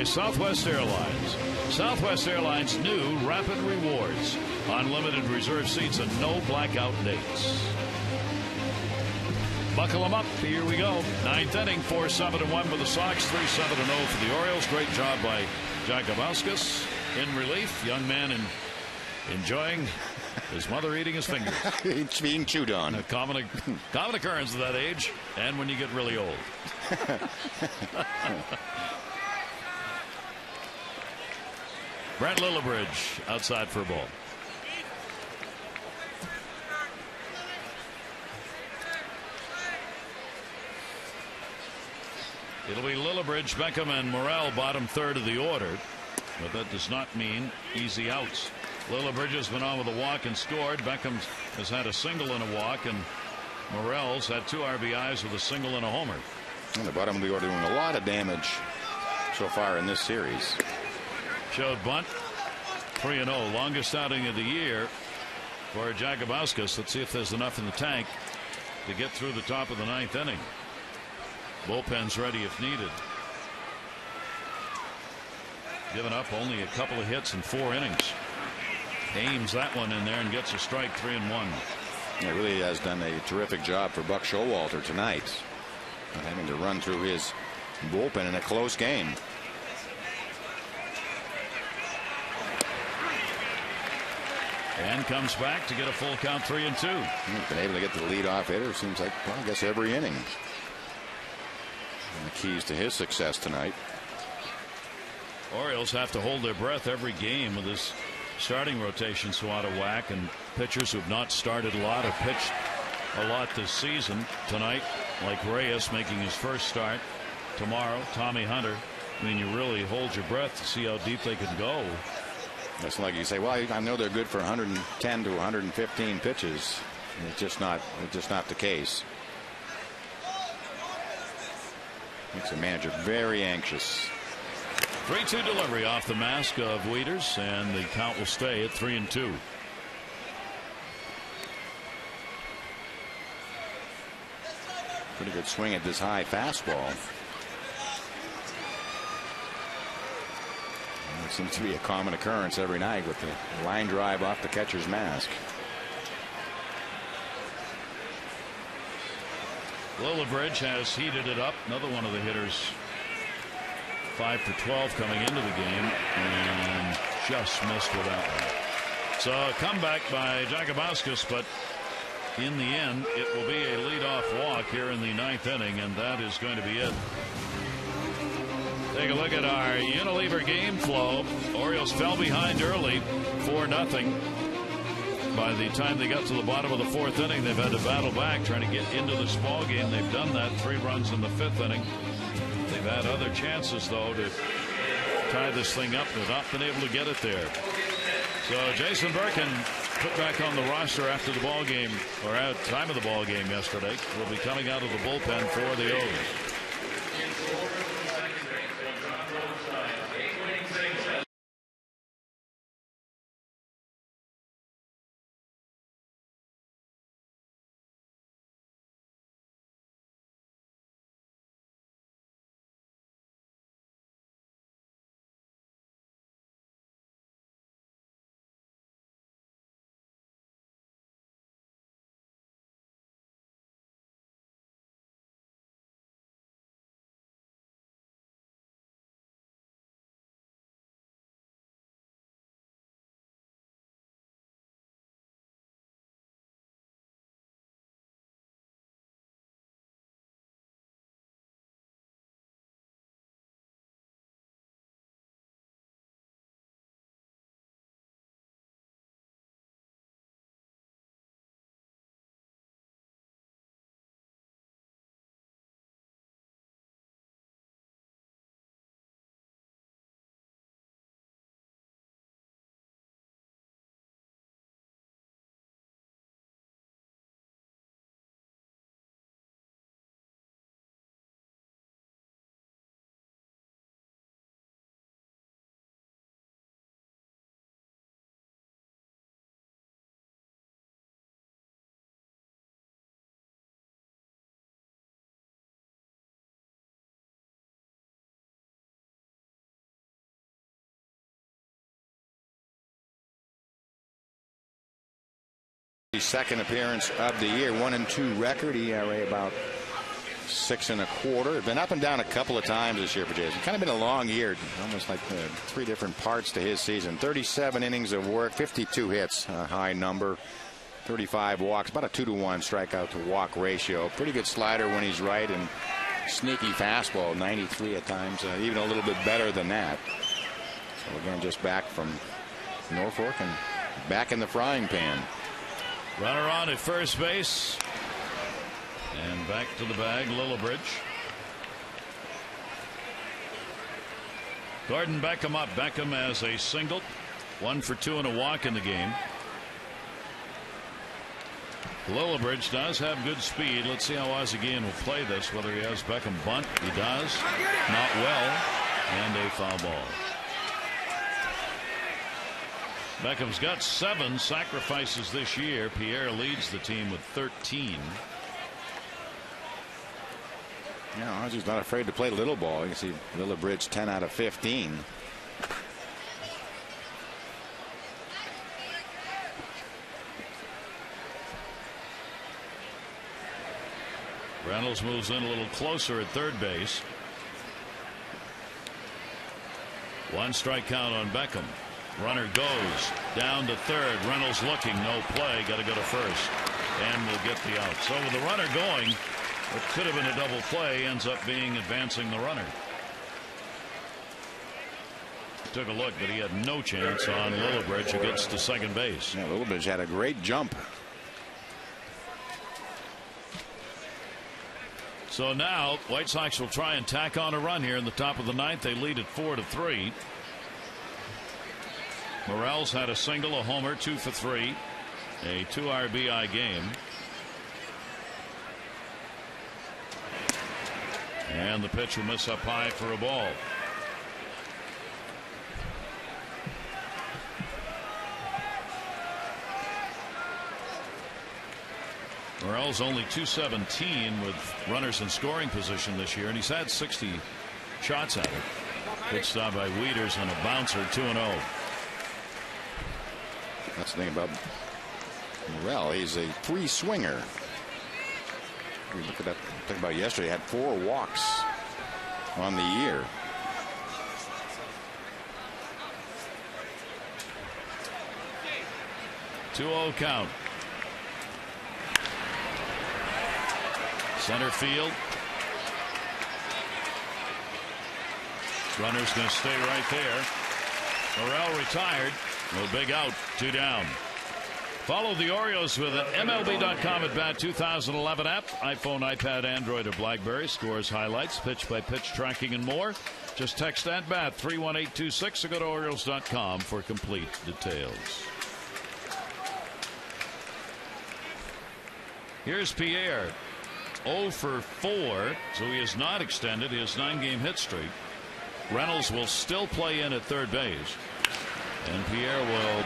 Southwest Airlines. Southwest Airlines new Rapid Rewards. Unlimited reserve seats and no blackout dates. Buckle them up. Here we go. 9th inning, 4-7-1 for the Sox, 3-7-0 for the Orioles. Great job by Jakabauskas in relief. Young man enjoying his mother eating his fingers. It's being chewed on. A common occurrence at that age and when you get really old. Brent Lillibridge outside for a ball. It'll be Lillibridge, Beckham, and Morel bottom third of the order, but that does not mean easy outs. Lillibridge has been on with a walk and scored. Beckham has had a single and a walk, and Morel's had 2 RBIs with a single and a homer. And the bottom of the order doing a lot of damage so far in this series. Showed bunt. 3-0, longest outing of the year for Jakabauskas. Let's see if there's enough in the tank to get through the top of the 9th inning. Bullpen's ready if needed. Given up only a couple of hits in 4 innings. Aims that one in there and gets a strike. 3-1. He really has done a terrific job for Buck Showalter tonight, having to run through his bullpen in a close game. And comes back to get a full count. 3-2. He's been able to get the leadoff hitter, seems like, well, I guess every inning. And the keys to his success tonight. Orioles have to hold their breath every game with this starting rotation so out of whack, and pitchers who have not started a lot have pitched a lot this season. Tonight, like Reyes making his first start. Tomorrow, Tommy Hunter. I mean, you really hold your breath to see how deep they can go. It's like you say, well, I know they're good for 110 to 115 pitches. It's just not the case. Makes the manager very anxious. 3-2 delivery off the mask of Wieters, and the count will stay at 3-2. Pretty good swing at this high fastball. It seems to be a common occurrence every night with the line drive off the catcher's mask. Lillibridge has heated it up. Another one of the hitters 5 for 12 coming into the game, and just missed with that one. So a comeback by Jakabauskas, but in the end it will be a leadoff walk here in the 9th inning, and that is going to be it. Take a look at our Unilever game flow. Orioles fell behind early 4-0. By the time they got to the bottom of the 4th inning, they've had to battle back trying to get into this ball game. They've done that. 3 runs in the 5th inning. They've had other chances though to tie this thing up. They've not been able to get it there. So Jason Birkin, put back on the roster after the ball game, or at time of the ball game yesterday, will be coming out of the bullpen for the O's. Second appearance of the year, 1-2 record, ERA about 6 1/4. Been up and down a couple of times this year for Jason. Kind of been a long year, almost like 3 different parts to his season. 37 innings of work, 52 hits, a high number, 35 walks, about a 2-to-1 strikeout to walk ratio. Pretty good slider when he's right, and sneaky fastball, 93 at times, even a little bit better than that. So again, just back from Norfolk and back in the frying pan. Runner on at first base, and back to the bag, Lillibridge. Gordon Beckham up. Beckham has a single, 1 for 2 and a walk in the game. Lillibridge does have good speed. Let's see how Ozigian will play this, whether he has Beckham bunt. He does. Not well, and a foul ball. Beckham's got 7 sacrifices this year. Pierre leads the team with 13. Yeah, Ozzy's not afraid to play little ball. You can see Lillibridge 10 out of 15. Reynolds moves in a little closer at third base. 1 strike count on Beckham. Runner goes down to third. Reynolds looking, no play. Got to go to first, and will get the out. So with the runner going, what could have been a double play ends up being advancing the runner. Took a look, but he had no chance on Lillibridge, who gets to second base. Yeah, Lillibridge had a great jump. So now White Sox will try and tack on a run here in the top of the 9th. They lead at 4-3. Morel's had a single, a homer, 2 for 3. A 2 RBI game. And the pitch will miss up high for a ball. Morel's only .217 with runners in scoring position this year, and he's had 60 shots at it. Pitched out by Wieters and a bouncer, 2-0. That's the thing about Morel. He's a free swinger. We look at that thing about yesterday. He had 4 walks on the year. Two-0 count. Center field. Runner's going to stay right there. Morel retired. No big out. 2 down. Follow the Orioles with an MLB.com at bat 2011 app. iPhone, iPad, Android, or BlackBerry. Scores, highlights, pitch-by-pitch tracking, and more. Just text at bat 31826 or go to Orioles.com for complete details. Here's Pierre. 0 for 4, so he has not extended his 9-game hit streak. Reynolds will still play in at third base, and Pierre will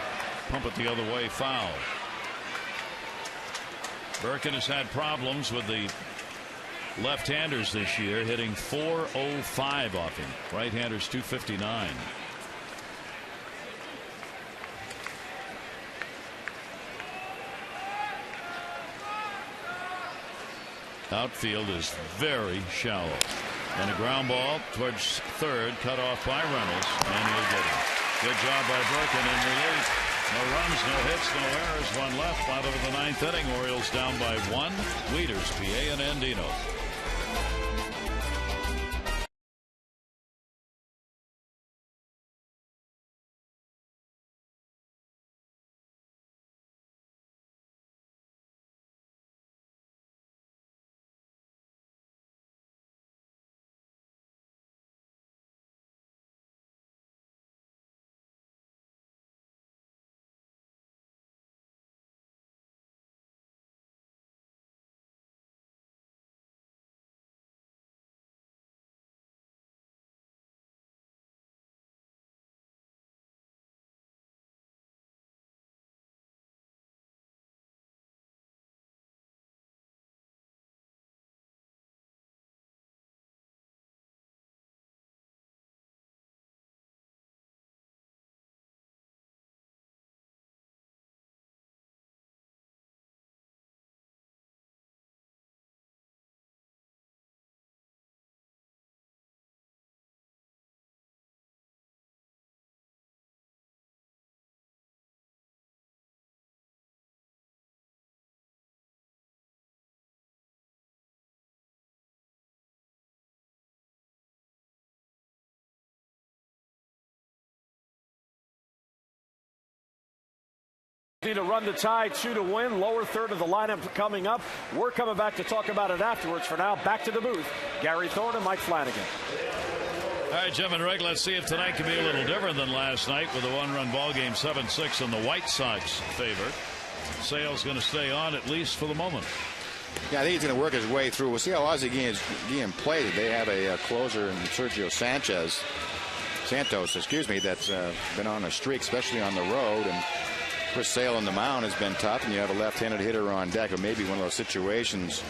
pump it the other way, foul. Birkin has had problems with the left-handers this year, hitting .405 off him. Right-handers .259. Outfield is very shallow. And a ground ball towards third, cut off by Reynolds, and he'll get it. Good job by Birkin in relief. No runs, no hits, no errors. 1 left. Bottom of the 9th inning. Orioles down by 1. Wieters, PA, and Andino. To run the tie, 2 to win. Lower third of the lineup coming up. We're coming back to talk about it afterwards. For now, back to the booth. Gary Thorne and Mike Flanagan. All right, Jim and Rick, let's see if tonight can be a little different than last night with a 1-run ball game, 7-6 in the White Sox favor. Sale's going to stay on at least for the moment. Yeah, I think he's going to work his way through. We'll see how Ozzie Guillen played. They have a closer in Sergio Santos, that's been on a streak, especially on the road. And Chris Sale on the mound has been tough, and you have a left-handed hitter on deck. Or maybe one of those situations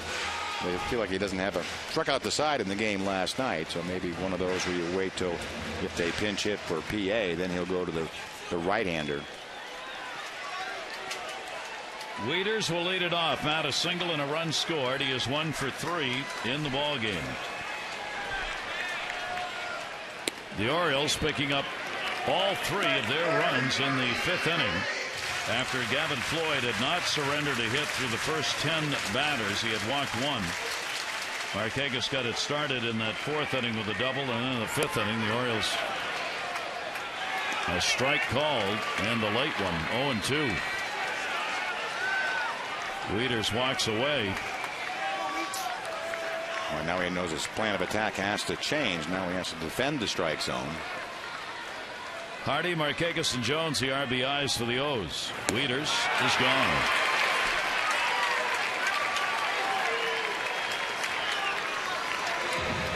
they feel like he doesn't have a struck out the side in the game last night. So maybe one of those where you wait till if they pinch hit for PA, then he'll go to the right-hander. Wieters will lead it off. Not a single and a run scored. He is 1 for 3 in the ball game. The Orioles picking up all 3 of their runs in the 5th inning. After Gavin Floyd had not surrendered a hit through the first 10 batters, he had walked 1. Marquez got it started in that 4th inning with a double, and then in the 5th inning, the Orioles a strike called and the late one, 0-2. Wieters walks away. Well, now he knows his plan of attack has to change. Now he has to defend the strike zone. Hardy, Markakis, and Jones, the RBIs for the O's. Wieters is gone.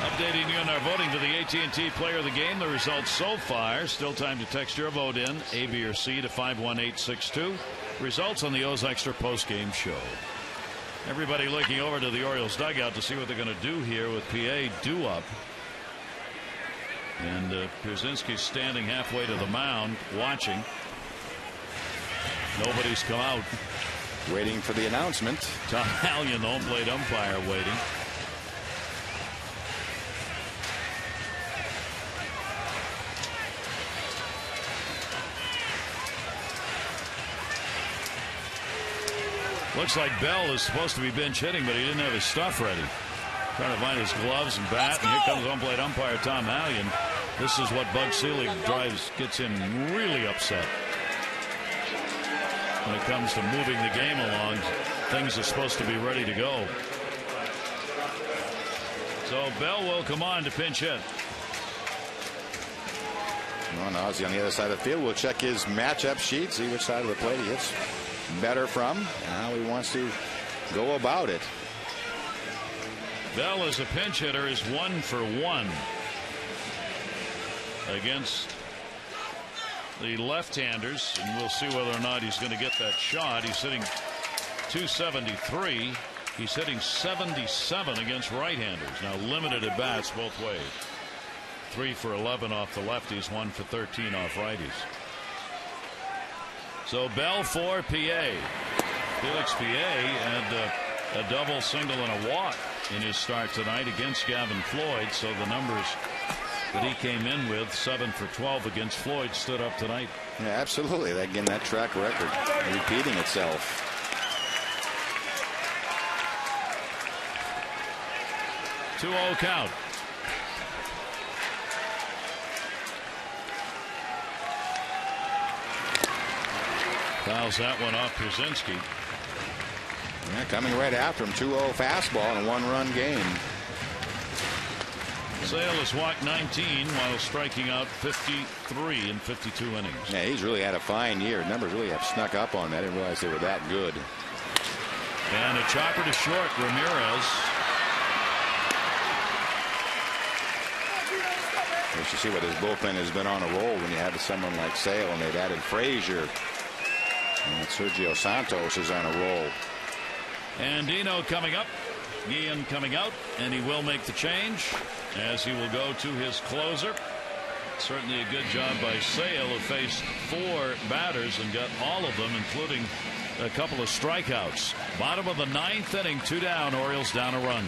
Updating you on our voting for the AT&T Player of the Game. The results so far. Still time to text your vote in, A, B, or C, to 51862. Results on the O's Extra post-game show. Everybody looking over to the Orioles dugout to see what they're going to do here with PA due up. And Pierzynski's standing halfway to the mound watching. Nobody's come out. Waiting for the announcement. Tom Hallion, the home plate umpire, waiting. Looks like Bell is supposed to be bench hitting, but he didn't have his stuff ready. Trying to find his gloves and bat, and here comes home plate umpire Tom Hallion. This is what Bud Selig gets him really upset. When it comes to moving the game along, things are supposed to be ready to go. So Bell will come on to pinch hit. Well, now Ozzie on the other side of the field. We'll check his matchup sheet, see which side of the plate he hits better from, and how he wants to go about it. Bell as a pinch hitter is 1 for 1 against the left-handers, and we'll see whether or not he's going to get that shot. He's hitting .273. He's hitting .77 against right-handers. Now limited at bats both ways. 3 for 11 off the lefties, 1 for 13 off righties. So Bell for PA. Felix PA had a double, single, and a walk in his start tonight against Gavin Floyd. So the numbers that he came in with, 7 for 12 against Floyd, stood up tonight. Yeah, absolutely. Again, that track record repeating itself. 2-0 count. Fouls that one off Pierzynski. Yeah, coming right after him. 2-0 fastball in a one-run game. Sale has walked 19 while striking out 53 in 52 innings. Yeah, he's really had a fine year. Numbers really have snuck up on me. I didn't realize they were that good. And a chopper to short. Ramirez. You see what his bullpen has been on a roll when you have someone like Sale, and they've added Frazier. And Sergio Santos is on a roll. And Dino coming up. Guillen coming out, and he will make the change as he will go to his closer. Certainly a good job by Sale, who faced 4 batters and got all of them, including a couple of strikeouts. Bottom of the 9th inning, 2 down. Orioles down a run.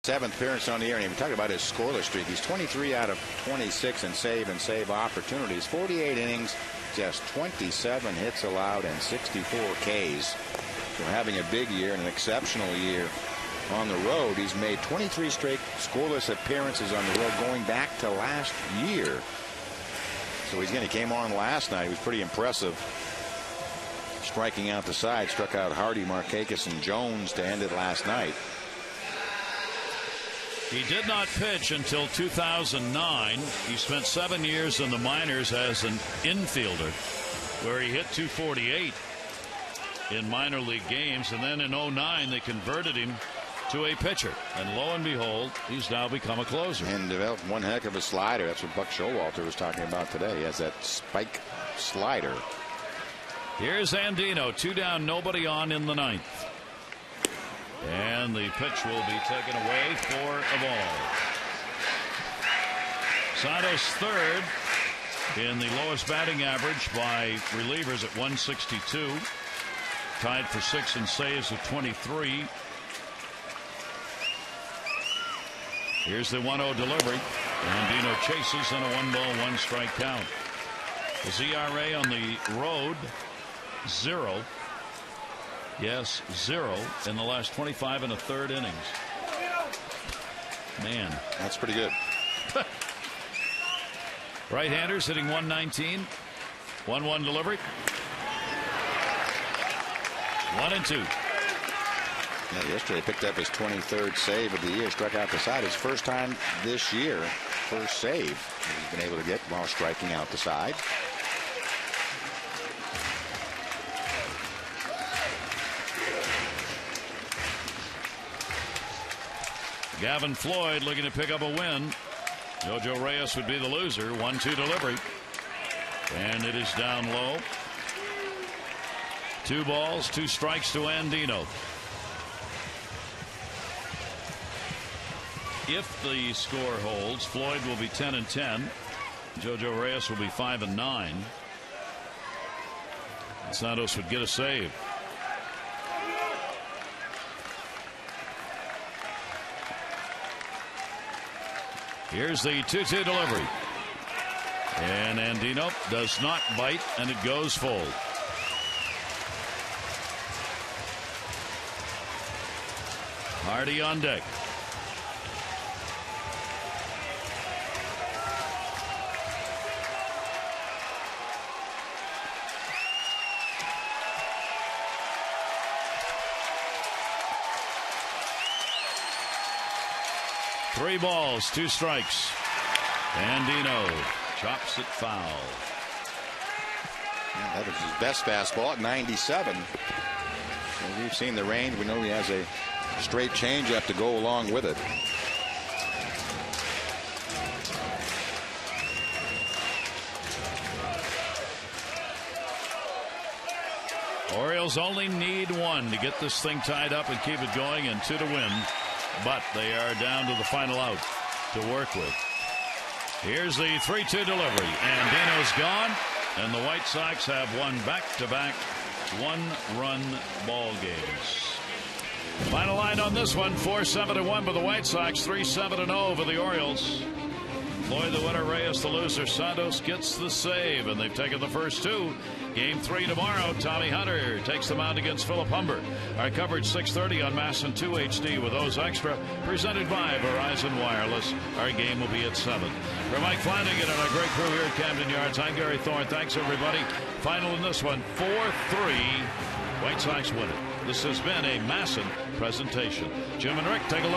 Seventh appearance on the air, and even talk about his scoreless streak. He's 23 out of 26 in save opportunities. 48 innings, just 27 hits allowed, and 64 Ks. So having a big year and an exceptional year on the road. He's made 23 straight scoreless appearances on the road going back to last year. So he came on last night. He was pretty impressive, striking out the side. Struck out Hardy, Markakis, and Jones to end it last night. He did not pitch until 2009. He spent 7 years in the minors as an infielder, where he hit .248 in minor league games, and then in 2009 they converted him to a pitcher, and lo and behold, he's now become a closer. And developed one heck of a slider. That's what Buck Showalter was talking about today. He has that spike slider. Here's Andino, 2 down, nobody on in the 9th. And the pitch will be taken away for a ball. Santos third in the lowest batting average by relievers at 162. Tied for 6th in saves at 23. Here's the 1-0 delivery. Andino chases in a 1-ball, 1-strike count. His ERA on the road, 0. Yes, 0 in the last 25 1/3 innings. Man, that's pretty good. Right-handers hitting 119. 1-1 delivery. 1-2. Yeah, yesterday picked up his 23rd save of the year. Struck out the side. His first time this year. First save he's been able to get while striking out the side. Gavin Floyd looking to pick up a win. Jojo Reyes would be the loser. 1-2 delivery. And it is down low. 2 balls, 2 strikes to Andino. If the score holds, Floyd will be 10-10. Jojo Reyes will be 5-9. Santos would get a save. Here's the 2-2 delivery. And Andino does not bite, and it goes full. Hardy on deck. Three balls, 2 strikes. Andino chops it foul. Yeah, that was his best fastball at 97. So we've seen the range. We know he has a straight changeup to go along with it. Orioles only need 1 to get this thing tied up and keep it going, and 2 to win. But they are down to the final out to work with. Here's the 3-2 delivery. Andino's gone, and the White Sox have won back-to-back 1-run ball games. Final line on this one, 4-7-1 for the White Sox, 3-7-0 for the Orioles. Floyd the winner, Reyes the loser. Santos gets the save, and they've taken the first 2. Game 3 tomorrow. Tommy Hunter takes the mound against Philip Humber. Our coverage 6:30 on MASN 2 HD with those extra, presented by Verizon Wireless. Our game will be at 7. For Mike Flanagan and our great crew here at Camden Yards, I'm Gary Thorne. Thanks, everybody. Final in this one, 4-3. White Sox win it. This has been a MASN presentation. Jim and Rick, take a look.